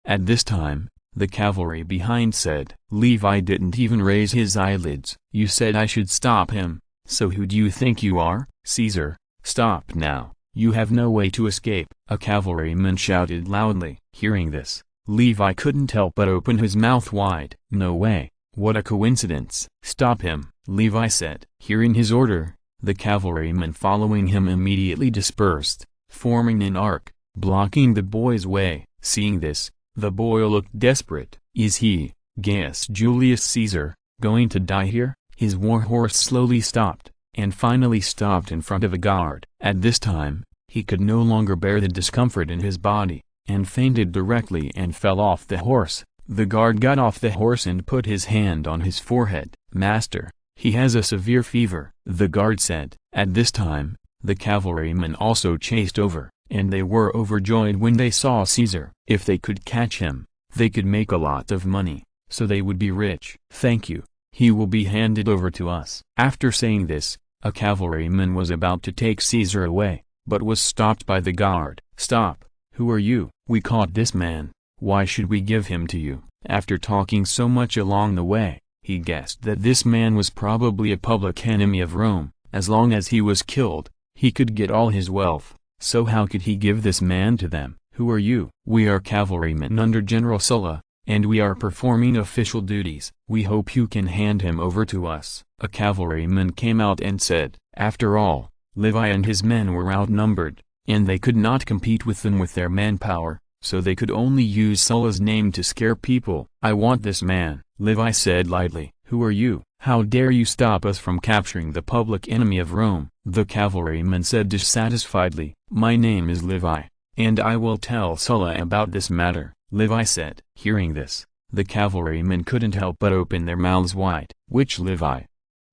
At this time, the cavalry behind said. Levi didn't even raise his eyelids. You said I should stop him, so who do you think you are? Caesar. Stop now, you have no way to escape. A cavalryman shouted loudly. Hearing this, Levi couldn't help but open his mouth wide. No way, what a coincidence. Stop him, Levi said. Hearing his order, the cavalrymen following him immediately dispersed, forming an arc, blocking the boy's way. Seeing this, the boy looked desperate. Is he, Gaius Julius Caesar, going to die here? His war horse slowly stopped, and finally stopped in front of a guard. At this time, he could no longer bear the discomfort in his body, and fainted directly and fell off the horse. The guard got off the horse and put his hand on his forehead. Master, he has a severe fever, the guard said. At this time, the cavalrymen also chased over, and they were overjoyed when they saw Caesar. If they could catch him, they could make a lot of money, so they would be rich. Thank you, he will be handed over to us. After saying this, a cavalryman was about to take Caesar away, but was stopped by the guard. Stop, who are you? We caught this man, why should we give him to you? After talking so much along the way, he guessed that this man was probably a public enemy of Rome. As long as he was killed, he could get all his wealth. So how could he give this man to them? Who are you? We are cavalrymen under General Sulla, and we are performing official duties. We hope you can hand him over to us. A cavalryman came out and said. After all, Levi and his men were outnumbered, and they could not compete with them with their manpower, so they could only use Sulla's name to scare people. I want this man, Levi said lightly. Who are you? How dare you stop us from capturing the public enemy of Rome? The cavalryman said dissatisfiedly. My name is Levi, and I will tell Sulla about this matter, Levi said. Hearing this, the cavalrymen couldn't help but open their mouths wide. Which Levi?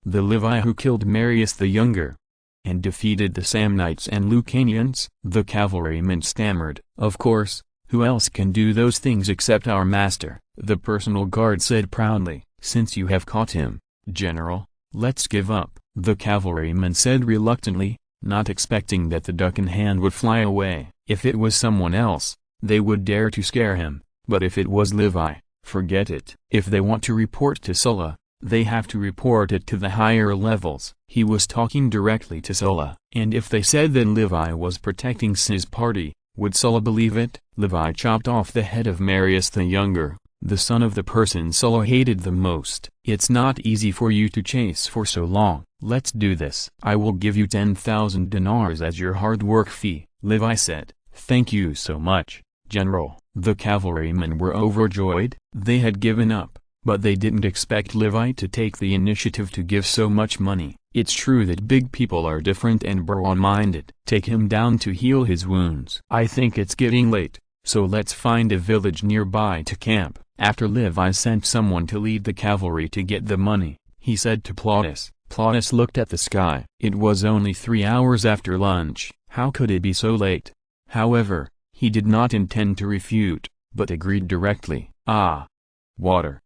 The Levi who killed Marius the Younger, and defeated the Samnites and Lucanians? The cavalryman stammered. Of course, who else can do those things except our master? The personal guard said proudly. Since you have caught him, General, let's give up. The cavalryman said reluctantly, not expecting that the duck in hand would fly away. If it was someone else, they would dare to scare him, but if it was Levi, Forget it. If they want to report to Sulla, they have to report it to the higher levels. He was talking directly to Sulla. And if they said that Levi was protecting his party, would Sulla believe it? Levi chopped off the head of Marius the Younger, the son of the person Sulla hated the most. It's not easy for you to chase for so long. Let's do this. I will give you 10,000 dinars as your hard work fee, Levi said. Thank you so much, General. The cavalrymen were overjoyed. They had given up, but they didn't expect Levi to take the initiative to give so much money. It's true that big people are different and broad-minded. Take him down to heal his wounds. I think it's getting late, so let's find a village nearby to camp. After Levi sent someone to lead the cavalry to get the money, he said to Plautus. Plautus looked at the sky. It was only 3 hours after lunch. How could it be so late? However, he did not intend to refute, but agreed directly. Ah! Water!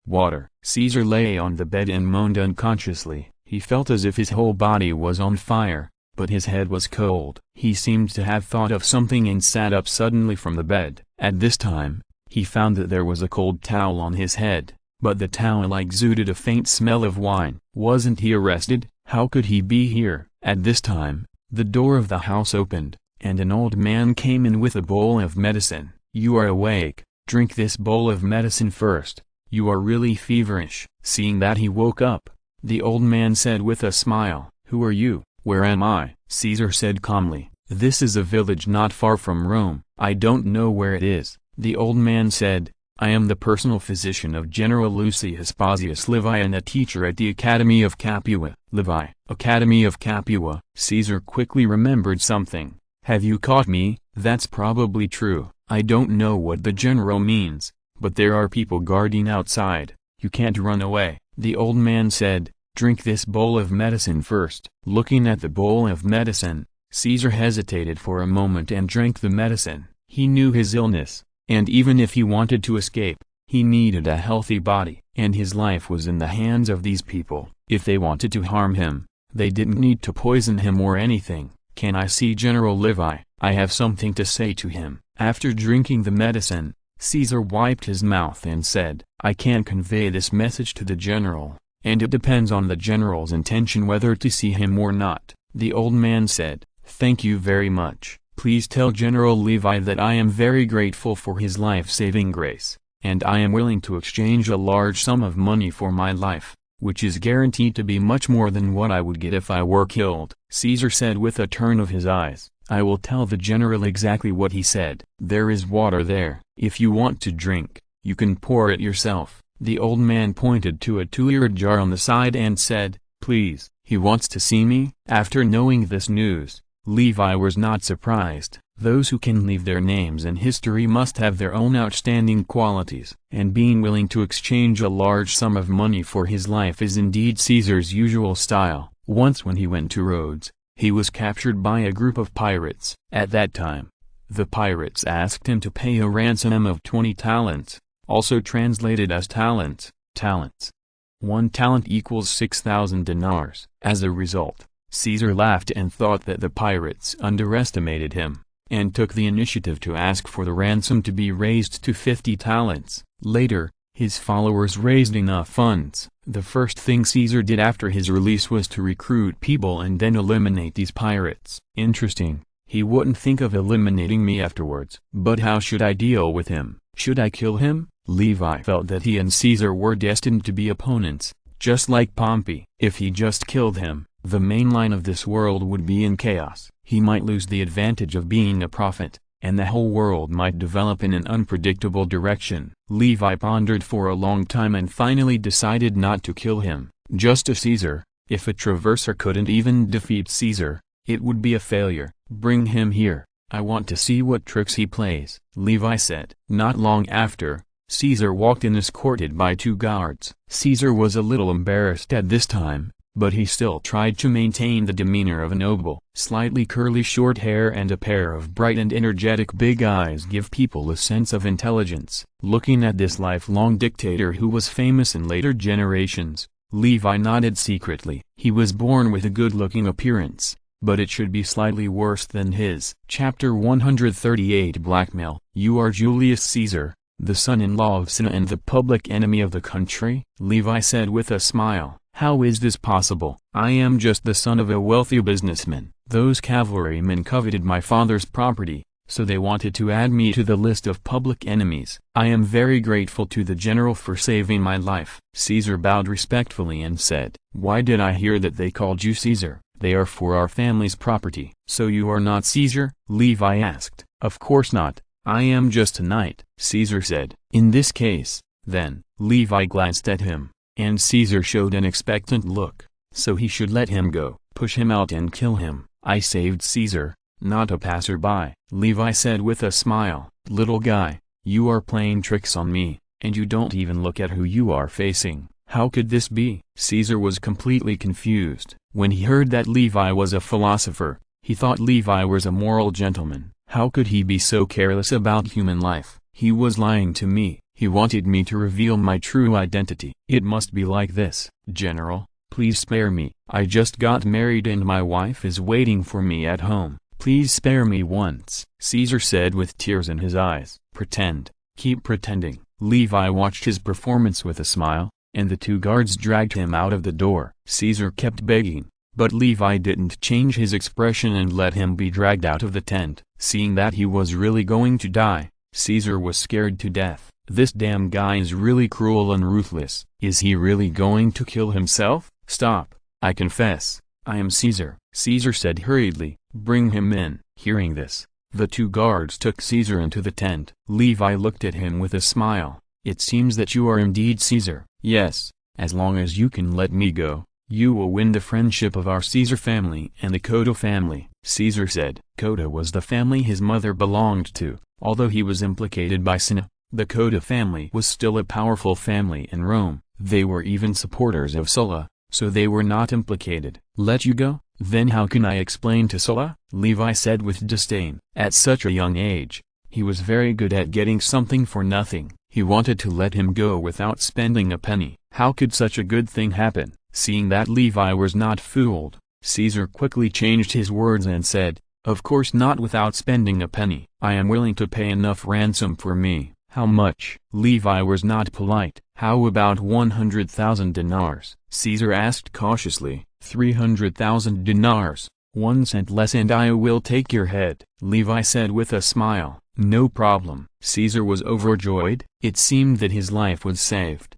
Water! Caesar lay on the bed and moaned unconsciously. He felt as if his whole body was on fire, but his head was cold. He seemed to have thought of something and sat up suddenly from the bed. At this time, he found that there was a cold towel on his head, but the towel exuded a faint smell of wine. Wasn't he arrested? How could he be here? At this time, the door of the house opened, and an old man came in with a bowl of medicine. You are awake. Drink this bowl of medicine first. You are really feverish. Seeing that he woke up, the old man said with a smile, Who are you? Where am I? Caesar said calmly, This is a village not far from Rome. I don't know where it is. The old man said, I am the personal physician of General Lucius Pausius Levi and a teacher at the Academy of Capua. Levi, Academy of Capua. Caesar quickly remembered something. Have you caught me? That's probably true. I don't know what the general means, but there are people guarding outside. You can't run away. The old man said, Drink this bowl of medicine first. Looking at the bowl of medicine, Caesar hesitated for a moment and drank the medicine. He knew his illness, and even if he wanted to escape, he needed a healthy body. And his life was in the hands of these people. If they wanted to harm him, they didn't need to poison him or anything. Can I see General Levi? I have something to say to him. After drinking the medicine, Caesar wiped his mouth and said, I can't convey this message to the general, and it depends on the general's intention whether to see him or not. The old man said, Thank you very much. Please tell General Levi that I am very grateful for his life-saving grace, and I am willing to exchange a large sum of money for my life, which is guaranteed to be much more than what I would get if I were killed. Caesar said with a turn of his eyes, I will tell the general exactly what he said. There is water there. If you want to drink, you can pour it yourself. The old man pointed to a 2-liter jar on the side and said, Please, he wants to see me. After knowing this news, Levi was not surprised. Those who can leave their names in history must have their own outstanding qualities. And being willing to exchange a large sum of money for his life is indeed Caesar's usual style. Once when he went to Rhodes, he was captured by a group of pirates. At that time, the pirates asked him to pay a ransom of 20 talents, also translated as talents. 1 talent equals 6,000 dinars. As a result, Caesar laughed and thought that the pirates underestimated him, and took the initiative to ask for the ransom to be raised to 50 talents. Later, his followers raised enough funds. The first thing Caesar did after his release was to recruit people and then eliminate these pirates. Interesting, he wouldn't think of eliminating me afterwards. But how should I deal with him? Should I kill him? Levi felt that he and Caesar were destined to be opponents, just like Pompey. If he just killed him, the main line of this world would be in chaos. He might lose the advantage of being a prophet, and the whole world might develop in an unpredictable direction. Levi pondered for a long time and finally decided not to kill him. Just as Caesar, if a traverser couldn't even defeat Caesar, it would be a failure. Bring him here. I want to see what tricks he plays, Levi said. Not long after, Caesar walked in escorted by 2 guards. Caesar was a little embarrassed at this time, but he still tried to maintain the demeanor of a noble. Slightly curly short hair and a pair of bright and energetic big eyes give people a sense of intelligence. Looking at this lifelong dictator who was famous in later generations, Levi nodded secretly. He was born with a good-looking appearance, but it should be slightly worse than his. Chapter 138 Blackmail. You are Julius Caesar, the son-in-law of Cinna and the public enemy of the country? Levi said with a smile. How is this possible? I am just the son of a wealthy businessman. Those cavalrymen coveted my father's property, so they wanted to add me to the list of public enemies. I am very grateful to the general for saving my life. Caesar bowed respectfully and said, Why did I hear that they called you Caesar? They are for our family's property. So you are not Caesar? Levi asked. Of course not. I am just a knight, Caesar said. In this case, then, Levi glanced at him, and Caesar showed an expectant look. So he should let him go, push him out and kill him. I saved Caesar, not a passerby, Levi said with a smile. Little guy, you are playing tricks on me, and you don't even look at who you are facing. How could this be? Caesar was completely confused. When he heard that Levi was a philosopher, he thought Levi was a moral gentleman. How could he be so careless about human life? He was lying to me. He wanted me to reveal my true identity. It must be like this. General, please spare me. I just got married and my wife is waiting for me at home. Please spare me once, Caesar said with tears in his eyes. Pretend. Keep pretending. Levi watched his performance with a smile, and the two guards dragged him out of the door. Caesar kept begging, but Levi didn't change his expression and let him be dragged out of the tent. Seeing that he was really going to die, Caesar was scared to death. This damn guy is really cruel and ruthless. Is he really going to kill himself? Stop. I confess. I am Caesar, Caesar said hurriedly. Bring him in. Hearing this, the two guards took Caesar into the tent. Levi looked at him with a smile. It seems that you are indeed Caesar. Yes, as long as you can let me go, you will win the friendship of our Caesar family and the Cotta family, Caesar said. Cotta was the family his mother belonged to. Although he was implicated by Cinna, the Cotta family was still a powerful family in Rome. They were even supporters of Sulla, so they were not implicated. Let you go? Then how can I explain to Sulla? Levi said with disdain. At such a young age, he was very good at getting something for nothing. He wanted to let him go without spending a penny. How could such a good thing happen? Seeing that Levi was not fooled, Caesar quickly changed his words and said, Of course not without spending a penny. I am willing to pay enough ransom for me. How much? Levi was not polite. How about 100,000 dinars? Caesar asked cautiously. 300,000 dinars, 1 cent less and I will take your head, Levi said with a smile. No problem. Caesar was overjoyed. It seemed that his life was saved.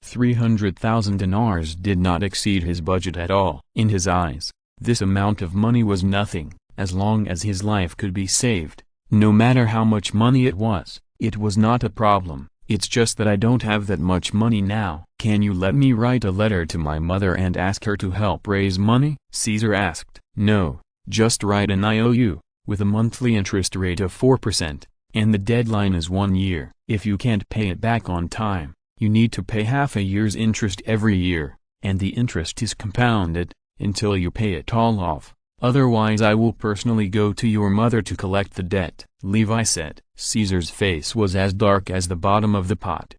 300,000 dinars did not exceed his budget at all. In his eyes, this amount of money was nothing. As long as his life could be saved, no matter how much money it was not a problem. It's just that I don't have that much money now. Can you let me write a letter to my mother and ask her to help raise money? Caesar asked. No, just write an IOU, with a monthly interest rate of 4%, and the deadline is 1 year. If you can't pay it back on time, you need to pay half a year's interest every year, and the interest is compounded, until you pay it all off. Otherwise I will personally go to your mother to collect the debt, Levi said. Caesar's face was as dark as the bottom of the pot.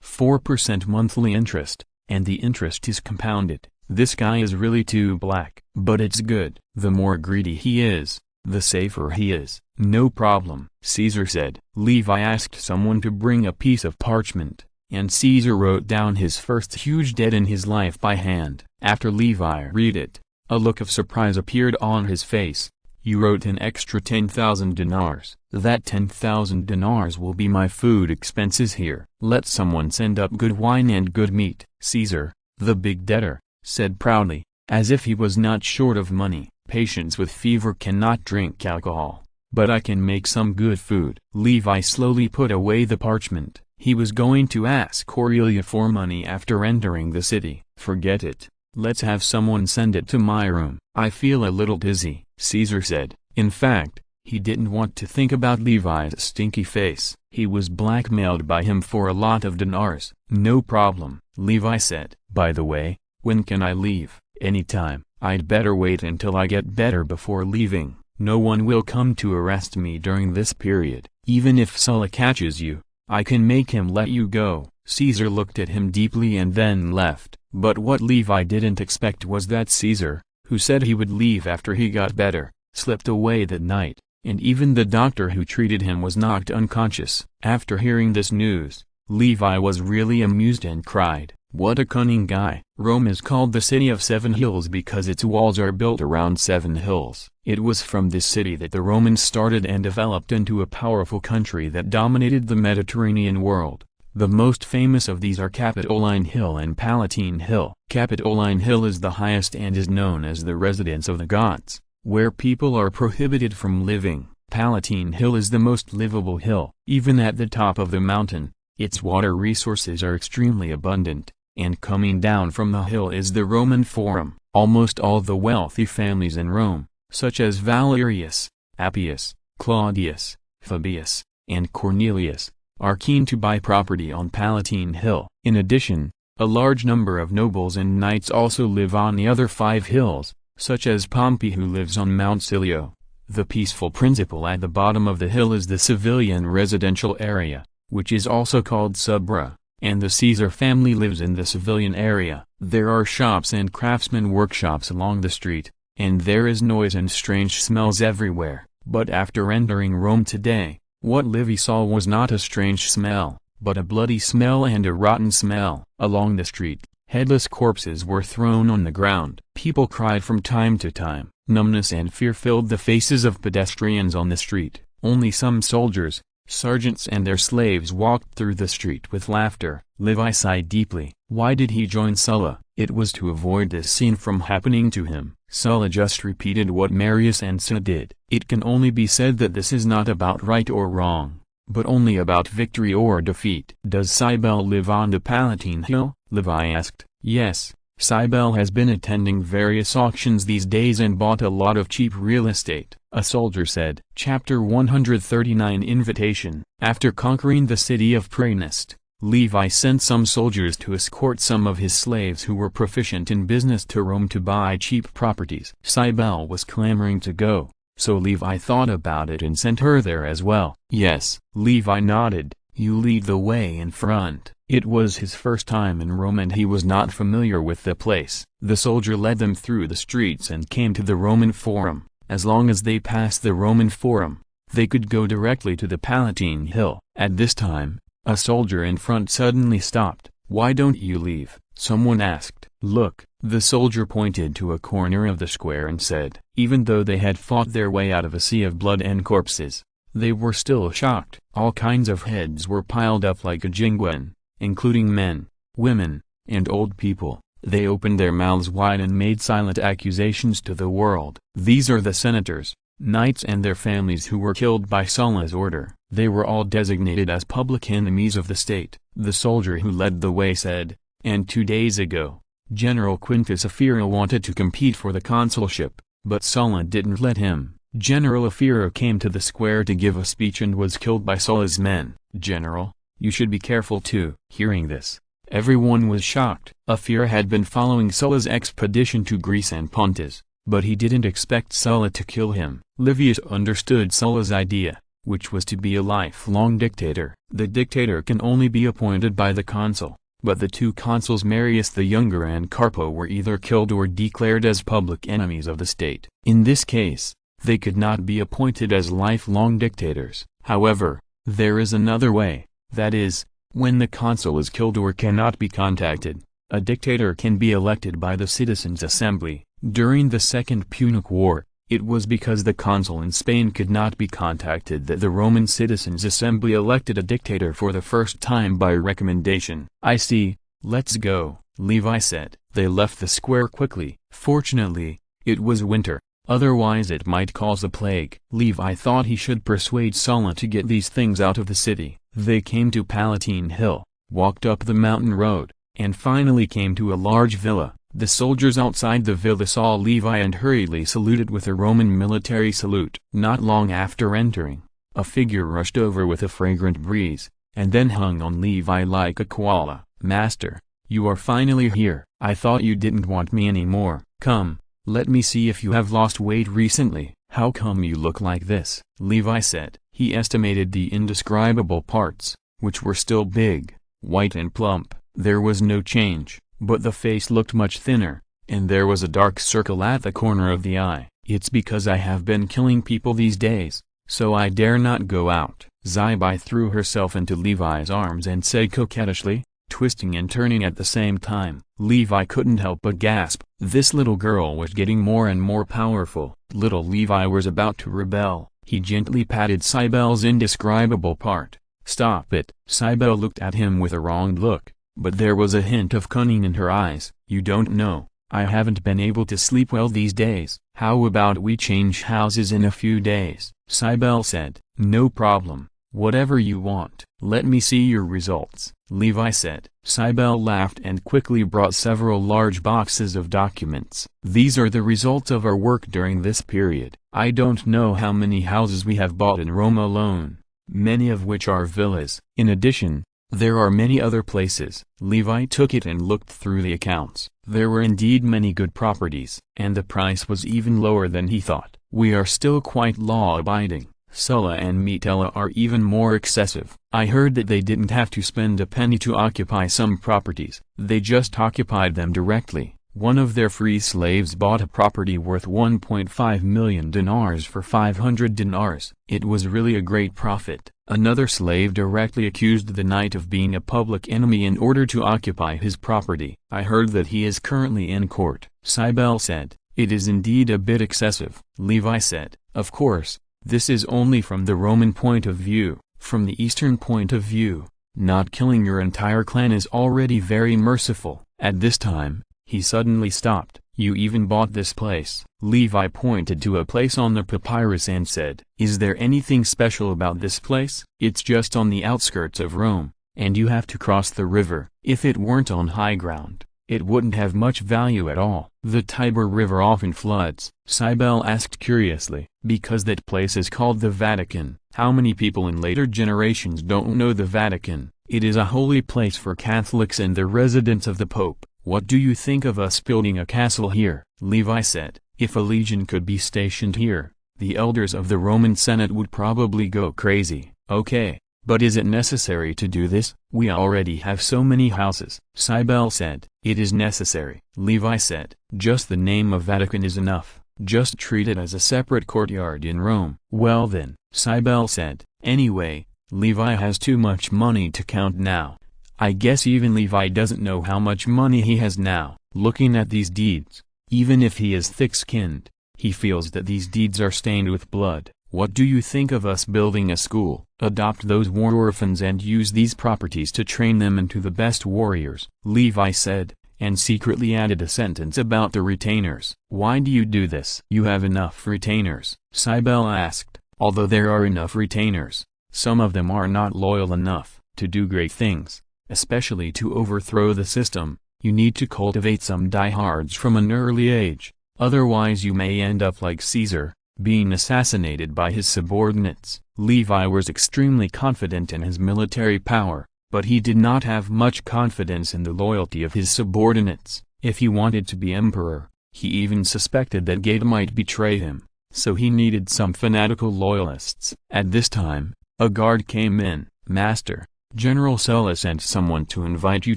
4% monthly interest, and the interest is compounded. This guy is really too black. But it's good. The more greedy he is, the safer he is. No problem, Caesar said. Levi asked someone to bring a piece of parchment, and Caesar wrote down his first huge debt in his life by hand. After Levi read it, a look of surprise appeared on his face. You wrote an extra 10,000 dinars. That 10,000 dinars will be my food expenses here. Let someone send up good wine and good meat. Caesar, the big debtor, said proudly, as if he was not short of money. Patients with fever cannot drink alcohol, but I can make some good food. Levi slowly put away the parchment. He was going to ask Aurelia for money after entering the city. Forget it. Let's have someone send it to my room. I feel a little dizzy, Caesar said. In fact, he didn't want to think about Levi's stinky face. He was blackmailed by him for a lot of dinars. No problem, Levi said. By the way, when can I leave? Anytime. I'd better wait until I get better before leaving. No one will come to arrest me during this period. Even if Sulla catches you, I can make him let you go. Caesar looked at him deeply and then left. But what Levi didn't expect was that Caesar, who said he would leave after he got better, slipped away that night. and even the doctor who treated him was knocked unconscious. After hearing this news, Levi was really amused and cried, "What a cunning guy!" Rome is called the City of Seven Hills because its walls are built around 7 hills. It was from this city that the Romans started and developed into a powerful country that dominated the Mediterranean world. The most famous of these are Capitoline Hill and Palatine Hill. Capitoline Hill is the highest and is known as the residence of the gods, where people are prohibited from living. Palatine Hill is the most livable hill. Even at the top of the mountain, its water resources are extremely abundant, and coming down from the hill is the Roman Forum. Almost all the wealthy families in Rome, such as Valerius, Appius, Claudius, Fabius, and Cornelius, are keen to buy property on Palatine Hill. In addition, a large number of nobles and knights also live on the other 5 hills, such as Pompey, who lives on Mount Silio. The peaceful principle at the bottom of the hill is the civilian residential area, which is also called Subra, and the Caesar family lives in the civilian area. There are shops and craftsman workshops along the street, and there is noise and strange smells everywhere. But after entering Rome today, what Levi saw was not a strange smell, but a bloody smell and a rotten smell. Along the street, headless corpses were thrown on the ground. People cried from time to time. Numbness and fear filled the faces of pedestrians on the street. Only some soldiers, sergeants and their slaves walked through the street with laughter. Levi sighed deeply. Why did he join Sulla? It was to avoid this scene from happening to him. Sulla just repeated what Marius and Cinna did. It can only be said that this is not about right or wrong, but only about victory or defeat. Does Cybele live on the Palatine Hill? Levi asked. Yes, Cybele has been attending various auctions these days and bought a lot of cheap real estate, a soldier said. Chapter 139 Invitation. After conquering the city of Praenest, Levi sent some soldiers to escort some of his slaves who were proficient in business to Rome to buy cheap properties. Cybele was clamoring to go, so Levi thought about it and sent her there as well. Yes, Levi nodded. You lead the way in front. It was his first time in Rome and he was not familiar with the place. The soldier led them through the streets and came to the Roman Forum. As long as they passed the Roman Forum, they could go directly to the Palatine Hill. At this time, a soldier in front suddenly stopped. Why don't you leave? Someone asked. Look, the soldier pointed to a corner of the square and said. Even though they had fought their way out of a sea of blood and corpses, they were still shocked. All kinds of heads were piled up like a jinguan, including men, women, and old people. They opened their mouths wide and made silent accusations to the world. These are the senators, knights and their families who were killed by Sulla's order. They were all designated as public enemies of the state. The soldier who led the way said, and 2 days ago, General Quintus Afira wanted to compete for the consulship, but Sulla didn't let him. General Afira came to the square to give a speech and was killed by Sulla's men. General, you should be careful too. Hearing this, everyone was shocked. Afira had been following Sulla's expedition to Greece and Pontus, but he didn't expect Sulla to kill him. Livius understood Sulla's idea, which was to be a lifelong dictator. The dictator can only be appointed by the consul, but the 2 consuls Marius the Younger and Carpo were either killed or declared as public enemies of the state. In this case, they could not be appointed as lifelong dictators. However, there is another way, that is, when the consul is killed or cannot be contacted, a dictator can be elected by the citizens' assembly. During the Second Punic War, it was because the consul in Spain could not be contacted that the Roman citizens' assembly elected a dictator for the first time by recommendation. I see, let's go, Levi said. They left the square quickly. Fortunately, it was winter. Otherwise it might cause a plague. Levi thought he should persuade Sulla to get these things out of the city. They came to Palatine Hill, walked up the mountain road, and finally came to a large villa. The soldiers outside the villa saw Levi and hurriedly saluted with a Roman military salute. Not long after entering, a figure rushed over with a fragrant breeze, and then hung on Levi like a koala. Master, you are finally here. I thought you didn't want me anymore. Come, let me see if you have lost weight recently. How come you look like this? Levi said. He estimated the indescribable parts, which were still big, white and plump. There was no change, but the face looked much thinner, and there was a dark circle at the corner of the eye. It's because I have been killing people these days, so I dare not go out. Levi threw herself into Levi's arms and said coquettishly, twisting and turning at the same time. Levi couldn't help but gasp. This little girl was getting more and more powerful. Little Levi was about to rebel. He gently patted Cybele's indescribable part. "Stop it." Cybele looked at him with a wronged look, but there was a hint of cunning in her eyes. "You don't know, I haven't been able to sleep well these days. How about we change houses in a few days?" Cybele said. "No problem. Whatever you want." "Let me see your results," Levi said. Cybele laughed and quickly brought several large boxes of documents. "These are the results of our work during this period. I don't know how many houses we have bought in Rome alone, many of which are villas. In addition, there are many other places." Levi took it and looked through the accounts. There were indeed many good properties, and the price was even lower than he thought. "We are still quite law-abiding. Sulla and Metella are even more excessive. I heard that they didn't have to spend a penny to occupy some properties. They just occupied them directly. One of their free slaves bought a property worth 1.5 million dinars for 500 dinars. It was really a great profit." Another slave directly accused the knight of being a public enemy in order to occupy his property. "I heard that he is currently in court," Cybele said. "It is indeed a bit excessive," Levi said. "Of course, this is only from the Roman point of view. From the Eastern point of view, not killing your entire clan is already very merciful." At this time, he suddenly stopped. "You even bought this place." Levi pointed to a place on the papyrus and said, "Is there anything special about this place?" "It's just on the outskirts of Rome, and you have to cross the river. If it weren't on high ground, it wouldn't have much value at all." "The Tiber River often floods?" Cybele asked curiously. "Because that place is called the Vatican." How many people in later generations don't know the Vatican? It is a holy place for Catholics and the residence of the Pope. "What do you think of us building a castle here?" Levi said. "If a legion could be stationed here, the elders of the Roman Senate would probably go crazy." "Okay, but is it necessary to do this? We already have so many houses." Cybele said. "It is necessary," Levi said. "Just the name of Vatican is enough. Just treat it as a separate courtyard in Rome." "Well then," Cybele said. "Anyway, Levi has too much money to count now. I guess even Levi doesn't know how much money he has now." Looking at these deeds, even if he is thick-skinned, he feels that these deeds are stained with blood. "What do you think of us building a school? Adopt those war orphans and use these properties to train them into the best warriors," Levi said, and secretly added a sentence about the retainers. "Why do you do this?" "You have enough retainers?" Cybele asked. "Although there are enough retainers, some of them are not loyal enough to do great things, especially to overthrow the system. You need to cultivate some diehards from an early age, otherwise you may end up like Caesar, being assassinated by his subordinates." Levi was extremely confident in his military power, but he did not have much confidence in the loyalty of his subordinates. If he wanted to be emperor, he even suspected that Geta might betray him, so he needed some fanatical loyalists. At this time, a guard came in. "Master, General Sulla sent someone to invite you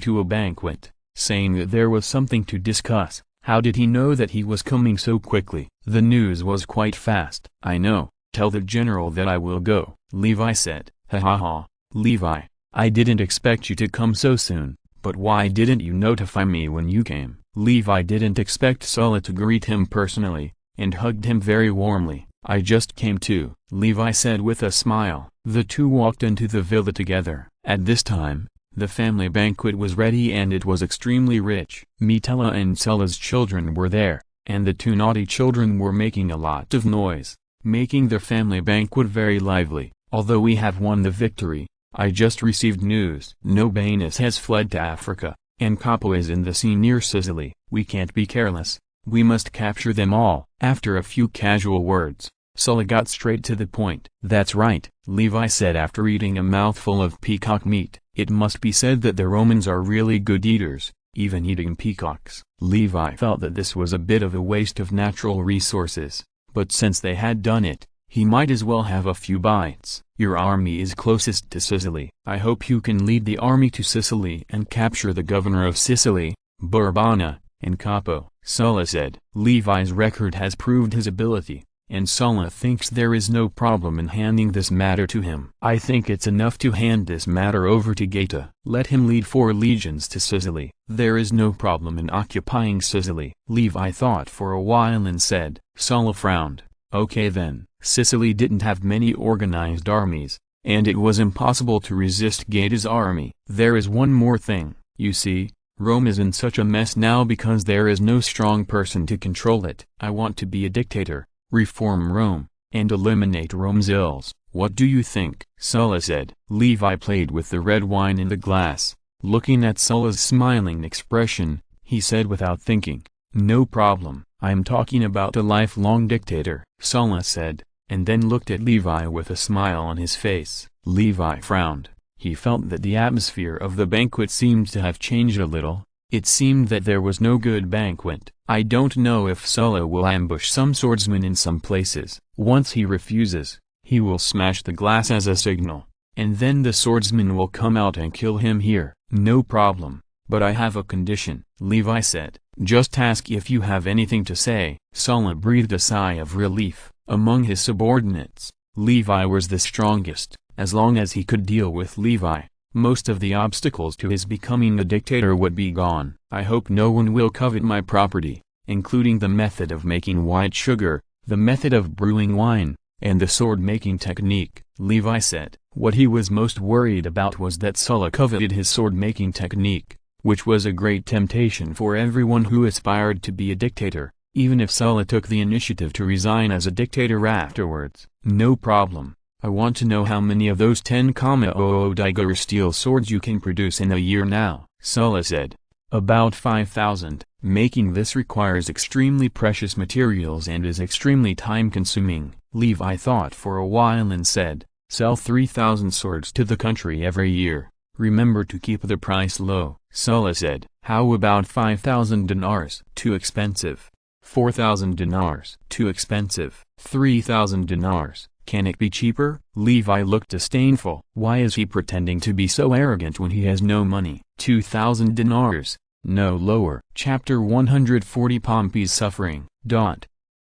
to a banquet, saying that there was something to discuss." How did he know that he was coming so quickly? The news was quite fast. "I know, tell the general that I will go," Levi said. "Ha ha ha, Levi, I didn't expect you to come so soon, but why didn't you notify me when you came?" Levi didn't expect Sulla to greet him personally, and hugged him very warmly. "I just came too," Levi said with a smile. The two walked into the villa together. At this time, the family banquet was ready and it was extremely rich. Metella and Sulla's children were there, and the two naughty children were making a lot of noise, making the family banquet very lively. "Although we have won the victory, I just received news. Nobanus has fled to Africa, and Capo is in the sea near Sicily. We can't be careless, we must capture them all." After a few casual words, Sulla got straight to the point. "That's right," Levi said after eating a mouthful of peacock meat. "It must be said that the Romans are really good eaters, even eating peacocks." Levi felt that this was a bit of a waste of natural resources, but since they had done it, he might as well have a few bites. "Your army is closest to Sicily. I hope you can lead the army to Sicily and capture the governor of Sicily, Bourbana, and Capo," Sulla said. Levi's record has proved his ability. and Sulla thinks there is no problem in handing this matter to him. I think it's enough to hand this matter over to Geta. Let him lead 4 legions to Sicily. There is no problem in occupying Sicily. Levi thought for a while and said. Sulla frowned. Okay then. Sicily didn't have many organized armies, and it was impossible to resist Geta's army. There is one more thing, you see. Rome is in such a mess now because there is no strong person to control it. I want to be a dictator, reform Rome, and eliminate Rome's ills. What do you think? Sulla said. Levi played with the red wine in the glass. Looking at Sulla's smiling expression, he said without thinking, no problem. I'm talking about a lifelong dictator, Sulla said, and then looked at Levi with a smile on his face. Levi frowned. He felt that the atmosphere of the banquet seemed to have changed a little. It seemed that there was no good banquet. I don't know if Sulla will ambush some swordsman in some places. Once he refuses, he will smash the glass as a signal, and then the swordsman will come out and kill him here. No problem, but I have a condition, Levi said. Just ask if you have anything to say. Sulla breathed a sigh of relief. Among his subordinates, Levi was the strongest. As long as he could deal with Levi, most of the obstacles to his becoming a dictator would be gone. I hope no one will covet my property, including the method of making white sugar, the method of brewing wine, and the sword-making technique, Levi said. What he was most worried about was that Sulla coveted his sword-making technique, which was a great temptation for everyone who aspired to be a dictator, even if Sulla took the initiative to resign as a dictator afterwards. No problem. I want to know how many of those 10,000 dagger steel swords you can produce in a year now, Sulla said. About 5,000. Making this requires extremely precious materials and is extremely time-consuming. Levi thought for a while and said, sell 3,000 swords to the country every year. Remember to keep the price low. Sulla said, how about 5,000 dinars? Too expensive. 4,000 dinars. Too expensive. 3,000 dinars. Can it be cheaper? Levi looked disdainful. Why is he pretending to be so arrogant when he has no money? 2,000 dinars. No lower. Chapter 140 Pompey's suffering.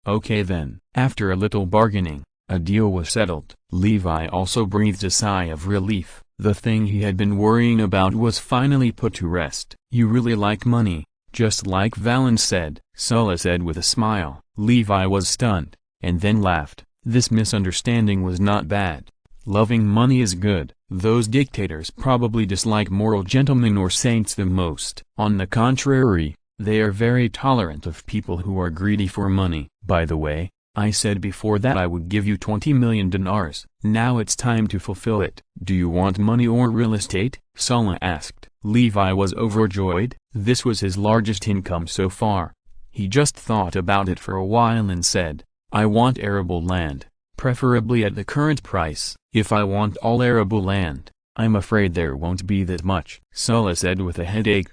Okay then. After a little bargaining, a deal was settled. Levi also breathed a sigh of relief. The thing he had been worrying about was finally put to rest. You really like money, just like Valens said, Sulla said with a smile. Levi was stunned, and then laughed. This misunderstanding was not bad. Loving money is good. Those dictators probably dislike moral gentlemen or saints the most. On the contrary, they are very tolerant of people who are greedy for money. By the way, I said before that I would give you 20 million dinars. Now it's time to fulfill it. Do you want money or real estate? Sulla asked. Levi was overjoyed. This was his largest income so far. He just thought about it for a while and said, I want arable land, preferably at the current price. If I want all arable land, I'm afraid there won't be that much, Sulla said with a headache.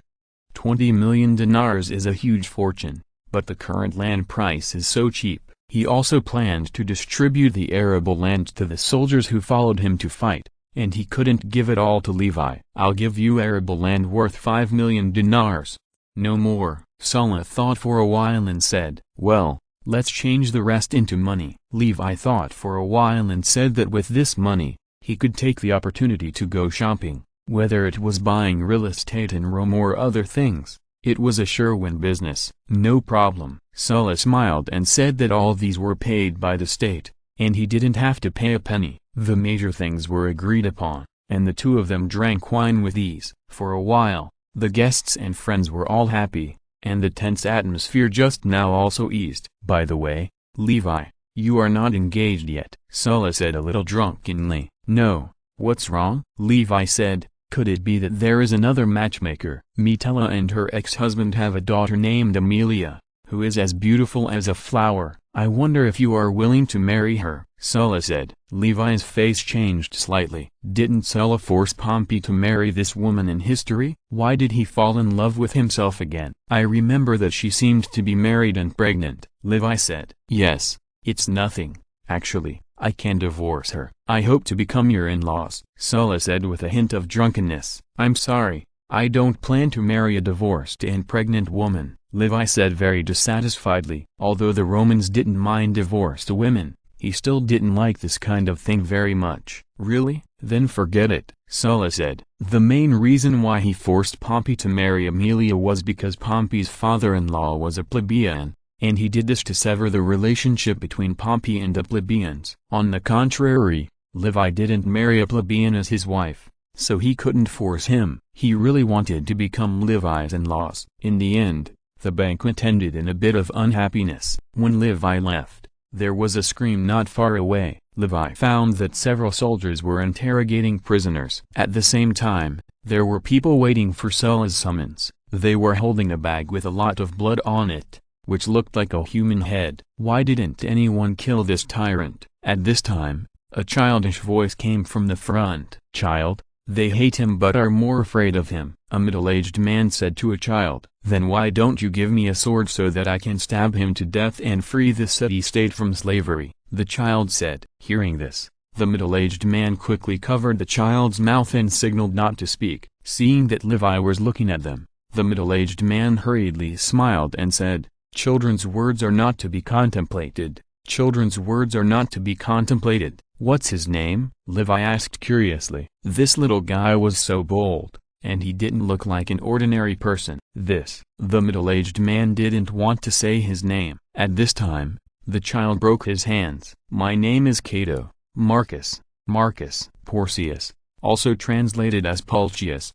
20 million dinars is a huge fortune, but the current land price is so cheap. He also planned to distribute the arable land to the soldiers who followed him to fight, and he couldn't give it all to Levi. I'll give you arable land worth 5 million dinars. No more. Sulla thought for a while and said, well, let's change the rest into money. Levi thought for a while and said that with this money, he could take the opportunity to go shopping, whether it was buying real estate in Rome or other things. It was a sure-win business. No problem. Sulla smiled and said that all these were paid by the state, and he didn't have to pay a penny. The major things were agreed upon, and the two of them drank wine with ease. For a while, the guests and friends were all happy, and the tense atmosphere just now also eased. By the way, Levi, you are not engaged yet, Sulla said a little drunkenly. No, what's wrong? Levi said, could it be that there is another matchmaker? Metella and her ex-husband have a daughter named Amelia, who is as beautiful as a flower. I wonder if you are willing to marry her, Sulla said. Levi's face changed slightly. Didn't Sulla force Pompey to marry this woman in history? Why did he fall in love with himself again? I remember that she seemed to be married and pregnant, Levi said. Yes, it's nothing, actually. I can divorce her. I hope to become your in-laws, Sulla said with a hint of drunkenness. I'm sorry, I don't plan to marry a divorced and pregnant woman. Levi said very dissatisfiedly. Although the Romans didn't mind divorced women, he still didn't like this kind of thing very much. Really? Then forget it, Sulla said. The main reason why he forced Pompey to marry Aemilia was because Pompey's father-in-law was a plebeian, and he did this to sever the relationship between Pompey and the plebeians. On the contrary, Levi didn't marry a plebeian as his wife, so he couldn't force him. He really wanted to become Levi's in-laws. In the end, the banquet ended in a bit of unhappiness. When Levi left, there was a scream not far away. Levi found that several soldiers were interrogating prisoners. At the same time, there were people waiting for Sulla's summons. They were holding a bag with a lot of blood on it, which looked like a human head. Why didn't anyone kill this tyrant? At this time, a childish voice came from the front. Child, they hate him but are more afraid of him. A middle-aged man said to a child, then why don't you give me a sword so that I can stab him to death and free the city-state from slavery? The child said. Hearing this, the middle-aged man quickly covered the child's mouth and signaled not to speak. Seeing that Levi was looking at them, the middle-aged man hurriedly smiled and said, children's words are not to be contemplated. Children's words are not to be contemplated. What's his name? Levi asked curiously. This little guy was so bold, and he didn't look like an ordinary person. The middle-aged man didn't want to say his name. At this time, the child broke his hands. My name is Cato, Marcus Porcius, also translated as Pulcius,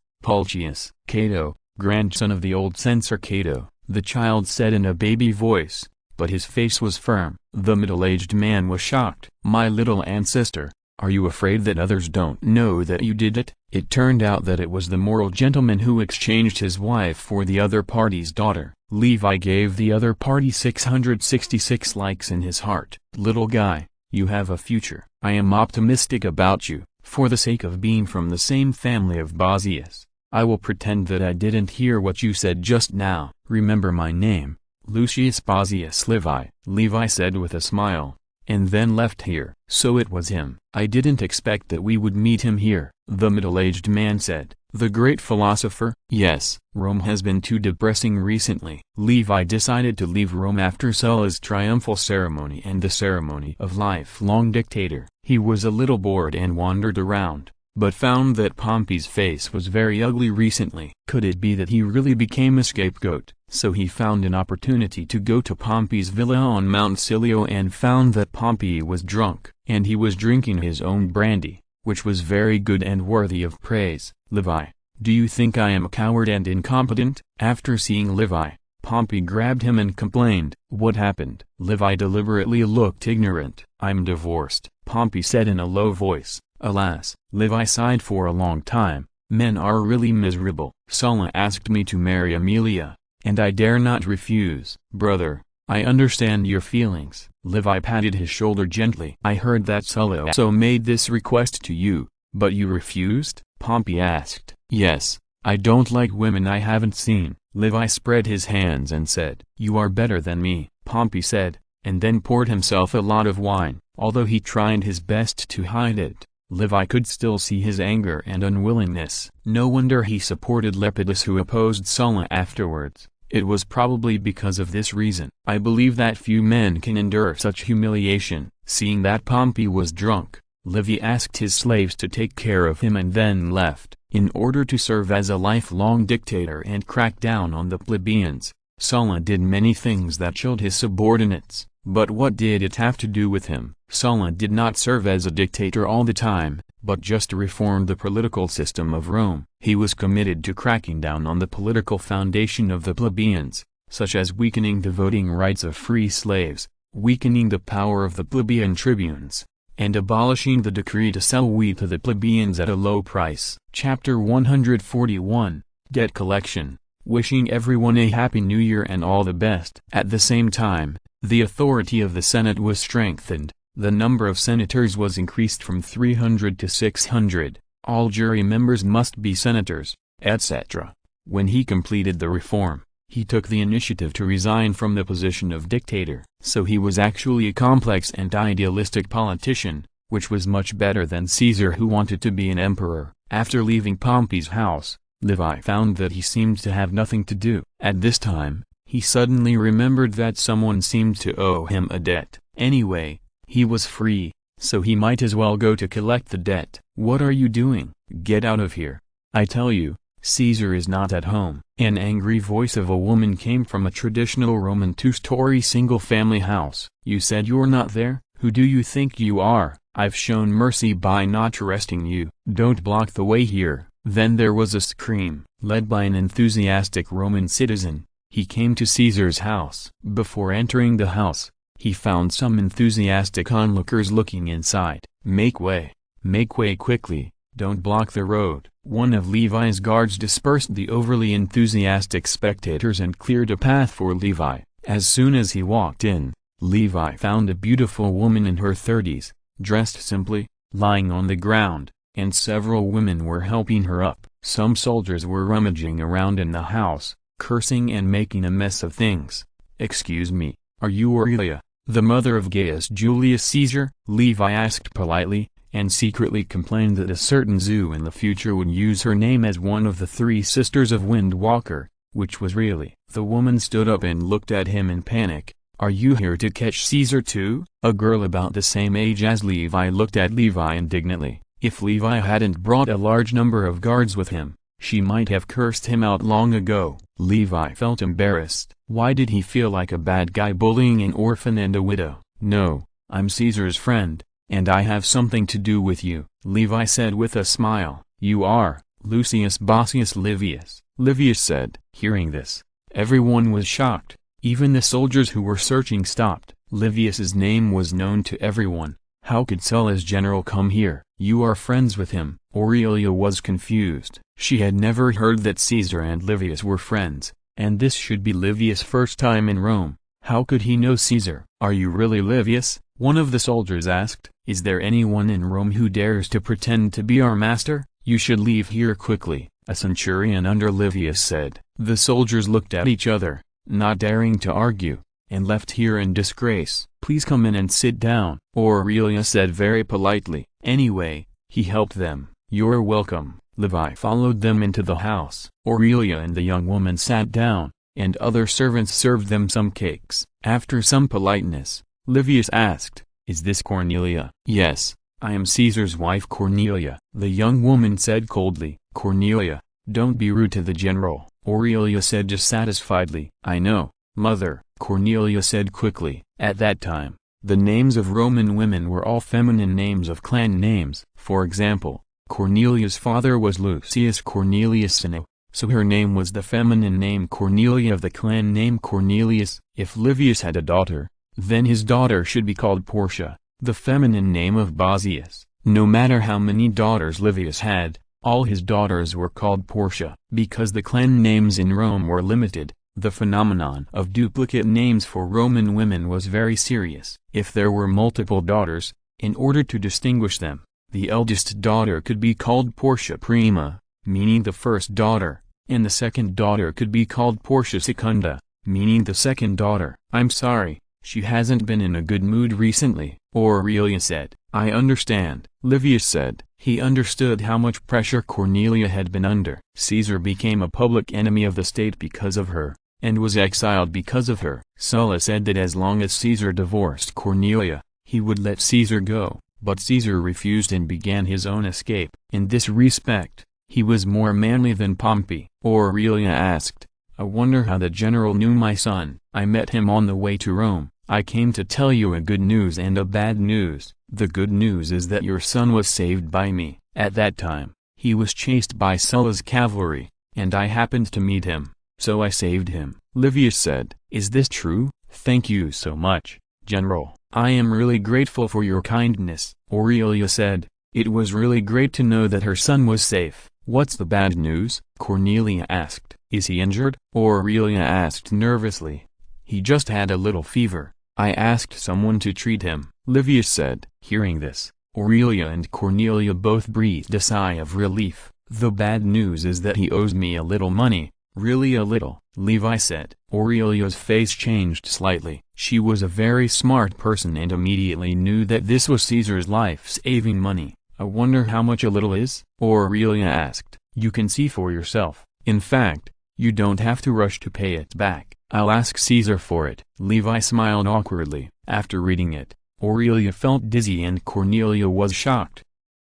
Cato, grandson of the old censor Cato, the child said in a baby voice, but his face was firm. The middle-aged man was shocked. My little ancestor, are you afraid that others don't know that you did it? It turned out that it was the moral gentleman who exchanged his wife for the other party's daughter. Levi gave the other party 666 likes in his heart. Little guy, you have a future. I am optimistic about you. For the sake of being from the same family of Basius, I will pretend that I didn't hear what you said just now. Remember my name, Lucius Basius Levi. Levi said with a smile, and then left here. So it was him. I didn't expect that we would meet him here, the middle-aged man said. The great philosopher? Yes. Rome has been too depressing recently. Levi decided to leave Rome after Sulla's triumphal ceremony and the ceremony of lifelong dictator. He was a little bored and wandered around, but found that Pompey's face was very ugly recently. Could it be that he really became a scapegoat? So he found an opportunity to go to Pompey's villa on Mount Silio and found that Pompey was drunk, and he was drinking his own brandy, which was very good and worthy of praise. Levi, do you think I am a coward and incompetent? After seeing Levi, Pompey grabbed him and complained. What happened? Levi deliberately looked ignorant. I'm divorced, Pompey said in a low voice. Alas, Levi sighed for a long time. Men are really miserable. Sulla asked me to marry Aemilia, and I dare not refuse. Brother, I understand your feelings. Levi patted his shoulder gently. I heard that Sulla also made this request to you, but you refused? Pompey asked. Yes, I don't like women I haven't seen. Levi spread his hands and said, you are better than me, Pompey said, and then poured himself a lot of wine. Although he tried his best to hide it, Levi could still see his anger and unwillingness. No wonder he supported Lepidus, who opposed Sulla afterwards. It was probably because of this reason. I believe that few men can endure such humiliation. Seeing that Pompey was drunk, Levi asked his slaves to take care of him and then left. In order to serve as a lifelong dictator and crack down on the plebeians, Sulla did many things that chilled his subordinates. But what did it have to do with him? Sulla did not serve as a dictator all the time, but just reformed the political system of Rome. He was committed to cracking down on the political foundation of the plebeians, such as weakening the voting rights of free slaves, weakening the power of the plebeian tribunes, and abolishing the decree to sell wheat to the plebeians at a low price. Chapter 141, Debt Collection. Wishing everyone a Happy New Year and all the best. At the same time, the authority of the Senate was strengthened. The number of senators was increased from 300 to 600. All jury members must be senators, etc. When he completed the reform, he took the initiative to resign from the position of dictator. So he was actually a complex and idealistic politician, which was much better than Caesar, who wanted to be an emperor. After leaving Pompey's house, Levi found that he seemed to have nothing to do. At this time, he He suddenly remembered that someone seemed to owe him a debt. Anyway, he was free, so he might as well go to collect the debt. "What are you doing? Get out of here. I tell you, Caesar is not at home." An angry voice of a woman came from a traditional Roman two-story single-family house. "You said you're not there? Who do you think you are? I've shown mercy by not arresting you. Don't block the way here." Then there was a scream, led by an enthusiastic Roman citizen. He came to Caesar's house. Before entering the house, he found some enthusiastic onlookers looking inside. Make way quickly, don't block the road." One of Levi's guards dispersed the overly enthusiastic spectators and cleared a path for Levi. As soon as he walked in, Levi found a beautiful woman in her 30s, dressed simply, lying on the ground, and several women were helping her up. Some soldiers were rummaging around in the house, cursing and making a mess of things. "Excuse me, are you Aurelia, the mother of Gaius Julius Caesar?" Levi asked politely, and secretly complained that a certain zoo in the future would use her name as one of the three sisters of Windwalker, which was really. The woman stood up and looked at him in panic. "Are you here to catch Caesar too?" A girl about the same age as Levi looked at Levi indignantly. If Levi hadn't brought a large number of guards with him, she might have cursed him out long ago. Levi felt embarrassed. Why did he feel like a bad guy bullying an orphan and a widow? "No, I'm Caesar's friend, and I have something to do with you," Levi said with a smile. "You are Lucius Bossius Livius," Livius said. Hearing this, everyone was shocked. Even the soldiers who were searching stopped. Livius's name was known to everyone. How could Sulla's general come here? "You are friends with him." Aurelia was confused. She had never heard that Caesar and Livius were friends, and this should be Livius' first time in Rome. How could he know Caesar? "Are you really Livius?" one of the soldiers asked. "Is there anyone in Rome who dares to pretend to be our master? You should leave here quickly," a centurion under Livius said. The soldiers looked at each other, not daring to argue, and left here in disgrace. "Please come in and sit down," Aurelia said very politely. Anyway, he helped them. "You're welcome." Levi followed them into the house. Aurelia and the young woman sat down, and other servants served them some cakes. After some politeness, Livius asked, "Is this Cornelia?" "Yes, I am Caesar's wife Cornelia," the young woman said coldly. "Cornelia, don't be rude to the general," Aurelia said dissatisfiedly. "I know, mother," Cornelia said quickly. At that time, the names of Roman women were all feminine names of clan names. For example, Cornelia's father was Lucius Cornelius Sino, so her name was the feminine name Cornelia of the clan name Cornelius. If Livius had a daughter, then his daughter should be called Portia, the feminine name of Bossius. No matter how many daughters Livius had, all his daughters were called Portia. Because the clan names in Rome were limited, the phenomenon of duplicate names for Roman women was very serious. If there were multiple daughters, in order to distinguish them, the eldest daughter could be called Portia Prima, meaning the first daughter, and the second daughter could be called Portia Secunda, meaning the second daughter. "I'm sorry, she hasn't been in a good mood recently," Aurelia said. "I understand," Livius said. He understood how much pressure Cornelia had been under. Caesar became a public enemy of the state because of her, and was exiled because of her. Sulla said that as long as Caesar divorced Cornelia, he would let Caesar go, but Caesar refused and began his own escape. In this respect, he was more manly than Pompey. Aurelia asked, "I wonder how the general knew my son." "I met him on the way to Rome. I came to tell you a good news and a bad news. The good news is that your son was saved by me." At that time, he was chased by Sulla's cavalry, and I happened to meet him, so I saved him. Livius said, "Is this true?" "Thank you so much, General. I am really grateful for your kindness." Aurelia said, "It was really great to know that her son was safe." "What's the bad news?" Cornelia asked. "Is he injured?" Aurelia asked nervously. "He just had a little fever. I asked someone to treat him," Livius said. Hearing this, Aurelia and Cornelia both breathed a sigh of relief. "The bad news is that he owes me a little money." "Really a little?" Levi said. Aurelia's face changed slightly. She was a very smart person and immediately knew that this was Caesar's life-saving money. "I wonder how much a little is?" Aurelia asked. "You can see for yourself. In fact, you don't have to rush to pay it back." I'll ask Caesar for it." Levi smiled awkwardly. After reading it, Aurelia felt dizzy and Cornelia was shocked.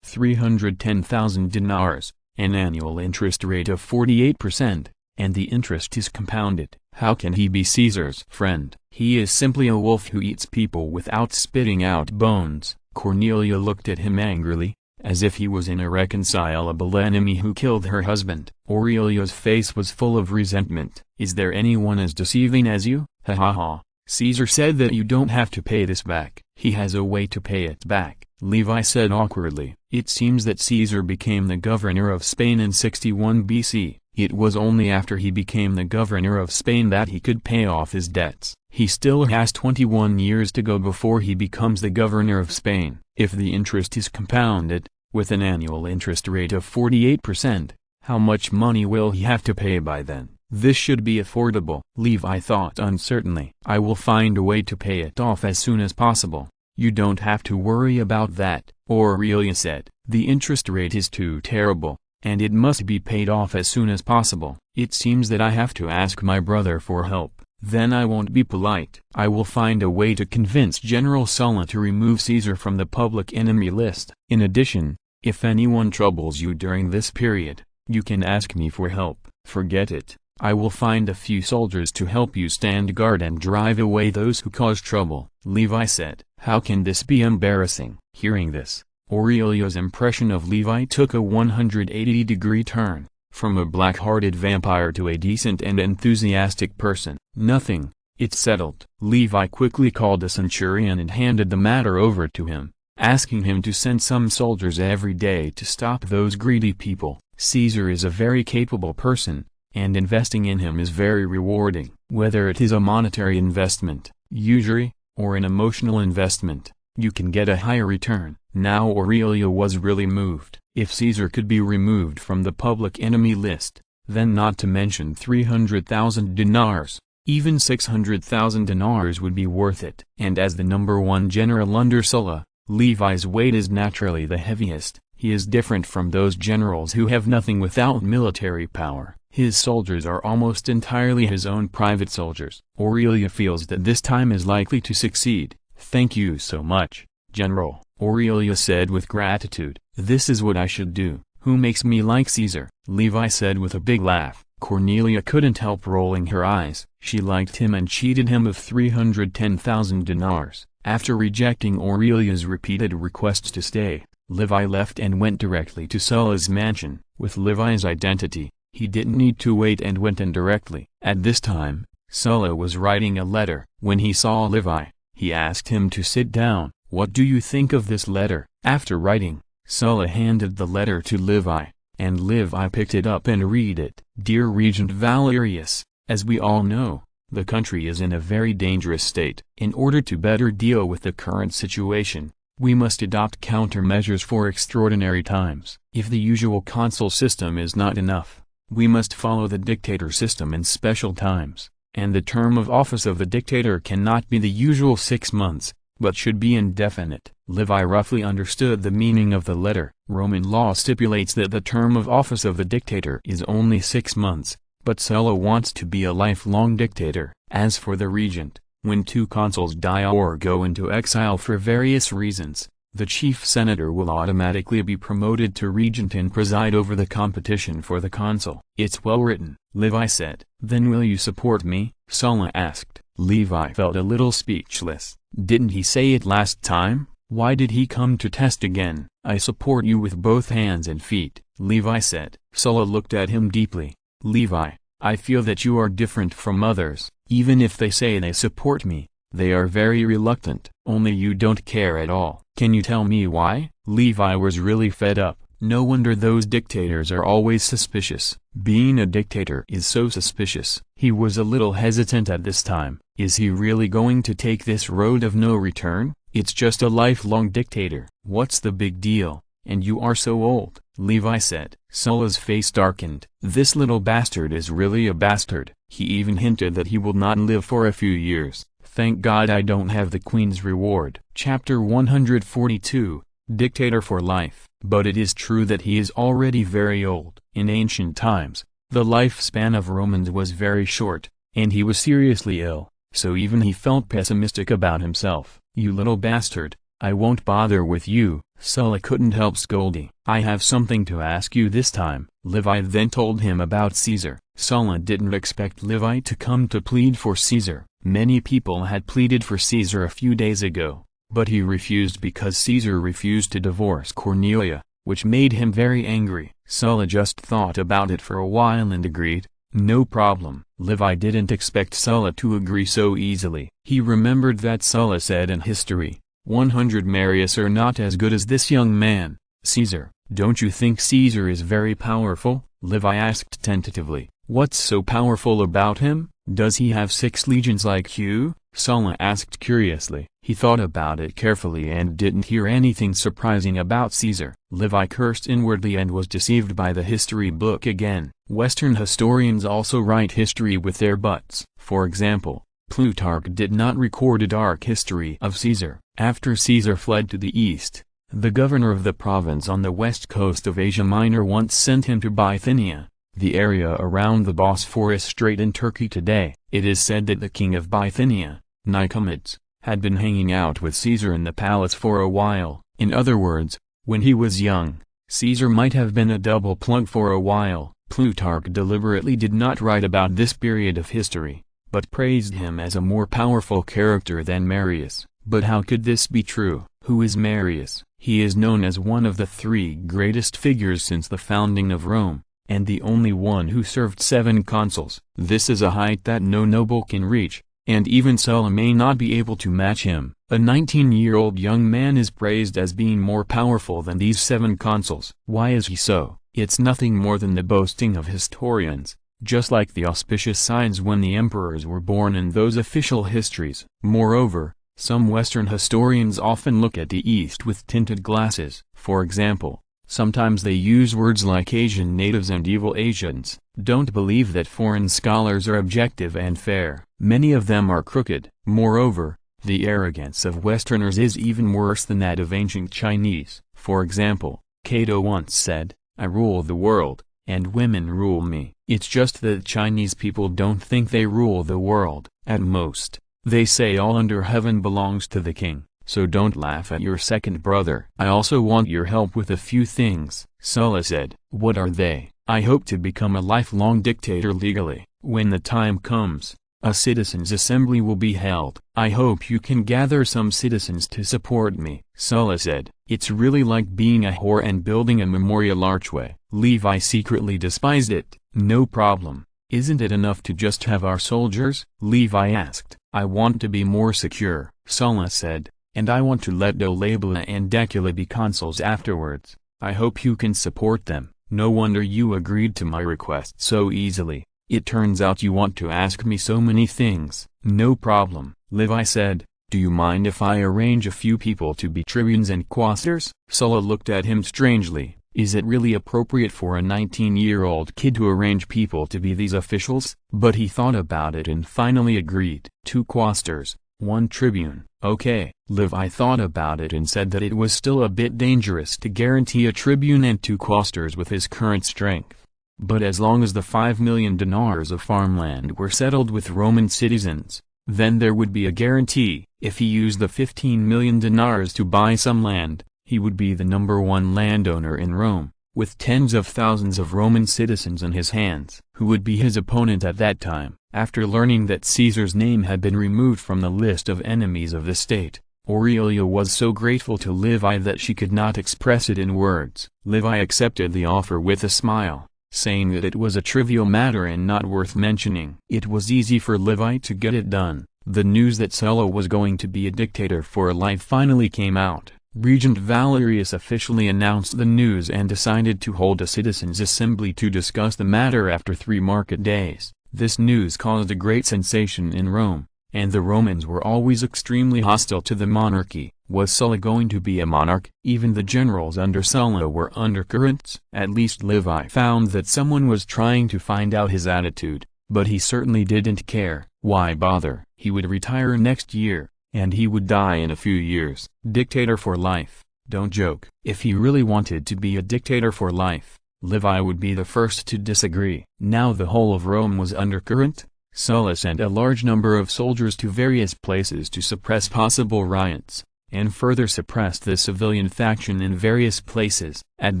310,000 dinars, an annual interest rate of 48%, and the interest is compounded. How can he be Caesar's friend? He is simply a wolf who eats people without spitting out bones. Cornelia looked at him angrily, as if he was an irreconcilable enemy who killed her husband. Aurelia's face was full of resentment. "Is there anyone as deceiving as you? Ha ha ha. Caesar said that you don't have to pay this back." "He has a way to pay it back," Levi said awkwardly. "It seems that Caesar became the governor of Spain in 61 BC. It was only after he became the governor of Spain that he could pay off his debts. He still has 21 years to go before he becomes the governor of Spain. If the interest is compounded, with an annual interest rate of 48%, how much money will he have to pay by then? This should be affordable." Levi thought uncertainly. "I will find a way to pay it off as soon as possible. You don't have to worry about that," Aurelia said. "The interest rate is too terrible, and it must be paid off as soon as possible. It seems that I have to ask my brother for help. Then I won't be polite. I will find a way to convince General Sulla to remove Caesar from the public enemy list. In addition, if anyone troubles you during this period, you can ask me for help. Forget it. I will find a few soldiers to help you stand guard and drive away those who cause trouble." Levi said. "How can this be embarrassing?" Hearing this, Aurelia's impression of Levi took a 180-degree turn, from a black-hearted vampire to a decent and enthusiastic person. "Nothing, it's settled." Levi quickly called a centurion and handed the matter over to him, asking him to send some soldiers every day to stop those greedy people. "Caesar is a very capable person, and investing in him is very rewarding. Whether it is a monetary investment, usury, or an emotional investment, you can get a higher return." Now Aurelia was really moved. If Caesar could be removed from the public enemy list, then not to mention 300,000 dinars, even 600,000 dinars would be worth it. And as the #1 general under Sulla, Levi's weight is naturally the heaviest. He is different from those generals who have nothing without military power. His soldiers are almost entirely his own private soldiers. Aurelia feels that this time is likely to succeed. "Thank you so much, General," Aurelia said with gratitude. "This is what I should do." "Who makes me like Caesar?" Levi said with a big laugh. Cornelia couldn't help rolling her eyes. She liked him and cheated him of 310,000 dinars. After rejecting Aurelia's repeated requests to stay, Levi left and went directly to Sulla's mansion. With Levi's identity, he didn't need to wait and went in directly. At this time, Sulla was writing a letter. When he saw Levi, he asked him to sit down. "What do you think of this letter?" After writing, Sulla handed the letter to Levi, and Levi picked it up and read it. "Dear Regent Valerius, as we all know, the country is in a very dangerous state. In order to better deal with the current situation, we must adopt countermeasures for extraordinary times. If the usual consul system is not enough, we must follow the dictator system in special times, and the term of office of the dictator cannot be the usual 6 months, but should be indefinite." Levi roughly understood the meaning of the letter. Roman law stipulates that the term of office of the dictator is only 6 months, but Sulla wants to be a lifelong dictator. As for the regent, when 2 consuls die or go into exile for various reasons, the chief senator will automatically be promoted to regent and preside over the competition for the consul. "It's well written," Levi said. "Then will you support me?" Sulla asked. Levi felt a little speechless. Didn't he say it last time? Why did he come to test again? "I support you with both hands and feet," Levi said. Sulla looked at him deeply. "Levi, I feel that you are different from others. Even if they say they support me, they are very reluctant. Only you don't care at all. Can you tell me why?" Levi was really fed up. No wonder those dictators are always suspicious. Being a dictator is so suspicious. He was a little hesitant at this time. Is he really going to take this road of no return? It's just a lifelong dictator. What's the big deal? And you are so old, Levi said. Sulla's face darkened. This little bastard is really a bastard. He even hinted that he will not live for a few years. Thank God I don't have the Queen's reward. Chapter 142, Dictator for Life. But it is true that he is already very old. In ancient times, the lifespan of Romans was very short, and he was seriously ill, so even he felt pessimistic about himself. "You little bastard, I won't bother with you," Sulla couldn't help scolding. "I have something to ask you this time." Levi then told him about Caesar. Sulla didn't expect Levi to come to plead for Caesar. Many people had pleaded for Caesar a few days ago, but he refused because Caesar refused to divorce Cornelia, which made him very angry. Sulla just thought about it for a while and agreed, "No problem." Levi didn't expect Sulla to agree so easily. He remembered that Sulla said in history, 100 Marius are not as good as this young man, Caesar. "Don't you think Caesar is very powerful?" Levi asked tentatively. "What's so powerful about him? Does he have 6 legions like you?" Sulla asked curiously. He thought about it carefully and didn't hear anything surprising about Caesar. Levi cursed inwardly and was deceived by the history book again. Western historians also write history with their butts. For example, Plutarch did not record a dark history of Caesar. After Caesar fled to the east, the governor of the province on the west coast of Asia Minor once sent him to Bithynia, the area around the Bosphorus Strait in Turkey today. It is said that the king of Bithynia, Amidst, had been hanging out with Caesar in the palace for a while. In other words, when he was young, Caesar might have been a double plug for a while. Plutarch deliberately did not write about this period of history, but praised him as a more powerful character than Marius. But how could this be true? Who is Marius? He is known as one of the 3 greatest figures since the founding of Rome, and the only one who served 7 consuls. This is a height that no noble can reach, and even Sulla may not be able to match him. A 19-year-old young man is praised as being more powerful than these 7 consuls. Why is he so? It's nothing more than the boasting of historians, just like the auspicious signs when the emperors were born in those official histories. Moreover, some Western historians often look at the East with tinted glasses. For example, sometimes they use words like Asian natives and evil Asians. Don't believe that foreign scholars are objective and fair. Many of them are crooked. Moreover, the arrogance of Westerners is even worse than that of ancient Chinese. For example, Cato once said, "I rule the world, and women rule me." It's just that Chinese people don't think they rule the world. At most, they say all under heaven belongs to the king. So don't laugh at your second brother. "I also want your help with a few things," Sulla said. "What are they?" "I hope to become a lifelong dictator legally. When the time comes, a citizens' assembly will be held. I hope you can gather some citizens to support me." Sulla said. "It's really like being a whore and building a memorial archway." Levi secretly despised it. "No problem. Isn't it enough to just have our soldiers?" Levi asked. "I want to be more secure," Sulla said, "and I want to let Dolabella and Decula be consuls afterwards. I hope you can support them." "No wonder you agreed to my request so easily. It turns out you want to ask me so many things." "No problem," Levi said. "Do you mind if I arrange a few people to be tribunes and quaestors?" Sulla looked at him strangely. Is it really appropriate for a 19-year-old kid to arrange people to be these officials? But he thought about it and finally agreed. 2 quaestors, 1 tribune. Okay. Levi thought about it and said that it was still a bit dangerous to guarantee a tribune and 2 quaestors with his current strength. But as long as the 5 million dinars of farmland were settled with Roman citizens, then there would be a guarantee. If he used the 15 million dinars to buy some land, he would be the #1 landowner in Rome, with tens of thousands of Roman citizens in his hands. Who would be his opponent at that time? After learning that Caesar's name had been removed from the list of enemies of the state, Aurelia was so grateful to Levi that she could not express it in words. Levi accepted the offer with a smile, saying that it was a trivial matter and not worth mentioning. It was easy for Levi to get it done. The news that Sulla was going to be a dictator for life finally came out. Regent Valerius officially announced the news and decided to hold a citizens' assembly to discuss the matter after 3 market days. This news caused a great sensation in Rome, and the Romans were always extremely hostile to the monarchy. Was Sulla going to be a monarch? Even the generals under Sulla were undercurrents. At least Levi found that someone was trying to find out his attitude, but he certainly didn't care. Why bother? He would retire next year, and he would die in a few years. Dictator for life. Don't joke. If he really wanted to be a dictator for life, Levi would be the first to disagree. Now the whole of Rome was undercurrent. Sulla sent a large number of soldiers to various places to suppress possible riots, and further suppressed the civilian faction in various places. At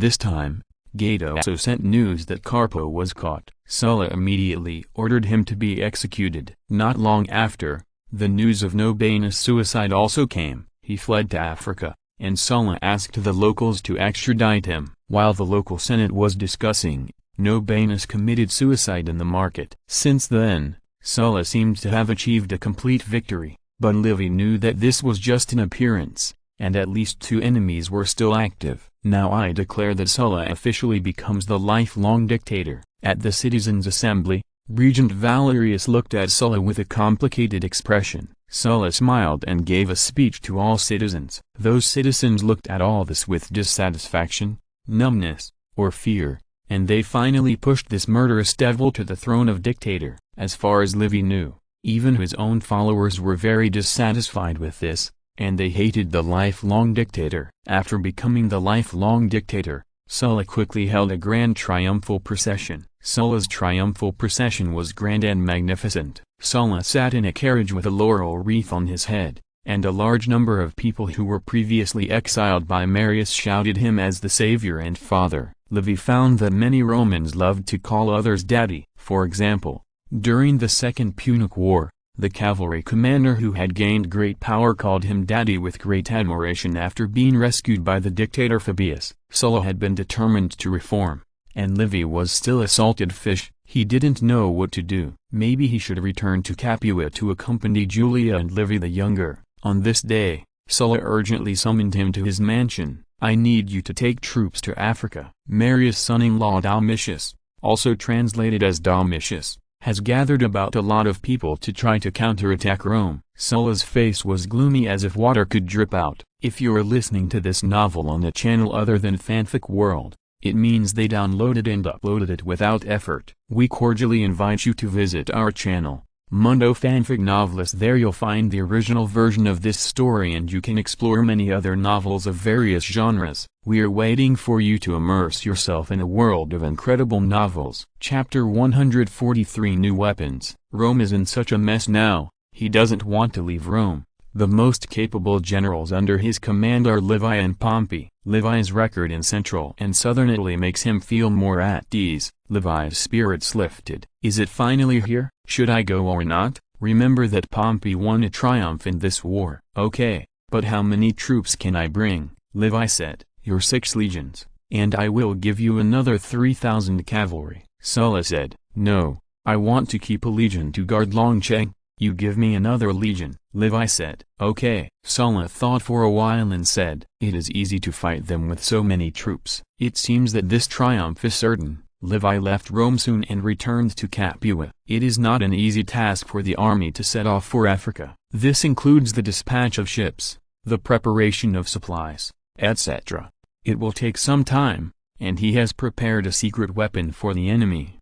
this time, Gato also sent news that Carpo was caught. Sulla immediately ordered him to be executed. Not long after, the news of Nobanus' suicide also came. He fled to Africa, and Sulla asked the locals to extradite him. While the local senate was discussing, Nobanus committed suicide in the market. Since then, Sulla seemed to have achieved a complete victory, but Livy knew that this was just an appearance, and at least 2 enemies were still active. Now I declare that Sulla officially becomes the lifelong dictator. At the citizens' assembly, Regent Valerius looked at Sulla with a complicated expression. Sulla smiled and gave a speech to all citizens. Those citizens looked at all this with dissatisfaction, numbness, or fear, and they finally pushed this murderous devil to the throne of dictator. As far as Livy knew, even his own followers were very dissatisfied with this, and they hated the lifelong dictator. After becoming the lifelong dictator, Sulla quickly held a grand triumphal procession. Sulla's triumphal procession was grand and magnificent. Sulla sat in a carriage with a laurel wreath on his head, and a large number of people who were previously exiled by Marius shouted him as the savior and father. Livy found that many Romans loved to call others daddy. For example, during the Second Punic War, the cavalry commander who had gained great power called him daddy with great admiration after being rescued by the dictator Fabius. Sulla had been determined to reform, and Livy was still a salted fish. He didn't know what to do. Maybe he should return to Capua to accompany Julia and Livy the younger. On this day, Sulla urgently summoned him to his mansion. I need you to take troops to Africa. Marius' son-in-law Domitius, also translated as Domitius, has gathered about a lot of people to try to counterattack Rome. Sulla's face was gloomy as if water could drip out. If you're listening to this novel on a channel other than Fanfic World, it means they downloaded and uploaded it without effort. We cordially invite you to visit our channel, Mundo Fanfic Novelist. There you'll find the original version of this story and you can explore many other novels of various genres. We're waiting for you to immerse yourself in a world of incredible novels. Chapter 143 New Weapons. Rome is in such a mess now, he doesn't want to leave Rome. The most capable generals under his command are Levi and Pompey. Levi's record in central and southern Italy makes him feel more at ease. Levi's spirits lifted. Is it finally here? Should I go or not? Remember that Pompey won a triumph in this war. Okay, but how many troops can I bring? Levi said, your 6 legions, and I will give you another 3,000 cavalry. Sulla said, no, I want to keep a legion to guard Longcheng. You give me another legion. Levi said, okay. Sulla thought for a while and said, it is easy to fight them with so many troops. It seems that this triumph is certain. Levi left Rome soon and returned to Capua. It is not an easy task for the army to set off for Africa. This includes the dispatch of ships, the preparation of supplies, etc. It will take some time, and he has prepared a secret weapon for the enemy.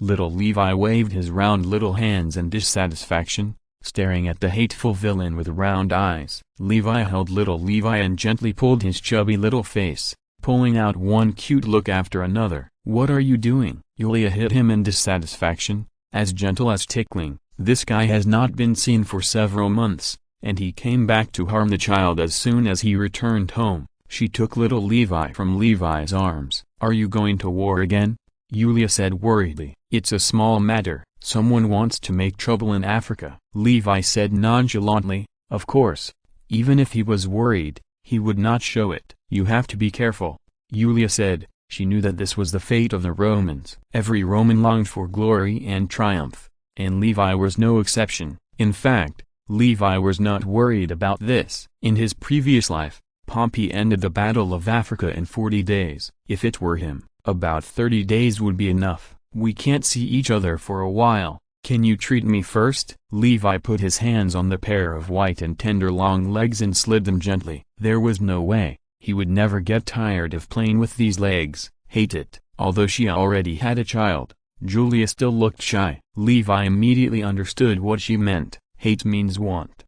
Little Levi waved his round little hands in dissatisfaction, staring at the hateful villain with round eyes. Levi held little Levi and gently pulled his chubby little face, pulling out one cute look after another. What are you doing? Julia hit him in dissatisfaction, as gentle as tickling. This guy has not been seen for several months, and he came back to harm the child as soon as he returned home. She took little Levi from Levi's arms. Are you going to war again? Julia said worriedly. It's a small matter. Someone wants to make trouble in Africa. Levi said nonchalantly, of course. Even if he was worried, he would not show it. You have to be careful, Julia said. She knew that this was the fate of the Romans. Every Roman longed for glory and triumph, and Levi was no exception. In fact, Levi was not worried about this. In his previous life, Pompey ended the Battle of Africa in 40 days. If it were him, about 30 days would be enough. We can't see each other for a while. Can you treat me first? Levi put his hands on the pair of white and tender long legs and slid them gently. There was no way. He would never get tired of playing with these legs. Hate it. Although she already had a child, Julia still looked shy. Levi immediately understood what she meant. Hate means want.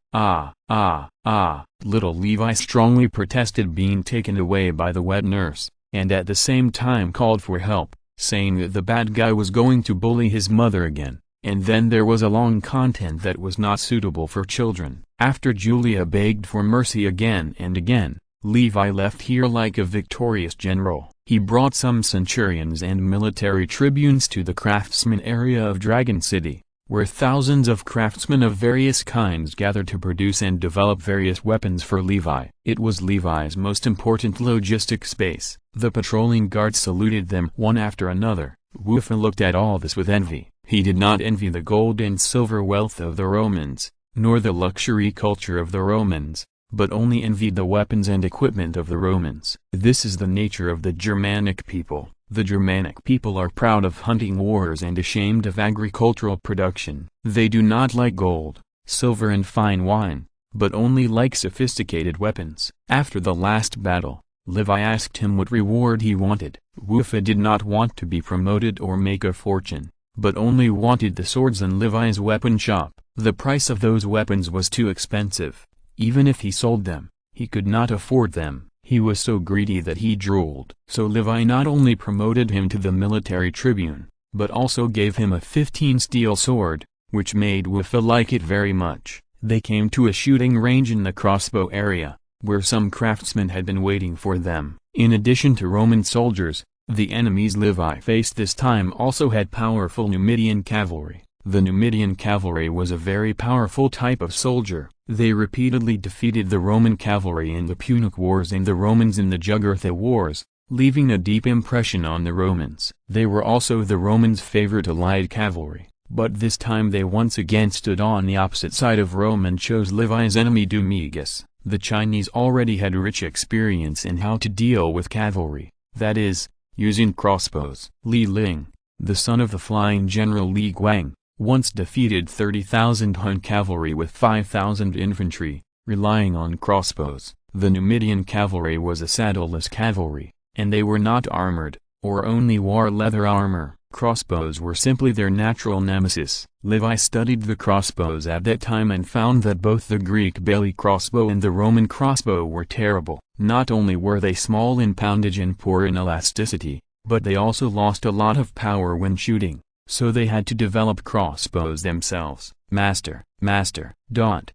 Little Levi strongly protested being taken away by the wet nurse, and at the same time called for help. saying that the bad guy was going to bully his mother again, and then there was a long content that was not suitable for children. After Julia begged for mercy again and again, Levi left here like a victorious general. He brought some centurions and military tribunes to the craftsman area of Dragon City, where thousands of craftsmen of various kinds gathered to produce and develop various weapons for Levi. It was Levi's most important logistics base. The patrolling guards saluted them one after another. Wufa looked at all this with envy. He did not envy the gold and silver wealth of the Romans, nor the luxury culture of the Romans, but only envied the weapons and equipment of the Romans. This is the nature of the Germanic people. The Germanic people are proud of hunting wars and ashamed of agricultural production. They do not like gold, silver and fine wine, but only like sophisticated weapons. After the last battle, Levi asked him what reward he wanted. Wufa did not want to be promoted or make a fortune, but only wanted the swords in Levi's weapon shop. The price of those weapons was too expensive. Even if he sold them, he could not afford them. He was so greedy that he drooled. So Levi not only promoted him to the military tribune, but also gave him a 15 steel sword, which made Wufa like it very much. They came to a shooting range in the crossbow area, where some craftsmen had been waiting for them. In addition to Roman soldiers, the enemies Levi faced this time also had powerful Numidian cavalry. The Numidian cavalry was a very powerful type of soldier. They repeatedly defeated the Roman cavalry in the Punic Wars and the Romans in the Jugurtha Wars, leaving a deep impression on the Romans. They were also the Romans' favorite allied cavalry, but this time they once again stood on the opposite side of Rome and chose Levi's enemy Domingus. The Chinese already had rich experience in how to deal with cavalry, that is, using crossbows. Li Ling, the son of the flying general Li Guang, once defeated 30,000 Hun cavalry with 5,000 infantry, relying on crossbows. The Numidian cavalry was a saddleless cavalry, and they were not armored, or only wore leather armor. Crossbows were simply their natural nemesis. Levi studied the crossbows at that time and found that both the Greek belly crossbow and the Roman crossbow were terrible. Not only were they small in poundage and poor in elasticity, but they also lost a lot of power when shooting. So they had to develop crossbows themselves. Master, master, don't.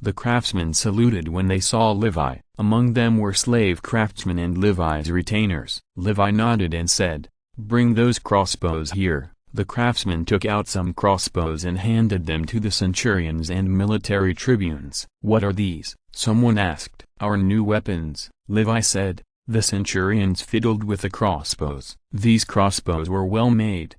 The craftsmen saluted when they saw Levi. Among them were slave craftsmen and Levi's retainers. Levi nodded and said, "Bring those crossbows here." The craftsmen took out some crossbows and handed them to the centurions and military tribunes. "What are these?" someone asked. "Our new weapons," Levi said. The centurions fiddled with the crossbows. These crossbows were well made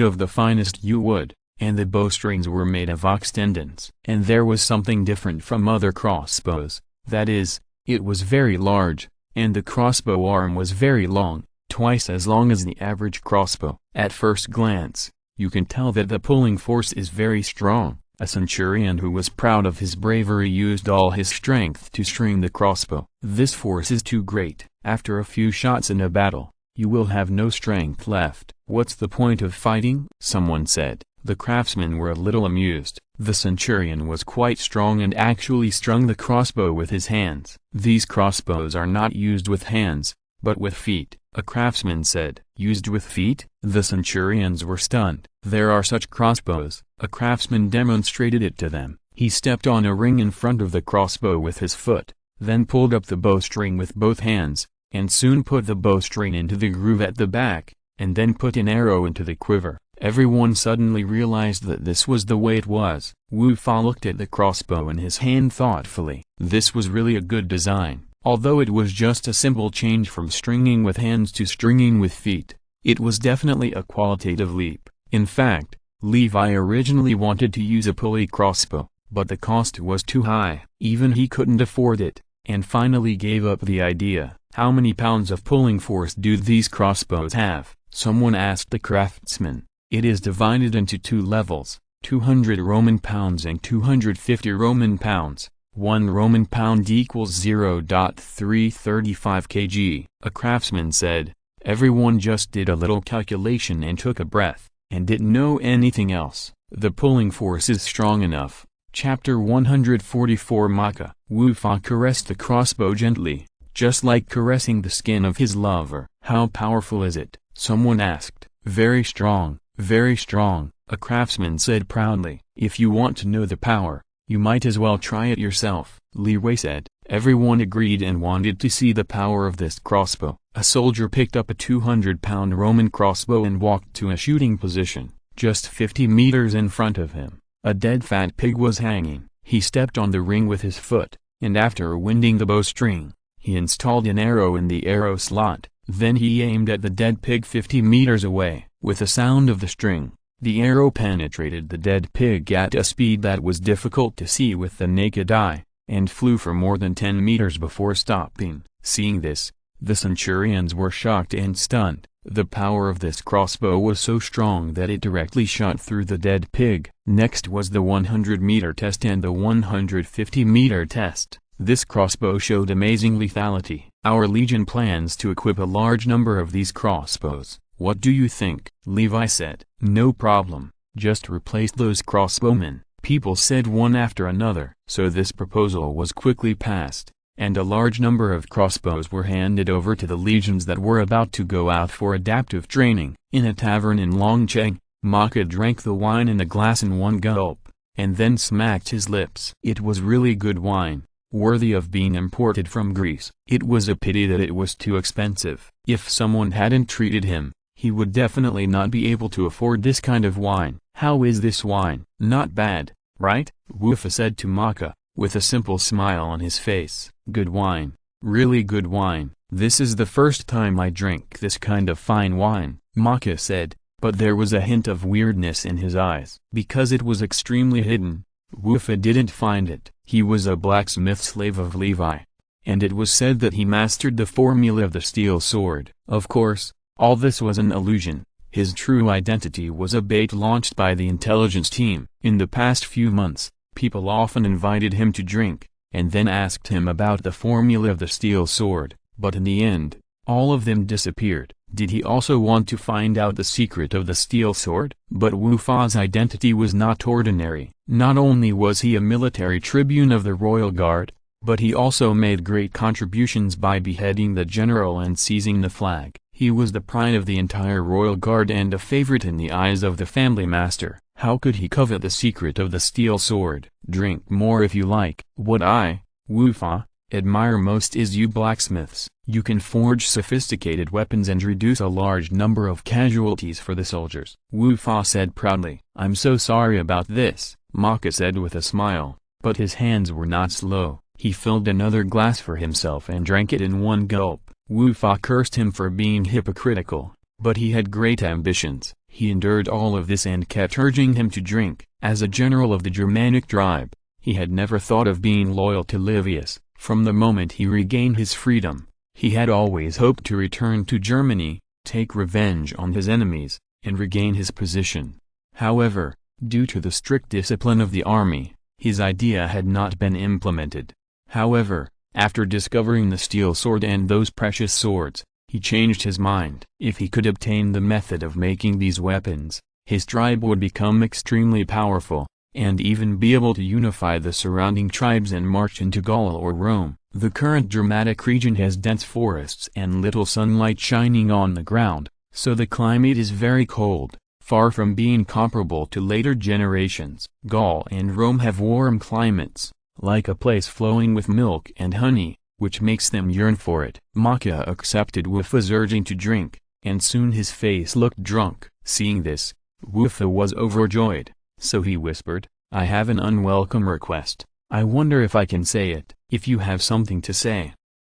of the finest yew wood, and the bowstrings were made of ox tendons. And there was something different from other crossbows, that is, it was very large, and the crossbow arm was very long, twice as long as the average crossbow. At first glance, you can tell that the pulling force is very strong. A centurion who was proud of his bravery used all his strength to string the crossbow. This force is too great. After a few shots in a battle, you will have no strength left. "What's the point of fighting?" someone said. The craftsmen were a little amused. The centurion was quite strong and actually strung the crossbow with his hands. "These crossbows are not used with hands, but with feet," a craftsman said. "Used with feet?" The centurions were stunned. "There are such crossbows." A craftsman demonstrated it to them. He stepped on a ring in front of the crossbow with his foot, then pulled up the bowstring with both hands, and soon put the bowstring into the groove at the back, and then put an arrow into the quiver. Everyone suddenly realized that this was the way it was. Wu Fa looked at the crossbow in his hand thoughtfully. This was really a good design. Although it was just a simple change from stringing with hands to stringing with feet, it was definitely a qualitative leap. In fact, Levi originally wanted to use a pulley crossbow, but the cost was too high. Even he couldn't afford it, and finally gave up the idea. "How many pounds of pulling force do these crossbows have?" someone asked the craftsman. "It is divided into two levels, 200 Roman pounds and 250 Roman pounds. 1 Roman pound equals 0.335 kg. A craftsman said. Everyone just did a little calculation and took a breath, and didn't know anything else. The pulling force is strong enough. Chapter 144 Maka. Wu Fa caressed the crossbow gently, just like caressing the skin of his lover. "How powerful is it?" someone asked. Very strong, a craftsman said proudly. If you want to know the power, you might as well try it yourself, Levi said. Everyone agreed and wanted to see the power of this crossbow. A soldier picked up a 200-pound Roman crossbow and walked to a shooting position, just 50 meters in front of him. A dead fat pig was hanging. He stepped on the ring with his foot, and after winding the bowstring, he installed an arrow in the arrow slot. Then he aimed at the dead pig 50 meters away. With the sound of the string, the arrow penetrated the dead pig at a speed that was difficult to see with the naked eye, and flew for more than 10 meters before stopping. Seeing this, the centurions were shocked and stunned. The power of this crossbow was so strong that it directly shot through the dead pig. Next was the 100-meter test and the 150-meter test. This crossbow showed amazing lethality. Our legion plans to equip a large number of these crossbows. What do you think? Levi said. No problem, just replace those crossbowmen. People said one after another. So this proposal was quickly passed, and a large number of crossbows were handed over to the legions that were about to go out for adaptive training. In a tavern in Longcheng, Maka drank the wine in a glass in one gulp, and then smacked his lips. It was really good wine, worthy of being imported from Greece. It was a pity that it was too expensive. If someone hadn't treated him, he would definitely not be able to afford this kind of wine. How is this wine? Not bad, right? Wufa said to Maka, with a simple smile on his face. Good wine, really good wine. This is the first time I drink this kind of fine wine, Maka said, but there was a hint of weirdness in his eyes. Because it was extremely hidden, Wufa didn't find it. He was a blacksmith slave of Levi, and it was said that he mastered the formula of the steel sword. Of course, all this was an illusion. His true identity was a bait launched by the intelligence team. In the past few months, people often invited him to drink, and then asked him about the formula of the steel sword, but in the end, all of them disappeared. Did he also want to find out the secret of the steel sword? But Wu Fa's identity was not ordinary. Not only was he a military tribune of the royal guard, but he also made great contributions by beheading the general and seizing the flag. He was the pride of the entire royal guard and a favorite in the eyes of the family master. How could he covet the secret of the steel sword? Drink more if you like. What I, Wu Fa, admire most is you blacksmiths. You can forge sophisticated weapons and reduce a large number of casualties for the soldiers. Wu Fa said proudly. I'm so sorry about this, Maka said with a smile, but his hands were not slow. He filled another glass for himself and drank it in one gulp. Wu Fa cursed him for being hypocritical, but he had great ambitions. He endured all of this and kept urging him to drink. As a general of the Germanic tribe, he had never thought of being loyal to Livius. From the moment he regained his freedom, he had always hoped to return to Germany, take revenge on his enemies, and regain his position. However, due to the strict discipline of the army, his idea had not been implemented. However, after discovering the steel sword and those precious swords, he changed his mind. If he could obtain the method of making these weapons, his tribe would become extremely powerful, and even be able to unify the surrounding tribes and march into Gaul or Rome. The current Germanic region has dense forests and little sunlight shining on the ground, so the climate is very cold, far from being comparable to later generations. Gaul and Rome have warm climates, like a place flowing with milk and honey, which makes them yearn for it. Maka accepted Wufa's urging to drink, and soon his face looked drunk. Seeing this, Wufa was overjoyed, so he whispered, I have an unwelcome request. I wonder if I can say it. If you have something to say,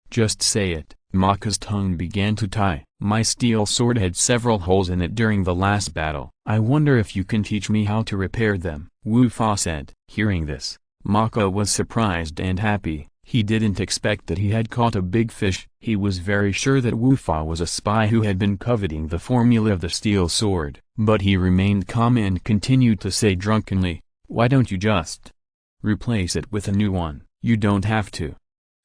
just say it. Maka's tongue began to tie. My steel sword had several holes in it during the last battle. I wonder if you can teach me how to repair them. Wu Fa said. Hearing this, Maka was surprised and happy. He didn't expect that he had caught a big fish. He was very sure that Wu Fa was a spy who had been coveting the formula of the steel sword. But he remained calm and continued to say drunkenly, why don't you just replace it with a new one? You don't have to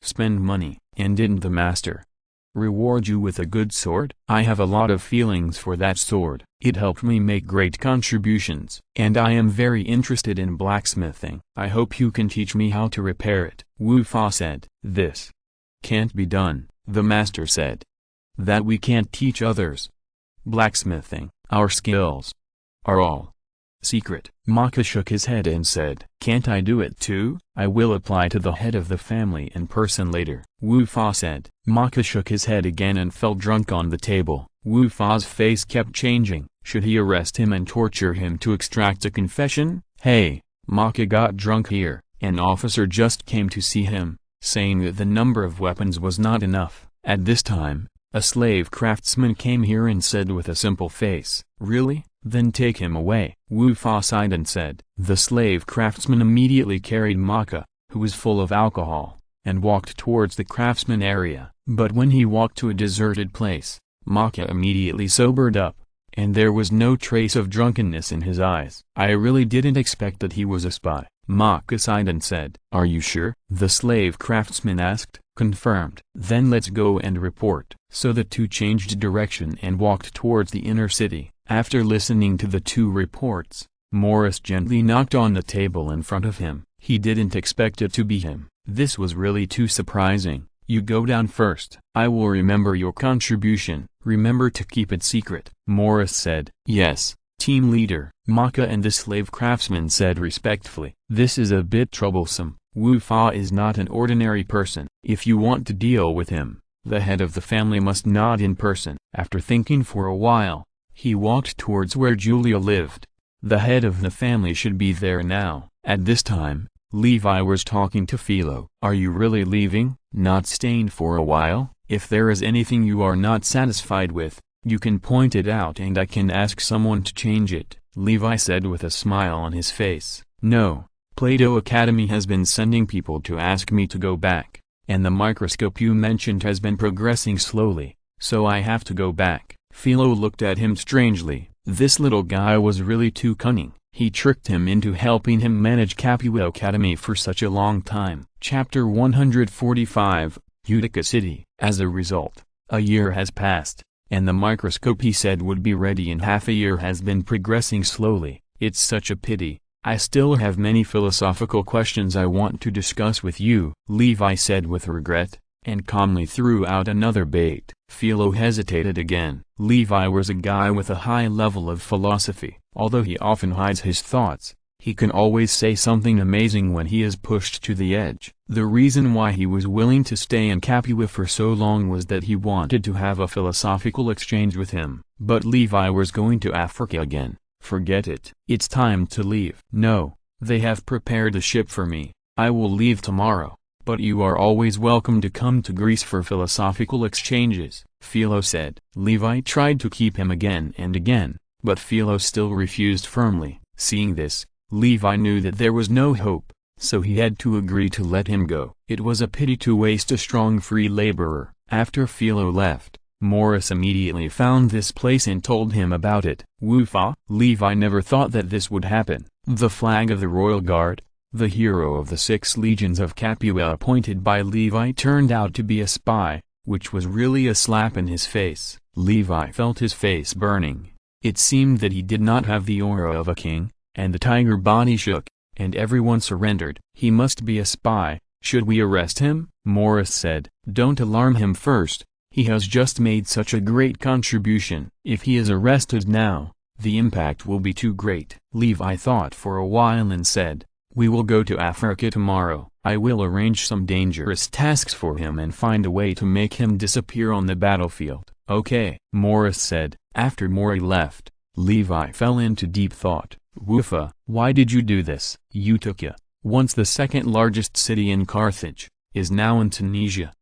spend money. And didn't the master reward you with a good sword? I have a lot of feelings for that sword. It helped me make great contributions, and I am very interested in blacksmithing. I hope you can teach me how to repair it. Wu Fa said. This can't be done, the master said. That we can't teach others blacksmithing? Our skills are all secret. Maka shook his head and said, "Can't I do it too? I will apply to the head of the family in person later," Wu Fa said. Maka shook his head again and fell drunk on the table. Wu Fa's face kept changing. Should he arrest him and torture him to extract a confession? Hey, Maka got drunk here. An officer just came to see him, saying that the number of weapons was not enough. At this time, a slave craftsman came here and said with a simple face, "Really? Then take him away." Wu Fa sighed and said. The slave craftsman immediately carried Maka, who was full of alcohol, and walked towards the craftsman area. But when he walked to a deserted place, Maka immediately sobered up, and there was no trace of drunkenness in his eyes. "I really didn't expect that he was a spy," Maka sighed and said. "Are you sure?" the slave craftsman asked. "Confirmed." "Then let's go and report." So the two changed direction and walked towards the inner city. After listening to the two reports, Morris gently knocked on the table in front of him. He didn't expect it to be him. This was really too surprising. "You go down first. I will remember your contribution. Remember to keep it secret," Morris said. "Yes, team leader," Maka and the slave craftsman said respectfully. "This is a bit troublesome. Wu Fa is not an ordinary person. If you want to deal with him, the head of the family must nod in person." After thinking for a while, he walked towards where Julia lived. The head of the family should be there now. At this time, Levi was talking to Philo. "Are you really leaving? Not staying for a while? If there is anything you are not satisfied with, you can point it out and I can ask someone to change it," Levi said with a smile on his face. "No, Plato Academy has been sending people to ask me to go back, and the microscope you mentioned has been progressing slowly, so I have to go back." Philo looked at him strangely. This little guy was really too cunning. He tricked him into helping him manage Capua Academy for such a long time. Chapter 145, Utica City. As a result, a year has passed, and the microscope he said would be ready in half a year has been progressing slowly. "It's such a pity. I still have many philosophical questions I want to discuss with you," Levi said with regret, and calmly threw out another bait. Philo hesitated again. Levi was a guy with a high level of philosophy. Although he often hides his thoughts, he can always say something amazing when he is pushed to the edge. The reason why he was willing to stay in Capua for so long was that he wanted to have a philosophical exchange with him. But Levi was going to Africa again. "Forget it. It's time to leave." "No, they have prepared a ship for me. I will leave tomorrow. But you are always welcome to come to Greece for philosophical exchanges," Philo said. Levi tried to keep him again and again, but Philo still refused firmly. Seeing this, Levi knew that there was no hope, so he had to agree to let him go. It was a pity to waste a strong free laborer. After Philo left, Morris immediately found this place and told him about it. Wu Fa? Levi never thought that this would happen. The flag of the Royal Guard, the hero of the 6 legions of Capua appointed by Levi, turned out to be a spy, which was really a slap in his face. Levi felt his face burning. It seemed that he did not have the aura of a king, and the tiger body shook, and everyone surrendered. "He must be a spy. Should we arrest him?" Morris said. "Don't alarm him first. He has just made such a great contribution. If he is arrested now, the impact will be too great." Levi thought for a while and said, "We will go to Africa tomorrow. I will arrange some dangerous tasks for him and find a way to make him disappear on the battlefield." "Okay," Morris said. After Mori left, Levi fell into deep thought. "Wu Fa, why did you do this?" Utica, once the second largest city in Carthage, is now in Tunisia.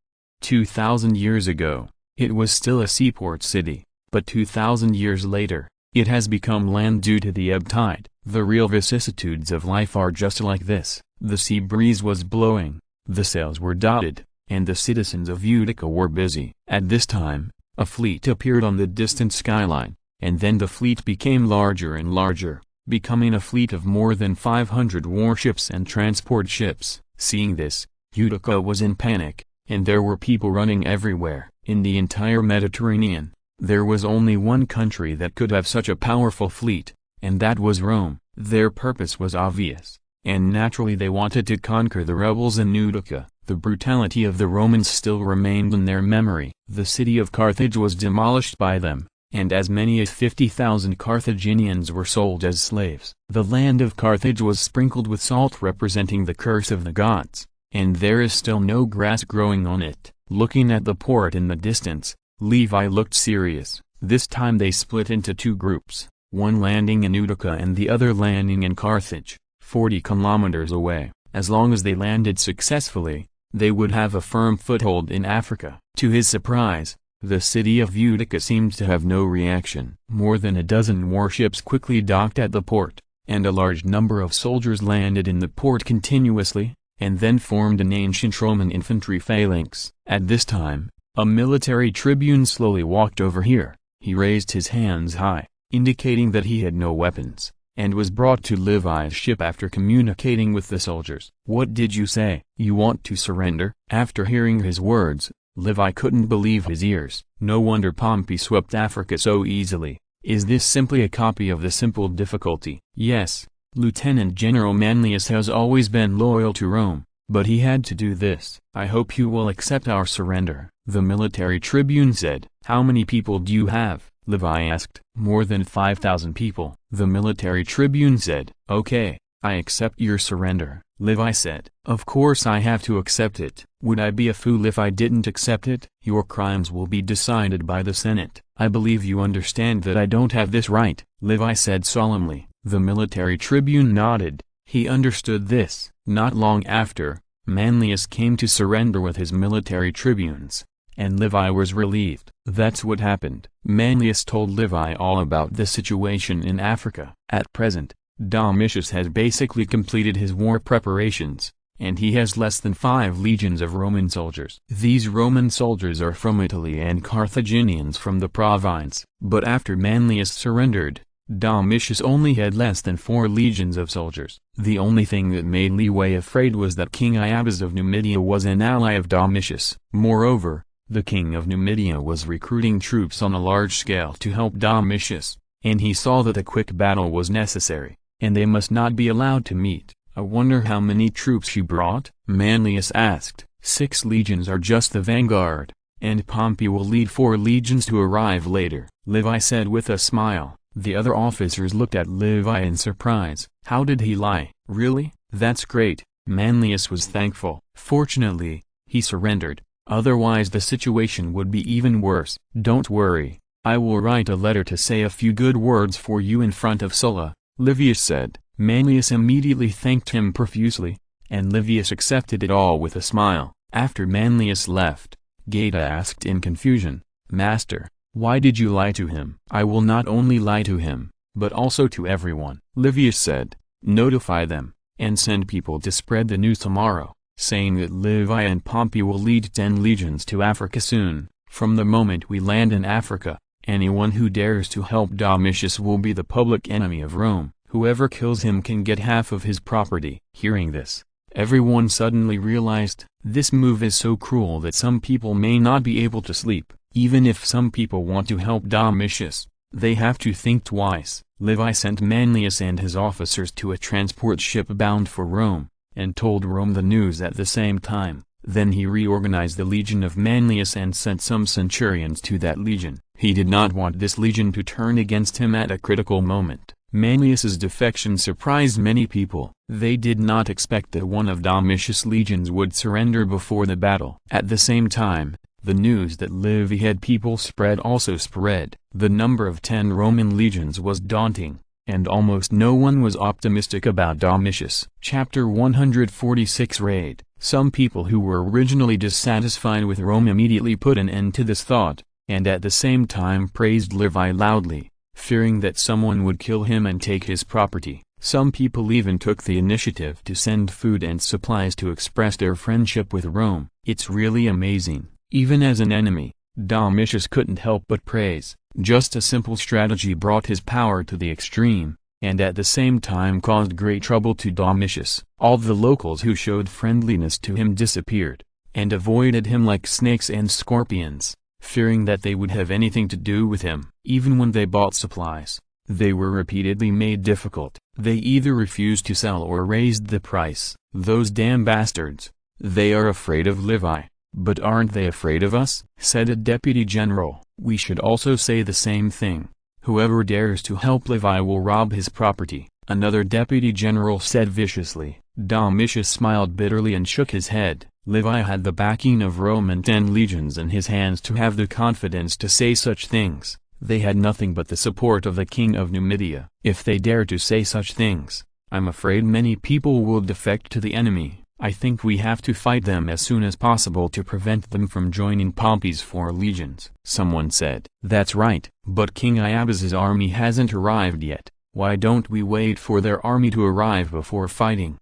2,000 years ago, it was still a seaport city, but 2,000 years later, it has become land due to the ebb tide. The real vicissitudes of life are just like this. The sea breeze was blowing, the sails were dotted, and the citizens of Utica were busy. At this time, a fleet appeared on the distant skyline, and then the fleet became larger and larger, becoming a fleet of more than 500 warships and transport ships. Seeing this, Utica was in panic, and there were people running everywhere. In the entire Mediterranean, there was only one country that could have such a powerful fleet, and that was Rome. Their purpose was obvious, and naturally they wanted to conquer the rebels in Utica. The brutality of the Romans still remained in their memory. The city of Carthage was demolished by them, and as many as 50,000 Carthaginians were sold as slaves. The land of Carthage was sprinkled with salt representing the curse of the gods, and there is still no grass growing on it. Looking at the port in the distance, Levi looked serious. This time they split into two groups, one landing in Utica and the other landing in Carthage, 40 kilometers away. As long as they landed successfully, they would have a firm foothold in Africa. To his surprise, the city of Utica seemed to have no reaction. More than a dozen warships quickly docked at the port, and a large number of soldiers landed in the port continuously, and then formed an ancient Roman infantry phalanx. At this time, a military tribune slowly walked over here. He raised his hands high, indicating that he had no weapons, and was brought to Levi's ship after communicating with the soldiers. "What did you say? You want to surrender?" After hearing his words, Levi couldn't believe his ears. No wonder Pompey swept Africa so easily. Is this simply a copy of the simple difficulty? Yes, Lieutenant General Manlius has always been loyal to Rome, but he had to do this. "I hope you will accept our surrender," the military tribune said. "How many people do you have?" Levi asked. "More than 5,000 people," the military tribune said. "Okay, I accept your surrender," Levi said. "Of course I have to accept it. Would I be a fool if I didn't accept it? Your crimes will be decided by the Senate. I believe you understand that I don't have this right," Levi said solemnly. The military tribune nodded. He understood this. Not long after, Manlius came to surrender with his military tribunes, and Levi was relieved. That's what happened. Manlius told Levi all about the situation in Africa. At present, Domitius has basically completed his war preparations, and he has less than 5 legions of Roman soldiers. These Roman soldiers are from Italy and Carthaginians from the province. But after Manlius surrendered, Domitius only had less than 4 legions of soldiers. The only thing that made Levi afraid was that King Iabas of Numidia was an ally of Domitius. Moreover, the king of Numidia was recruiting troops on a large scale to help Domitius, and he saw that a quick battle was necessary, and they must not be allowed to meet. "I wonder how many troops you brought?" Manlius asked. 6 legions are just the vanguard, and Pompey will lead 4 legions to arrive later," Levi said with a smile. The other officers looked at Levi in surprise. How did he lie? Really? That's great. Manlius was thankful. Fortunately, he surrendered, otherwise the situation would be even worse. "Don't worry, I will write a letter to say a few good words for you in front of Sulla," Livius said. Manlius immediately thanked him profusely, and Livius accepted it all with a smile. After Manlius left, Geta asked in confusion, "Master, why did you lie to him?" "I will not only lie to him, but also to everyone," Livius said. "Notify them, and send people to spread the news tomorrow, saying that Levi and Pompey will lead 10 legions to Africa soon. From the moment we land in Africa, anyone who dares to help Domitius will be the public enemy of Rome. Whoever kills him can get half of his property." Hearing this, everyone suddenly realized, this move is so cruel that some people may not be able to sleep. Even if some people want to help Domitius, they have to think twice. Levi sent Manlius and his officers to a transport ship bound for Rome, and told Rome the news at the same time. Then he reorganized the legion of Manlius and sent some centurions to that legion. He did not want this legion to turn against him at a critical moment. Manlius's defection surprised many people. They did not expect that one of Domitius' legions would surrender before the battle. At the same time, the news that Levi had people spread also spread. The number of 10 Roman legions was daunting, and almost no one was optimistic about Domitius. Chapter 146 Raid. Some people who were originally dissatisfied with Rome immediately put an end to this thought, and at the same time praised Levi loudly, fearing that someone would kill him and take his property. Some people even took the initiative to send food and supplies to express their friendship with Rome. It's really amazing. Even as an enemy, Domitius couldn't help but praise. Just a simple strategy brought his power to the extreme, and at the same time caused great trouble to Domitius. All the locals who showed friendliness to him disappeared, and avoided him like snakes and scorpions, fearing that they would have anything to do with him. Even when they bought supplies, they were repeatedly made difficult. They either refused to sell or raised the price. "Those damn bastards. They are afraid of Levi." "But aren't they afraid of us?" said a deputy general. We should also say the same thing. Whoever dares to help Levi will rob his property, another deputy general said viciously. Domitius smiled bitterly and shook his head. Levi had the backing of Roman 10 legions in his hands to have the confidence to say such things. They had nothing but the support of the king of Numidia. If they dare to say such things, I'm afraid many people will defect to the enemy. I think we have to fight them as soon as possible to prevent them from joining Pompey's 4 legions. Someone said, that's right, but King Iabus's army hasn't arrived yet. Why don't we wait for their army to arrive before fighting?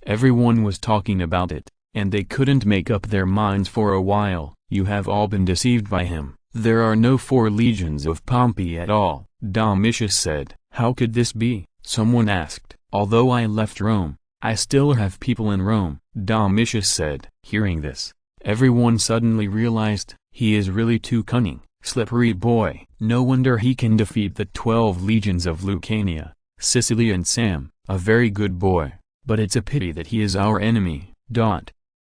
Everyone was talking about it, and they couldn't make up their minds for a while. You have all been deceived by him. There are no 4 legions of Pompey at all. Domitius said. How could this be? Someone asked. Although I left Rome, I still have people in Rome, Domitius said. Hearing this, everyone suddenly realized, he is really too cunning, slippery boy. No wonder he can defeat the 12 legions of Lucania, Sicily and Sam, a very good boy, but it's a pity that he is our enemy.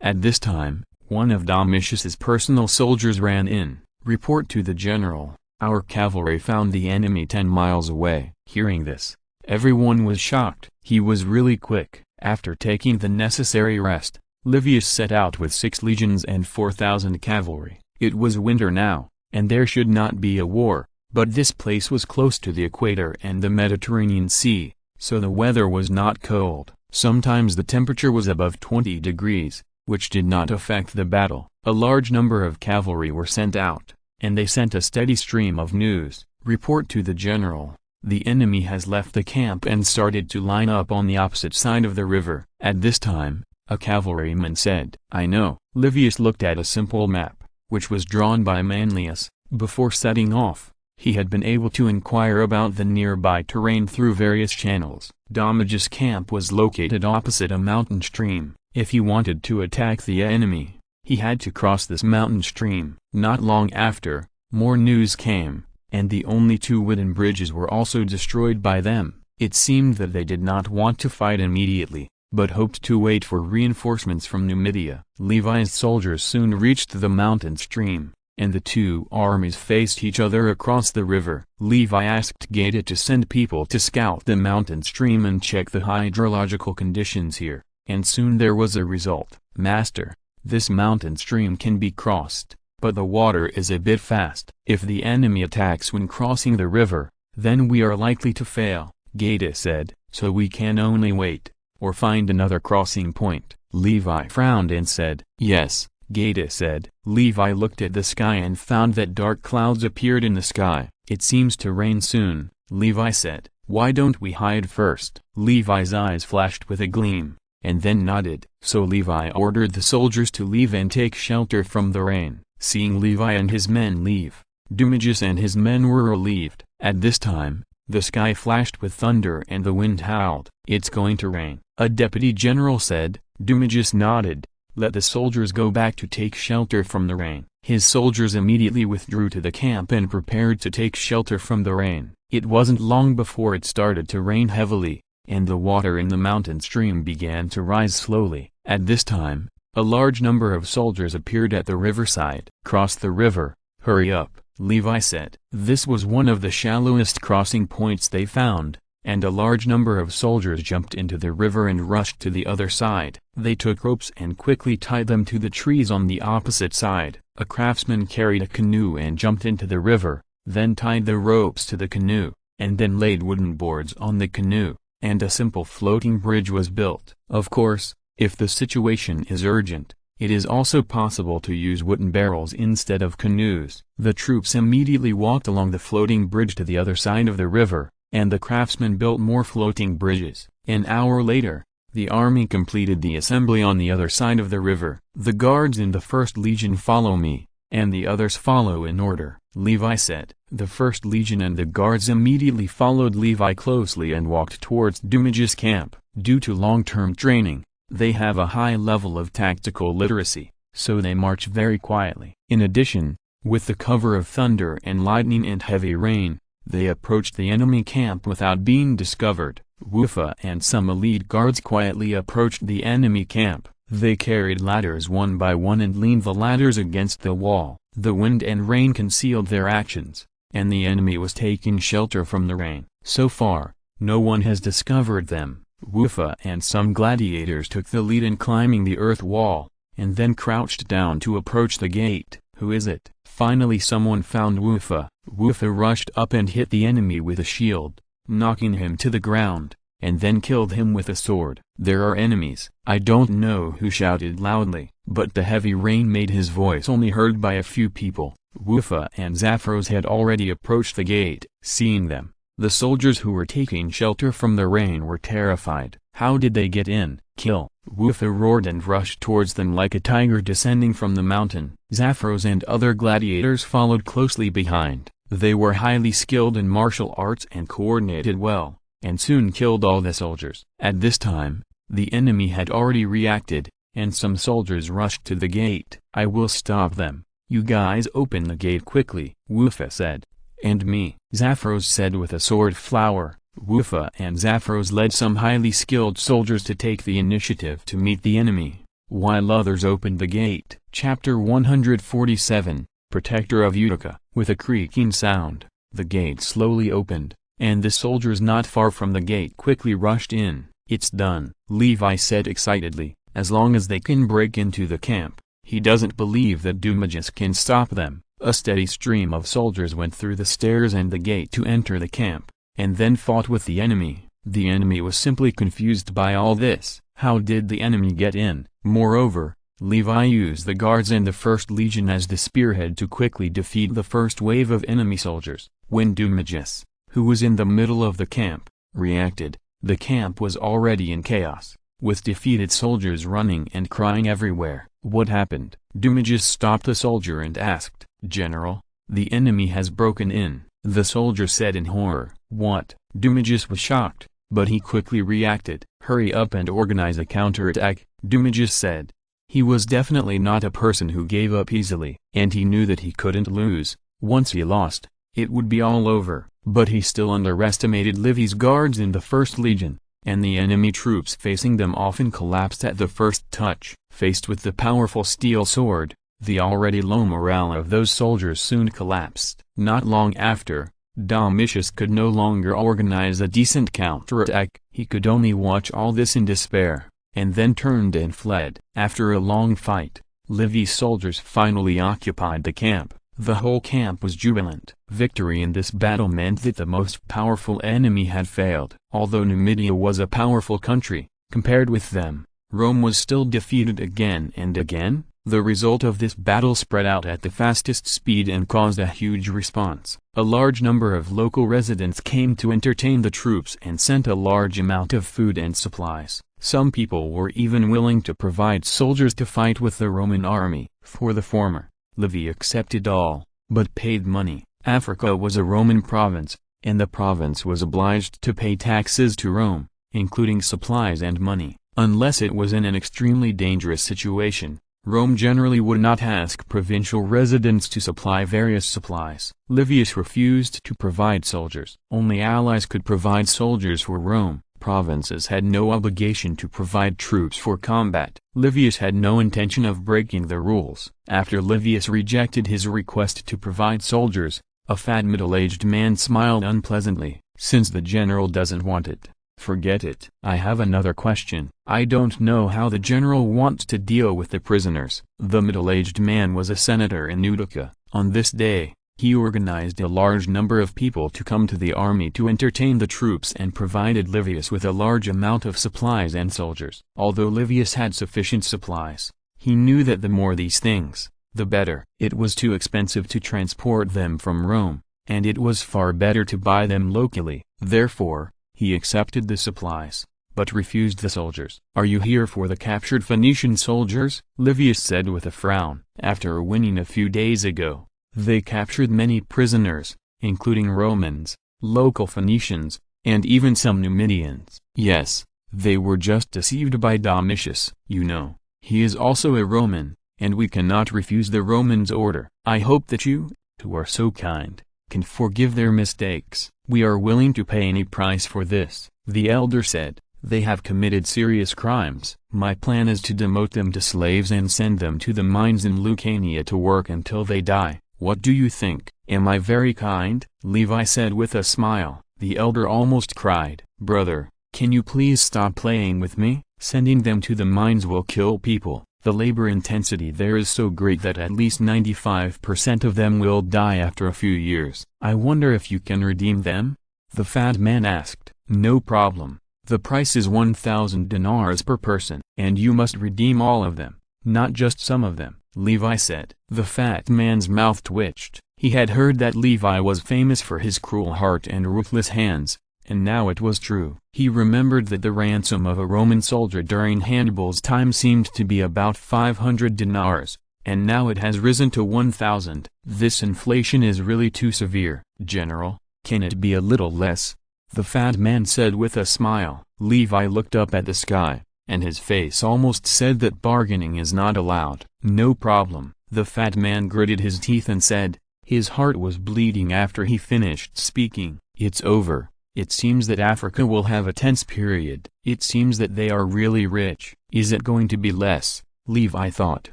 At this time, one of Domitius's personal soldiers ran in. Report to the general, our cavalry found the enemy 10 miles away. Hearing this, everyone was shocked. He was really quick. After taking the necessary rest, Livius set out with 6 legions and 4,000 cavalry. It was winter now, and there should not be a war, but this place was close to the equator and the Mediterranean Sea, so the weather was not cold. Sometimes the temperature was above 20 degrees, which did not affect the battle. A large number of cavalry were sent out, and they sent a steady stream of news. Report to the general, the enemy has left the camp and started to line up on the opposite side of the river. At this time, a cavalryman said, I know. Livius looked at a simple map, which was drawn by Manlius. Before setting off, he had been able to inquire about the nearby terrain through various channels. Domitius' camp was located opposite a mountain stream. If he wanted to attack the enemy, he had to cross this mountain stream. Not long after, more news came, and the only 2 wooden bridges were also destroyed by them. It seemed that they did not want to fight immediately, but hoped to wait for reinforcements from Numidia. Levi's soldiers soon reached the mountain stream, and the 2 armies faced each other across the river. Levi asked Geta to send people to scout the mountain stream and check the hydrological conditions here, and soon there was a result. Master, this mountain stream can be crossed, but the water is a bit fast. If the enemy attacks when crossing the river, then we are likely to fail, Geta said, so we can only wait, or find another crossing point. Levi frowned and said, yes, Geta said. Levi looked at the sky and found that dark clouds appeared in the sky. It seems to rain soon, Levi said. Why don't we hide first? Levi's eyes flashed with a gleam, and then nodded. So Levi ordered the soldiers to leave and take shelter from the rain. Seeing Levi and his men leave, Domitius and his men were relieved. At this time, the sky flashed with thunder and the wind howled. It's going to rain, a deputy general said. Domitius nodded. Let the soldiers go back to take shelter from the rain. His soldiers immediately withdrew to the camp and prepared to take shelter from the rain. It wasn't long before it started to rain heavily, and the water in the mountain stream began to rise slowly. At this time, a large number of soldiers appeared at the riverside. Cross the river, hurry up, Levi said. This was one of the shallowest crossing points they found, and a large number of soldiers jumped into the river and rushed to the other side. They took ropes and quickly tied them to the trees on the opposite side. A craftsman carried a canoe and jumped into the river, then tied the ropes to the canoe, and then laid wooden boards on the canoe, and a simple floating bridge was built. Of course, if the situation is urgent, it is also possible to use wooden barrels instead of canoes. The troops immediately walked along the floating bridge to the other side of the river, and the craftsmen built more floating bridges. An hour later, the army completed the assembly on the other side of the river. The guards in the 1st Legion follow me, and the others follow in order, Levi said. The 1st Legion and the guards immediately followed Levi closely and walked towards Domitius' camp. Due to long-term training, they have a high level of tactical literacy, so they march very quietly. In addition, with the cover of thunder and lightning and heavy rain, they approached the enemy camp without being discovered. Wufa and some elite guards quietly approached the enemy camp. They carried ladders one by one and leaned the ladders against the wall. The wind and rain concealed their actions, and the enemy was taking shelter from the rain. So far, no one has discovered them. Wufa and some gladiators took the lead in climbing the earth wall, and then crouched down to approach the gate. Who is it? Finally someone found Wufa. Wufa rushed up and hit the enemy with a shield, knocking him to the ground, and then killed him with a sword. There are enemies. I don't know who shouted loudly, but the heavy rain made his voice only heard by a few people. Wufa and Zaphros had already approached the gate. Seeing them, the soldiers who were taking shelter from the rain were terrified. How did they get in? Kill! Wufa roared and rushed towards them like a tiger descending from the mountain. Zaphros and other gladiators followed closely behind. They were highly skilled in martial arts and coordinated well, and soon killed all the soldiers. At this time, the enemy had already reacted, and some soldiers rushed to the gate. I will stop them. You guys open the gate quickly, Wufa said. And me, Zaphros said with a sword flower. Wufa and Zaphros led some highly skilled soldiers to take the initiative to meet the enemy, while others opened the gate. Chapter 147, Protector of Utica. With a creaking sound, the gate slowly opened, and the soldiers not far from the gate quickly rushed in. It's done, Levi said excitedly. As long as they can break into the camp, he doesn't believe that Dumagus can stop them. A steady stream of soldiers went through the stairs and the gate to enter the camp, and then fought with the enemy. The enemy was simply confused by all this. How did the enemy get in? Moreover, Levi used the guards and the First Legion as the spearhead to quickly defeat the first wave of enemy soldiers. When Dumagus, who was in the middle of the camp, reacted, the camp was already in chaos, with defeated soldiers running and crying everywhere. What happened? Dumagus stopped a soldier and asked, General, the enemy has broken in. The soldier said in horror. What? Dumagus was shocked, but he quickly reacted. Hurry up and organize a counterattack, Dumagus said. He was definitely not a person who gave up easily, and he knew that he couldn't lose. Once he lost, it would be all over. But he still underestimated Levi's guards in the First Legion, and the enemy troops facing them often collapsed at the first touch. Faced with the powerful steel sword, the already low morale of those soldiers soon collapsed. Not long after, Domitius could no longer organize a decent counterattack. He could only watch all this in despair, and then turned and fled. After a long fight, Levi's soldiers finally occupied the camp. The whole camp was jubilant. Victory in this battle meant that the most powerful enemy had failed. Although Numidia was a powerful country, compared with them, Rome was still defeated again and again. The result of this battle spread out at the fastest speed and caused a huge response. A large number of local residents came to entertain the troops and sent a large amount of food and supplies. Some people were even willing to provide soldiers to fight with the Roman army. For the former, Levi accepted all, but paid money. Africa was a Roman province, and the province was obliged to pay taxes to Rome, including supplies and money. Unless it was in an extremely dangerous situation, Rome generally would not ask provincial residents to supply various supplies. Livius refused to provide soldiers. Only allies could provide soldiers for Rome. Provinces had no obligation to provide troops for combat. Livius had no intention of breaking the rules. After Livius rejected his request to provide soldiers, a fat middle-aged man smiled unpleasantly. Since the general doesn't want it, forget it. I have another question. I don't know how the general wants to deal with the prisoners. The middle-aged man was a senator in Utica. On this day, he organized a large number of people to come to the army to entertain the troops and provided Livius with a large amount of supplies and soldiers. Although Livius had sufficient supplies, he knew that the more these things, the better. It was too expensive to transport them from Rome, and it was far better to buy them locally. Therefore, he accepted the supplies, but refused the soldiers. Are you here for the captured Phoenician soldiers? Livius said with a frown. After winning a few days ago, they captured many prisoners, including Romans, local Phoenicians, and even some Numidians. Yes, they were just deceived by Domitius. You know, he is also a Roman, and we cannot refuse the Romans' order. I hope that you, who are so kind, can forgive their mistakes. We are willing to pay any price for this, the elder said. They have committed serious crimes. My plan is to demote them to slaves and send them to the mines in Lucania to work until they die. What do you think? Am I very kind? Levi said with a smile. The elder almost cried. Brother, can you please stop playing with me? Sending them to the mines will kill people. The labor intensity there is so great that at least 95% of them will die after a few years. I wonder if you can redeem them? The fat man asked. No problem. The price is 1,000 dinars per person. And you must redeem all of them, not just some of them, Levi said. The fat man's mouth twitched. He had heard that Levi was famous for his cruel heart and ruthless hands, and now it was true. He remembered that the ransom of a Roman soldier during Hannibal's time seemed to be about 500 dinars, and now it has risen to 1,000. This inflation is really too severe. General, can it be a little less? The fat man said with a smile. Levi looked up at the sky, and his face almost said that bargaining is not allowed. No problem. The fat man gritted his teeth and said, his heart was bleeding after he finished speaking, it's over. It seems that Africa will have a tense period. It seems that they are really rich. Is it going to be less? Levi thought.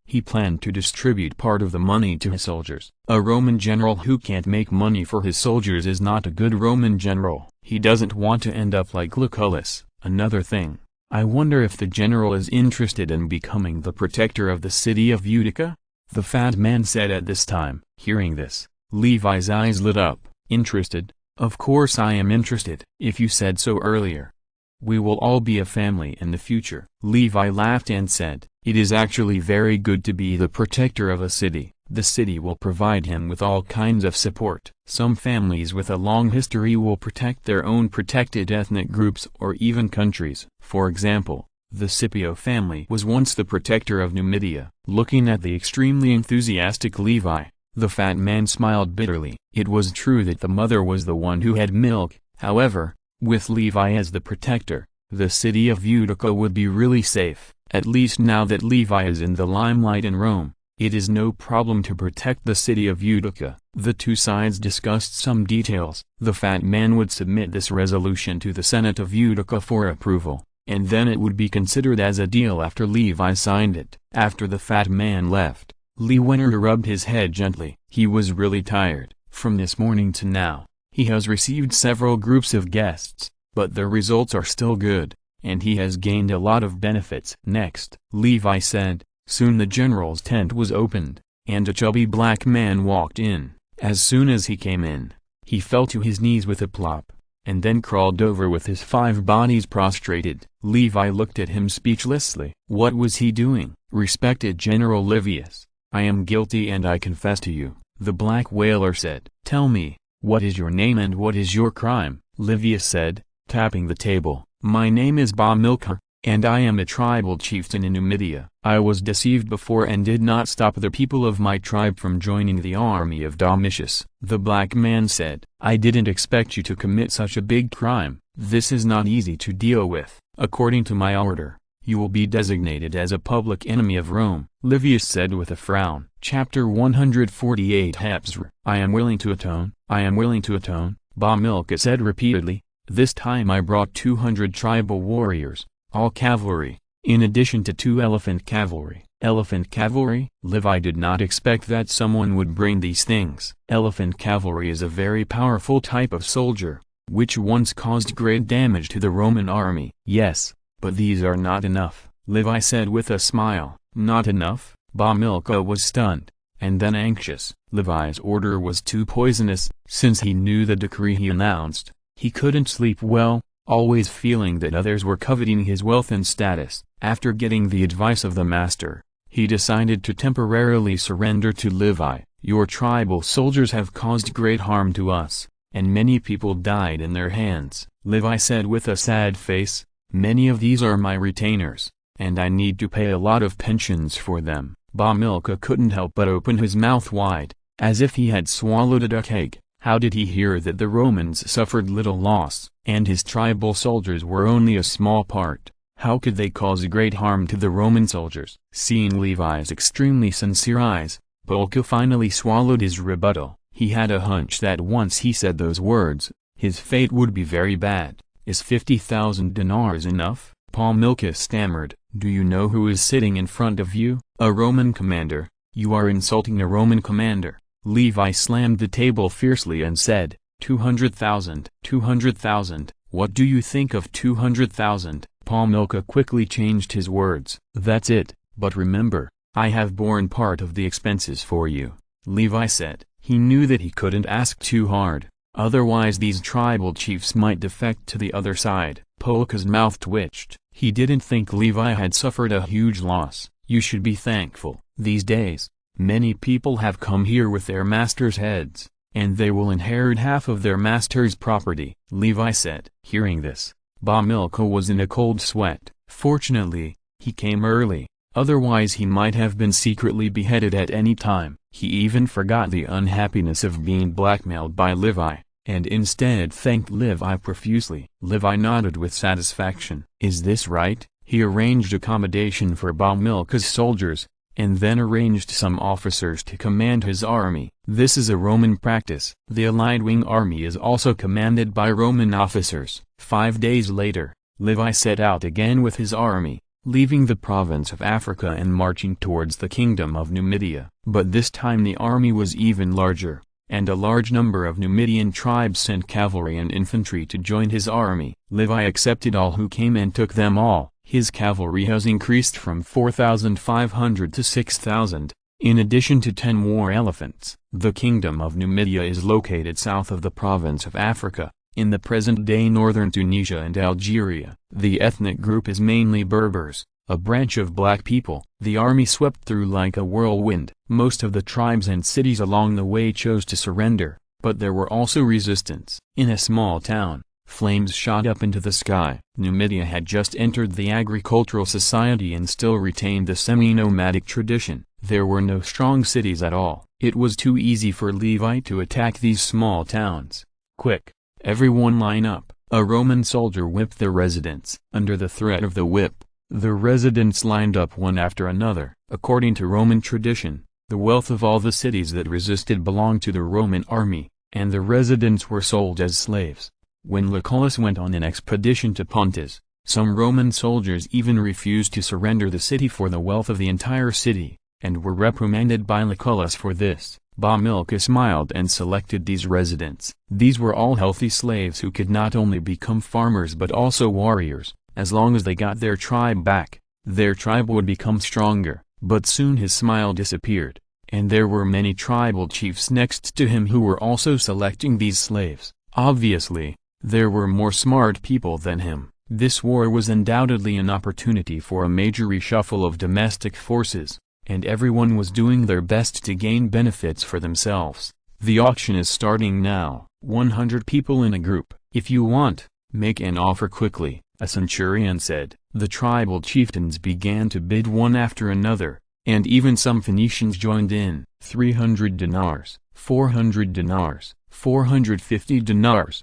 He planned to distribute part of the money to his soldiers. A Roman general who can't make money for his soldiers is not a good Roman general. He doesn't want to end up like Lucullus. Another thing, I wonder if the general is interested in becoming the protector of the city of Utica? The fat man said at this time. Hearing this, Levi's eyes lit up. Interested? Of course I am interested. If you said so earlier. We will all be a family in the future. Levi laughed and said, it is actually very good to be the protector of a city. The city will provide him with all kinds of support. Some families with a long history will protect their own protected ethnic groups or even countries. For example, the Scipio family was once the protector of Numidia. Looking at the extremely enthusiastic Levi, the fat man smiled bitterly. It was true that the mother was the one who had milk. However, with Levi as the protector, the city of Utica would be really safe. At least now that Levi is in the limelight in Rome, it is no problem to protect the city of Utica. The two sides discussed some details. The fat man would submit this resolution to the Senate of Utica for approval, and then it would be considered as a deal after Levi signed it. After the fat man left, Levi rubbed his head gently. He was really tired. From this morning to now, he has received several groups of guests, but the results are still good, and he has gained a lot of benefits. Next, Levi said, soon the general's tent was opened, and a chubby black man walked in. As soon as he came in, he fell to his knees with a plop, and then crawled over with his 5 bodies prostrated. Levi looked at him speechlessly. What was he doing? Respected General Livius, I am guilty and I confess to you, the black whaler said. Tell me, what is your name and what is your crime? Livius said, tapping the table. My name is Bamilcar, and I am a tribal chieftain in Numidia. I was deceived before and did not stop the people of my tribe from joining the army of Domitius. The black man said, I didn't expect you to commit such a big crime. This is not easy to deal with. According to my order, you will be designated as a public enemy of Rome. Livius said with a frown. Chapter 148 Hepsr. I am willing to atone, I am willing to atone, Bamilcar said repeatedly. This time I brought 200 tribal warriors, all cavalry, in addition to 2 elephant cavalry. Elephant cavalry? Levi did not expect that someone would bring these things. Elephant cavalry is a very powerful type of soldier, which once caused great damage to the Roman army. Yes, but these are not enough, Levi said with a smile. Not enough? Bamilcar was stunned, and then anxious. Levi's order was too poisonous. Since he knew the decree he announced, he couldn't sleep well, always feeling that others were coveting his wealth and status. After getting the advice of the master, he decided to temporarily surrender to Levi. Your tribal soldiers have caused great harm to us, and many people died in their hands, Levi said with a sad face. Many of these are my retainers, and I need to pay a lot of pensions for them. Bamilcar couldn't help but open his mouth wide, as if he had swallowed a duck egg. How did he hear that the Romans suffered little loss, and his tribal soldiers were only a small part? How could they cause great harm to the Roman soldiers? Seeing Levi's extremely sincere eyes, Bamilcar finally swallowed his rebuttal. He had a hunch that once he said those words, his fate would be very bad. Is 50,000 dinars enough? Milka stammered. Do you know who is sitting in front of you? A Roman commander. You are insulting a Roman commander. Levi slammed the table fiercely and said, 200,000. 200,000. What do you think of 200,000? Milka quickly changed his words. That's it, but remember, I have borne part of the expenses for you, Levi said. He knew that he couldn't ask too hard, otherwise these tribal chiefs might defect to the other side. Polka's mouth twitched. He didn't think Levi had suffered a huge loss. You should be thankful. These days, many people have come here with their masters' heads, and they will inherit half of their master's property, Levi said. Hearing this, Milka was in a cold sweat. Fortunately, he came early, otherwise he might have been secretly beheaded at any time. He even forgot the unhappiness of being blackmailed by Levi, and instead thanked Levi profusely. Levi nodded with satisfaction. Is this right? He arranged accommodation for Milka's soldiers, and then arranged some officers to command his army. This is a Roman practice. The Allied Wing Army is also commanded by Roman officers. 5 days later, Levi set out again with his army, leaving the province of Africa and marching towards the kingdom of Numidia. But this time the army was even larger, and a large number of Numidian tribes sent cavalry and infantry to join his army. Levi accepted all who came and took them all. His cavalry has increased from 4,500 to 6,000, in addition to 10 war elephants. The kingdom of Numidia is located south of the province of Africa, in the present-day northern Tunisia and Algeria. The ethnic group is mainly Berbers, a branch of black people. The army swept through like a whirlwind. Most of the tribes and cities along the way chose to surrender, but there were also resistance. In a small town, flames shot up into the sky. Numidia had just entered the agricultural society and still retained the semi-nomadic tradition. There were no strong cities at all. It was too easy for Levi to attack these small towns. Quick, everyone line up. A Roman soldier whipped the residents. Under the threat of the whip, the residents lined up one after another. According to Roman tradition, the wealth of all the cities that resisted belonged to the Roman army, and the residents were sold as slaves. When Lucullus went on an expedition to Pontus, some Roman soldiers even refused to surrender the city for the wealth of the entire city, and were reprimanded by Lucullus for this. Milka smiled and selected these residents. These were all healthy slaves who could not only become farmers but also warriors. As long as they got their tribe back, their tribe would become stronger. But soon his smile disappeared, and there were many tribal chiefs next to him who were also selecting these slaves. Obviously, there were more smart people than him. This war was undoubtedly an opportunity for a major reshuffle of domestic forces, and everyone was doing their best to gain benefits for themselves. The auction is starting now. 100 people in a group. If you want, make an offer quickly, a centurion said. The tribal chieftains began to bid one after another, and even some Phoenicians joined in. 300 dinars, 400 dinars, 450 dinars.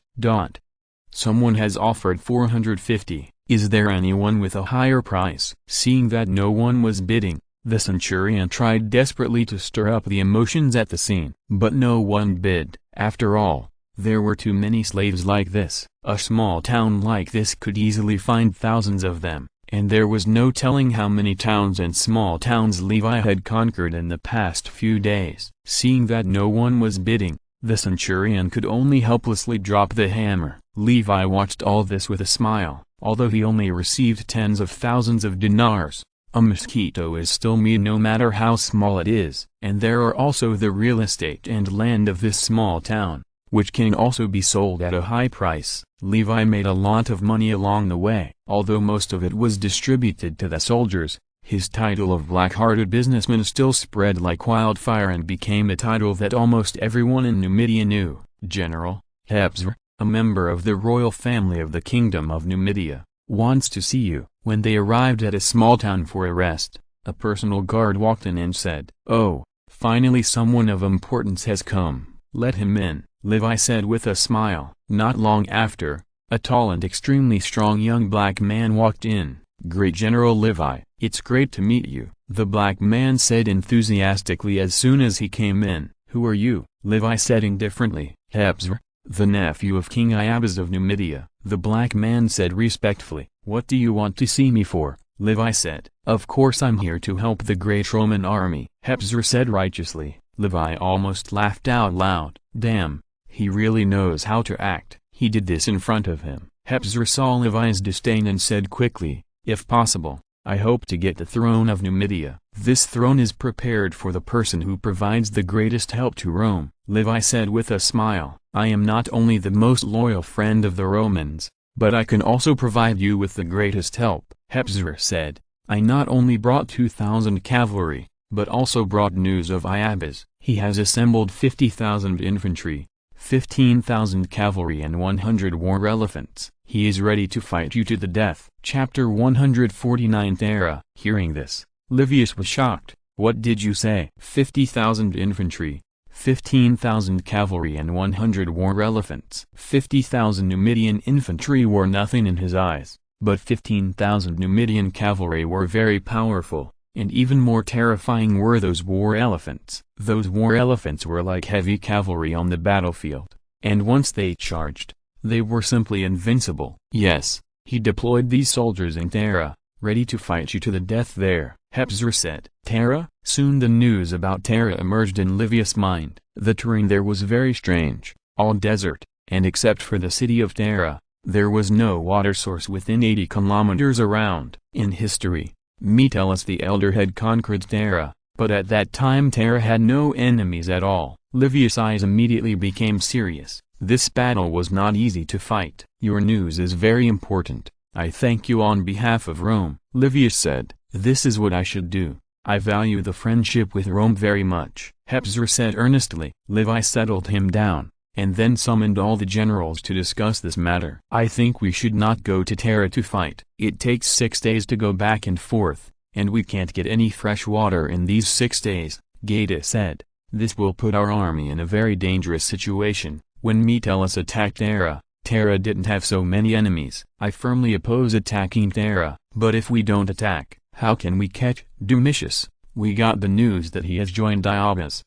Someone has offered 450. Is there anyone with a higher price? Seeing that no one was bidding, the centurion tried desperately to stir up the emotions at the scene. But no one bid. After all, there were too many slaves like this. A small town like this could easily find thousands of them, and there was no telling how many towns and small towns Levi had conquered in the past few days. Seeing that no one was bidding, the centurion could only helplessly drop the hammer. Levi watched all this with a smile. Although he only received tens of thousands of dinars, a mosquito is still meat no matter how small it is. And there are also the real estate and land of this small town, which can also be sold at a high price. Levi made a lot of money along the way. Although most of it was distributed to the soldiers, his title of black-hearted businessman still spread like wildfire and became a title that almost everyone in Numidia knew. General Hebzr, a member of the royal family of the kingdom of Numidia, wants to see you. When they arrived at a small town for a rest, a personal guard walked in and said, "Oh, finally someone of importance has come. Let him in," Levi said with a smile. Not long after, a tall and extremely strong young black man walked in. "Great General Levi, it's great to meet you," the black man said enthusiastically as soon as he came in. "Who are you?" Levi said indifferently. "Hebzr, the nephew of King Iabes of Numidia. The black man said respectfully, "What do you want to see me for?" Levi said, "Of course I'm here to help the great Roman army." Hebzer said righteously. Levi almost laughed out loud. Damn, he really knows how to act. He did this in front of him. Hebzer saw Levi's disdain and said quickly, "If possible, I hope to get the throne of Numidia. This throne is prepared for the person who provides the greatest help to Rome." Levi said with a smile, "I am not only the most loyal friend of the Romans, but I can also provide you with the greatest help." Hebzer said, "I not only brought 2,000 cavalry, but also brought news of Iabes. He has assembled 50,000 infantry, 15,000 cavalry and 100 war elephants. He is ready to fight you to the death." Chapter 149th Era. Hearing this, Livius was shocked. "What did you say?" 50,000 infantry, 15,000 cavalry and 100 war elephants. 50,000 Numidian infantry were nothing in his eyes, but 15,000 Numidian cavalry were very powerful, and even more terrifying were those war elephants. Those war elephants were like heavy cavalry on the battlefield, and once they charged, they were simply invincible. "Yes, he deployed these soldiers in Terra, ready to fight you to the death there," Hebzer said. Terra? Soon the news about Terra emerged in Livius' mind. The terrain there was very strange, all desert, and except for the city of Terra, there was no water source within 80 kilometers around. In history, Metellus the Elder had conquered Terra, but at that time Terra had no enemies at all. Livius' eyes immediately became serious. This battle was not easy to fight. "Your news is very important. I thank you on behalf of Rome," Livius said. "This is what I should do. I value the friendship with Rome very much," Hebzer said earnestly. Levi settled him down, and then summoned all the generals to discuss this matter. "I think we should not go to Terra to fight. It takes 6 days to go back and forth, and we can't get any fresh water in these 6 days, Gata said. "This will put our army in a very dangerous situation." When Metellus attacked Terra, Terra didn't have so many enemies. "I firmly oppose attacking Terra, but if we don't attack, how can we catch Domitius? We got the news that he has joined Iabes."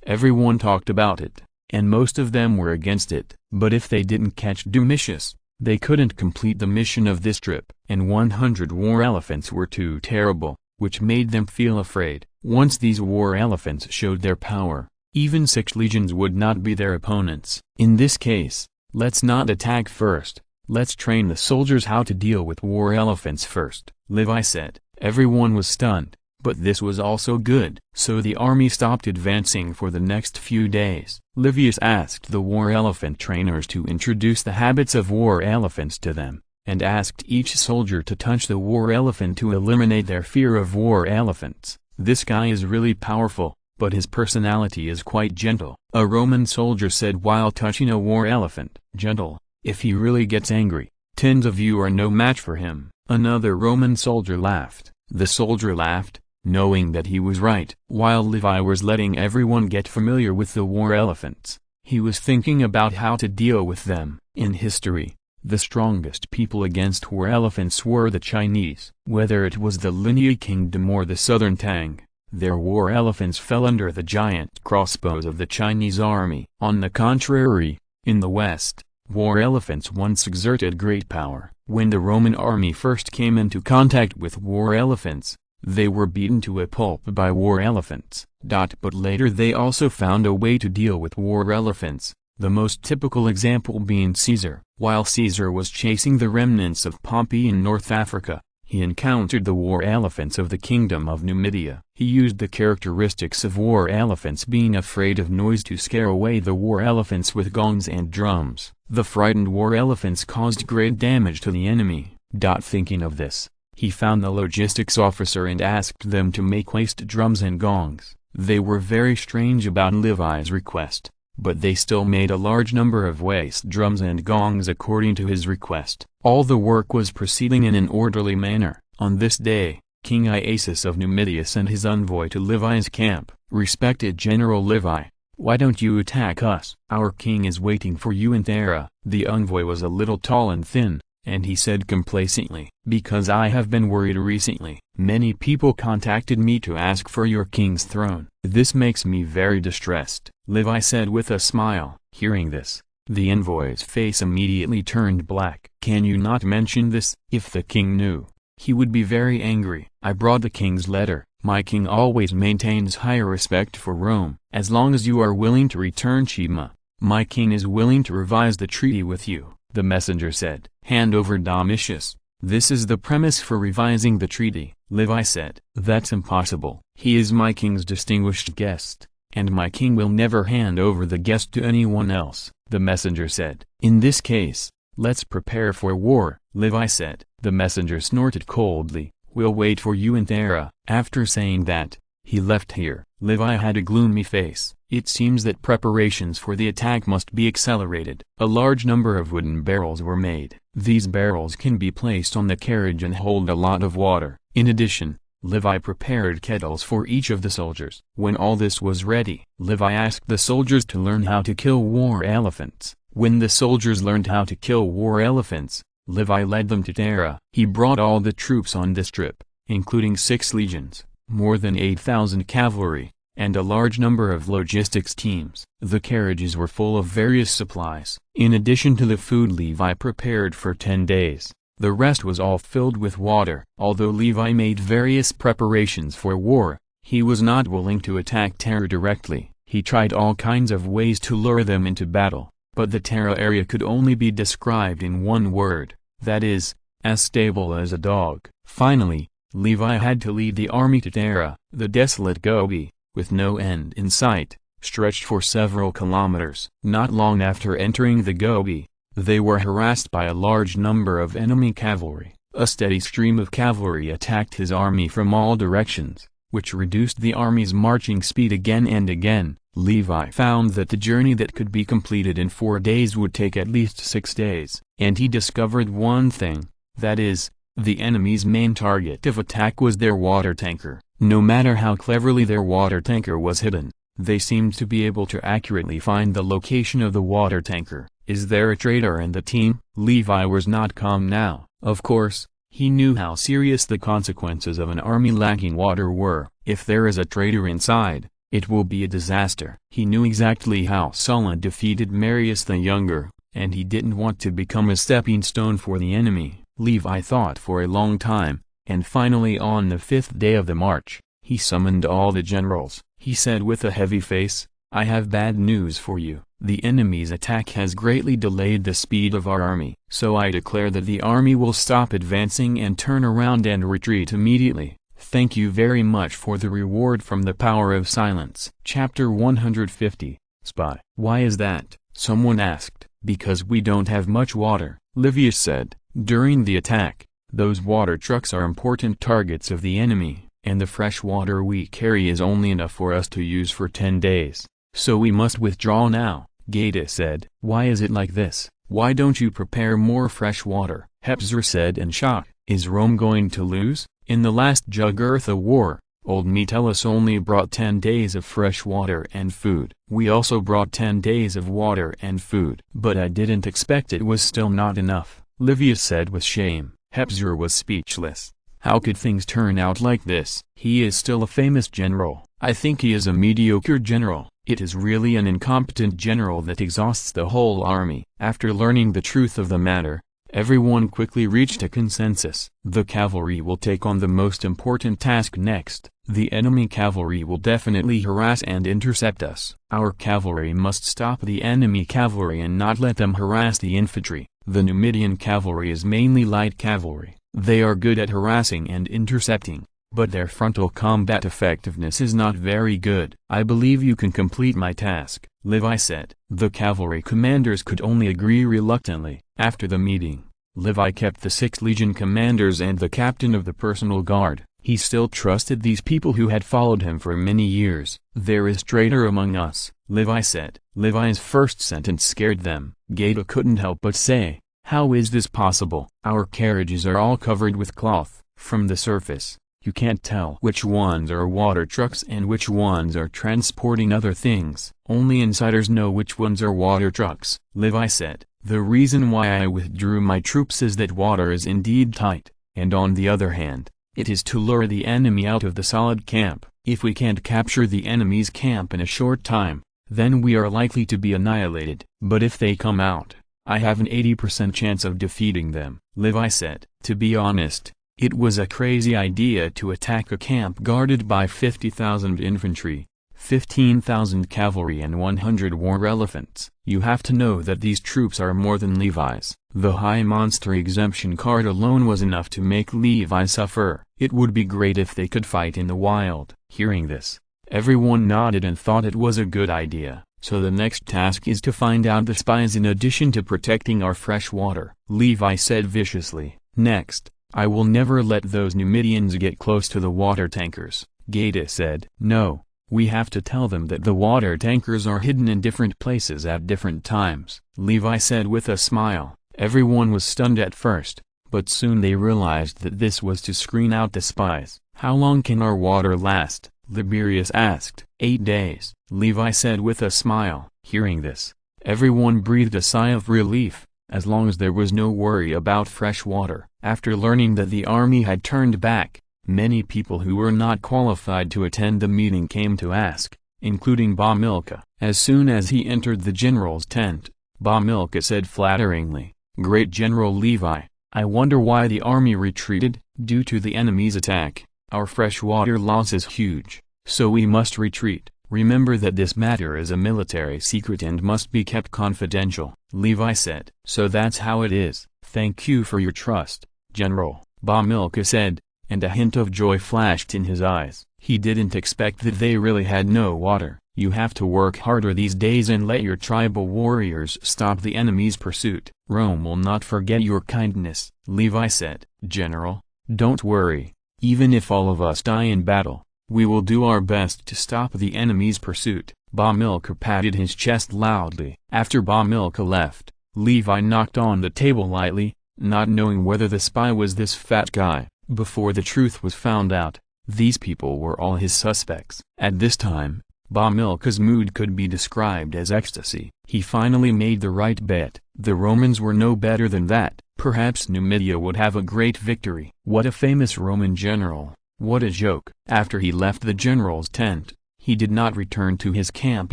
Everyone talked about it, and most of them were against it. But if they didn't catch Domitius, they couldn't complete the mission of this trip. And 100 war elephants were too terrible, which made them feel afraid. Once these war elephants showed their power, even 6 legions would not be their opponents. "In this case, let's not attack first. Let's train the soldiers how to deal with war elephants first," Levi said. Everyone was stunned, but this was also good. So the army stopped advancing for the next few days. Livius asked the war elephant trainers to introduce the habits of war elephants to them, and asked each soldier to touch the war elephant to eliminate their fear of war elephants. "This guy is really powerful, but his personality is quite gentle," a Roman soldier said while touching a war elephant. "Gentle? If he really gets angry, 10 of you are no match for him." Another Roman soldier laughed. The soldier laughed, knowing that he was right. While Levi was letting everyone get familiar with the war elephants, he was thinking about how to deal with them. In history, the strongest people against war elephants were the Chinese. Whether it was the Linnea kingdom or the southern Tang, their war elephants fell under the giant crossbows of the Chinese army. On the contrary, in the West, war elephants once exerted great power. When the Roman army first came into contact with war elephants, they were beaten to a pulp by war elephants. But later they also found a way to deal with war elephants, the most typical example being Caesar. While Caesar was chasing the remnants of Pompey in North Africa, he encountered the war elephants of the kingdom of Numidia. He used the characteristics of war elephants being afraid of noise to scare away the war elephants with gongs and drums. The frightened war elephants caused great damage to the enemy. Thinking of this, he found the logistics officer and asked them to make waste drums and gongs. They were very strange about Levi's request, but they still made a large number of waste drums and gongs according to his request. All the work was proceeding in an orderly manner. On this day, King Iasus of Numidia sent his envoy to Levi's camp. "Respected General Levi, why don't you attack us? Our king is waiting for you in Terra." The envoy was a little tall and thin, and he said complacently, "Because I have been worried recently. Many people contacted me to ask for your king's throne. This makes me very distressed." Levi said with a smile, Hearing this, the envoy's face immediately turned black. "Can you not mention this?" If the king knew, he would be very angry. "I brought the king's letter. My king always maintains high respect for Rome. As long as you are willing to return Shima, my king is willing to revise the treaty with you," the messenger said. "Hand over Domitius. This is the premise for revising the treaty," Levi said. "That's impossible. He is my king's distinguished guest, and my king will never hand over the guest to anyone else," the messenger said. "In this case, let's prepare for war," Levi said. The messenger snorted coldly. "We'll wait for you in Thera." After saying that, he left here. Levi had a gloomy face. It seems that preparations for the attack must be accelerated. A large number of wooden barrels were made. These barrels can be placed on the carriage and hold a lot of water. In addition, Levi prepared kettles for each of the soldiers. When all this was ready, Levi asked the soldiers to learn how to kill war elephants. When the soldiers learned how to kill war elephants, Levi led them to Thera. He brought all the troops on this trip, including 6 legions, more than 8,000 cavalry, and a large number of logistics teams. The carriages were full of various supplies. In addition to the food Levi prepared for 10 days, the rest was all filled with water. Although Levi made various preparations for war, he was not willing to attack Thera directly. He tried all kinds of ways to lure them into battle, but the Thera area could only be described in one word, that is, as stable as a dog. Finally, Levi had to lead the army to Thera. The desolate Gobi, with no end in sight, stretched for several kilometers. Not long after entering the Gobi, they were harassed by a large number of enemy cavalry. A steady stream of cavalry attacked his army from all directions, which reduced the army's marching speed again and again. Levi found that the journey that could be completed in 4 days would take at least 6 days. And he discovered one thing, that is, the enemy's main target of attack was their water tanker. No matter how cleverly their water tanker was hidden, they seemed to be able to accurately find the location of the water tanker. "Is there a traitor in the team?" Levi was not calm now. Of course, he knew how serious the consequences of an army lacking water were. If there is a traitor inside, it will be a disaster. He knew exactly how Sulla defeated Marius the Younger, and he didn't want to become a stepping stone for the enemy. Levi thought for a long time, and finally on the 5th day of the march, he summoned all the generals. He said with a heavy face, "I have bad news for you. The enemy's attack has greatly delayed the speed of our army. So I declare that the army will stop advancing and turn around and retreat immediately. Thank you very much for the reward from the power of silence." Chapter 150, Spy. "Why is that?" someone asked. "Because we don't have much water," Livius said. "During the attack, those water trucks are important targets of the enemy, and the fresh water we carry is only enough for us to use for 10 days. So we must withdraw now," Geta said. "Why is it like this? Why don't you prepare more fresh water?" Hepzer said in shock. "Is Rome going to lose? In the last Jugurtha war, old Metellus only brought 10 days of fresh water and food. We also brought 10 days of water and food. But I didn't expect it was still not enough," Livius said with shame. Hepzer was speechless. How could things turn out like this? He is still a famous general. I think he is a mediocre general. It is really an incompetent general that exhausts the whole army. After learning the truth of the matter, everyone quickly reached a consensus. The cavalry will take on the most important task next. The enemy cavalry will definitely harass and intercept us. Our cavalry must stop the enemy cavalry and not let them harass the infantry. The Numidian cavalry is mainly light cavalry. They are good at harassing and intercepting, but their frontal combat effectiveness is not very good. "I believe you can complete my task," Levi said. The cavalry commanders could only agree reluctantly. After the meeting, Levi kept the 6 legion commanders and the captain of the personal guard. He still trusted these people who had followed him for many years. "There is traitor among us," Levi said. Levi's first sentence scared them. Geta couldn't help but say, "How is this possible? Our carriages are all covered with cloth. From the surface, you can't tell which ones are water trucks and which ones are transporting other things. Only insiders know which ones are water trucks," Levi said. "The reason why I withdrew my troops is that water is indeed tight, and on the other hand, it is to lure the enemy out of the solid camp. If we can't capture the enemy's camp in a short time, then we are likely to be annihilated. But if they come out, I have an 80% chance of defeating them, Levi said. To be honest, it was a crazy idea to attack a camp guarded by 50,000 infantry, 15,000 cavalry and 100 war elephants. You have to know that these troops are more than Levi's. The high monster exemption card alone was enough to make Levi suffer. It would be great if they could fight in the wild. Hearing this, everyone nodded and thought it was a good idea. So the next task is to find out the spies in addition to protecting our fresh water, Levi said viciously. Next, I will never let those Numidians get close to the water tankers, Gata said. No, we have to tell them that the water tankers are hidden in different places at different times, Levi said with a smile. Everyone was stunned at first, but soon they realized that this was to screen out the spies. How long can our water last? Liberius asked. 8 days, Levi said with a smile. Hearing this, everyone breathed a sigh of relief, as long as there was no worry about fresh water. After learning that the army had turned back, many people who were not qualified to attend the meeting came to ask, including Bamilca. As soon as he entered the general's tent, Bamilca said flatteringly, "Great General Levi, I wonder why the army retreated. Due to the enemy's attack, our freshwater loss is huge, so we must retreat. Remember that this matter is a military secret and must be kept confidential," Levi said. "So that's how it is. Thank you for your trust, General," Bamilca said, and a hint of joy flashed in his eyes. He didn't expect that they really had no water. "You have to work harder these days and let your tribal warriors stop the enemy's pursuit. Rome will not forget your kindness," Levi said. "General, don't worry. Even if all of us die in battle, we will do our best to stop the enemy's pursuit." Bamilca patted his chest loudly. After Bamilca left, Levi knocked on the table lightly, not knowing whether the spy was this fat guy. Before the truth was found out, these people were all his suspects. At this time, Bamilca's mood could be described as ecstasy. He finally made the right bet. The Romans were no better than that. Perhaps Numidia would have a great victory. What a famous Roman general. What a joke. After he left the general's tent, he did not return to his camp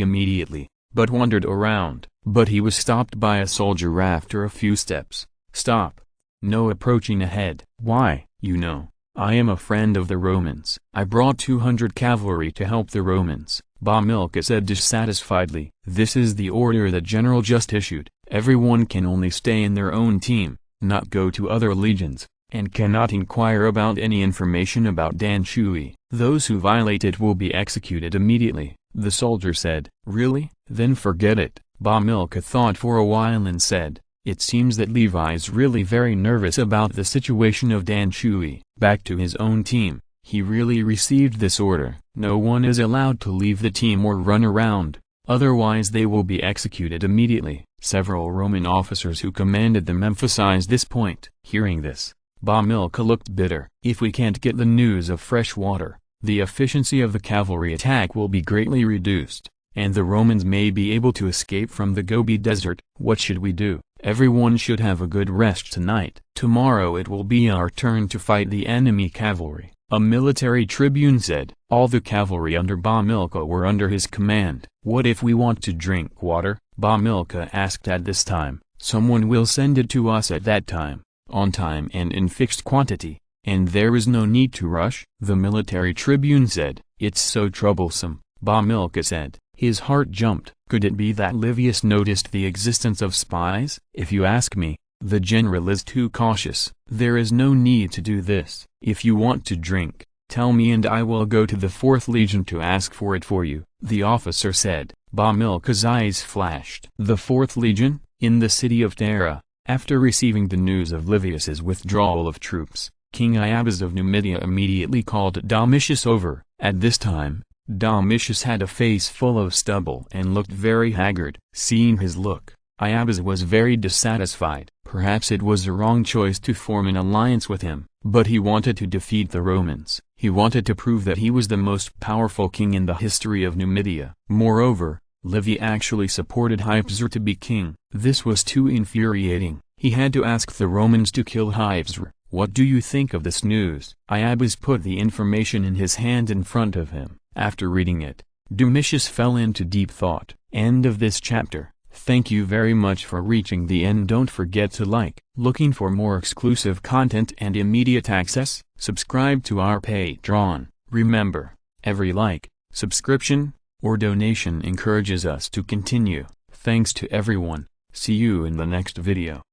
immediately, but wandered around. But he was stopped by a soldier after a few steps. "Stop. No approaching ahead." "Why?" "You know, I am a friend of the Romans. I brought 200 cavalry to help the Romans," Bamilca said dissatisfiedly. "This is the order the general just issued. Everyone can only stay in their own team, not go to other legions, and cannot inquire about any information about Danshui. Those who violate it will be executed immediately," the soldier said. "Really? Then forget it." Bamilca thought for a while and said, "It seems that Levi's really very nervous about the situation of Danshui." Back to his own team, he really received this order. No one is allowed to leave the team or run around, otherwise they will be executed immediately. Several Roman officers who commanded them emphasized this point. Hearing this, Bamilca looked bitter. "If we can't get the news of fresh water, the efficiency of the cavalry attack will be greatly reduced, and the Romans may be able to escape from the Gobi Desert. What should we do? Everyone should have a good rest tonight. Tomorrow it will be our turn to fight the enemy cavalry," a military tribune said. All the cavalry under Bamilca were under his command. "What if we want to drink water?" Bamilca asked at this time. "Someone will send it to us at that time, on time and in fixed quantity, and there is no need to rush," the military tribune said. "It's so troublesome," Bamilca said. His heart jumped. Could it be that Livius noticed the existence of spies? "If you ask me, the general is too cautious. There is no need to do this. If you want to drink, tell me and I will go to the 4th Legion to ask for it for you," the officer said. Bamilca's eyes flashed. The 4th Legion, in the city of Tara, after receiving the news of Livius's withdrawal of troops, King Iabas of Numidia immediately called Domitius over. At this time, Domitius had a face full of stubble and looked very haggard. Seeing his look, Iabas was very dissatisfied. Perhaps it was a wrong choice to form an alliance with him, but he wanted to defeat the Romans. He wanted to prove that he was the most powerful king in the history of Numidia. Moreover, Livy actually supported Hypsir to be king. This was too infuriating. He had to ask the Romans to kill Hypsir. "What do you think of this news?" Iabas put the information in his hand in front of him. After reading it, Domitius fell into deep thought. End of this chapter. Thank you very much for reaching the end. Don't forget to like. Looking for more exclusive content and immediate access? Subscribe to our Patreon. Remember, every like, subscription, or donation encourages us to continue. Thanks to everyone. See you in the next video.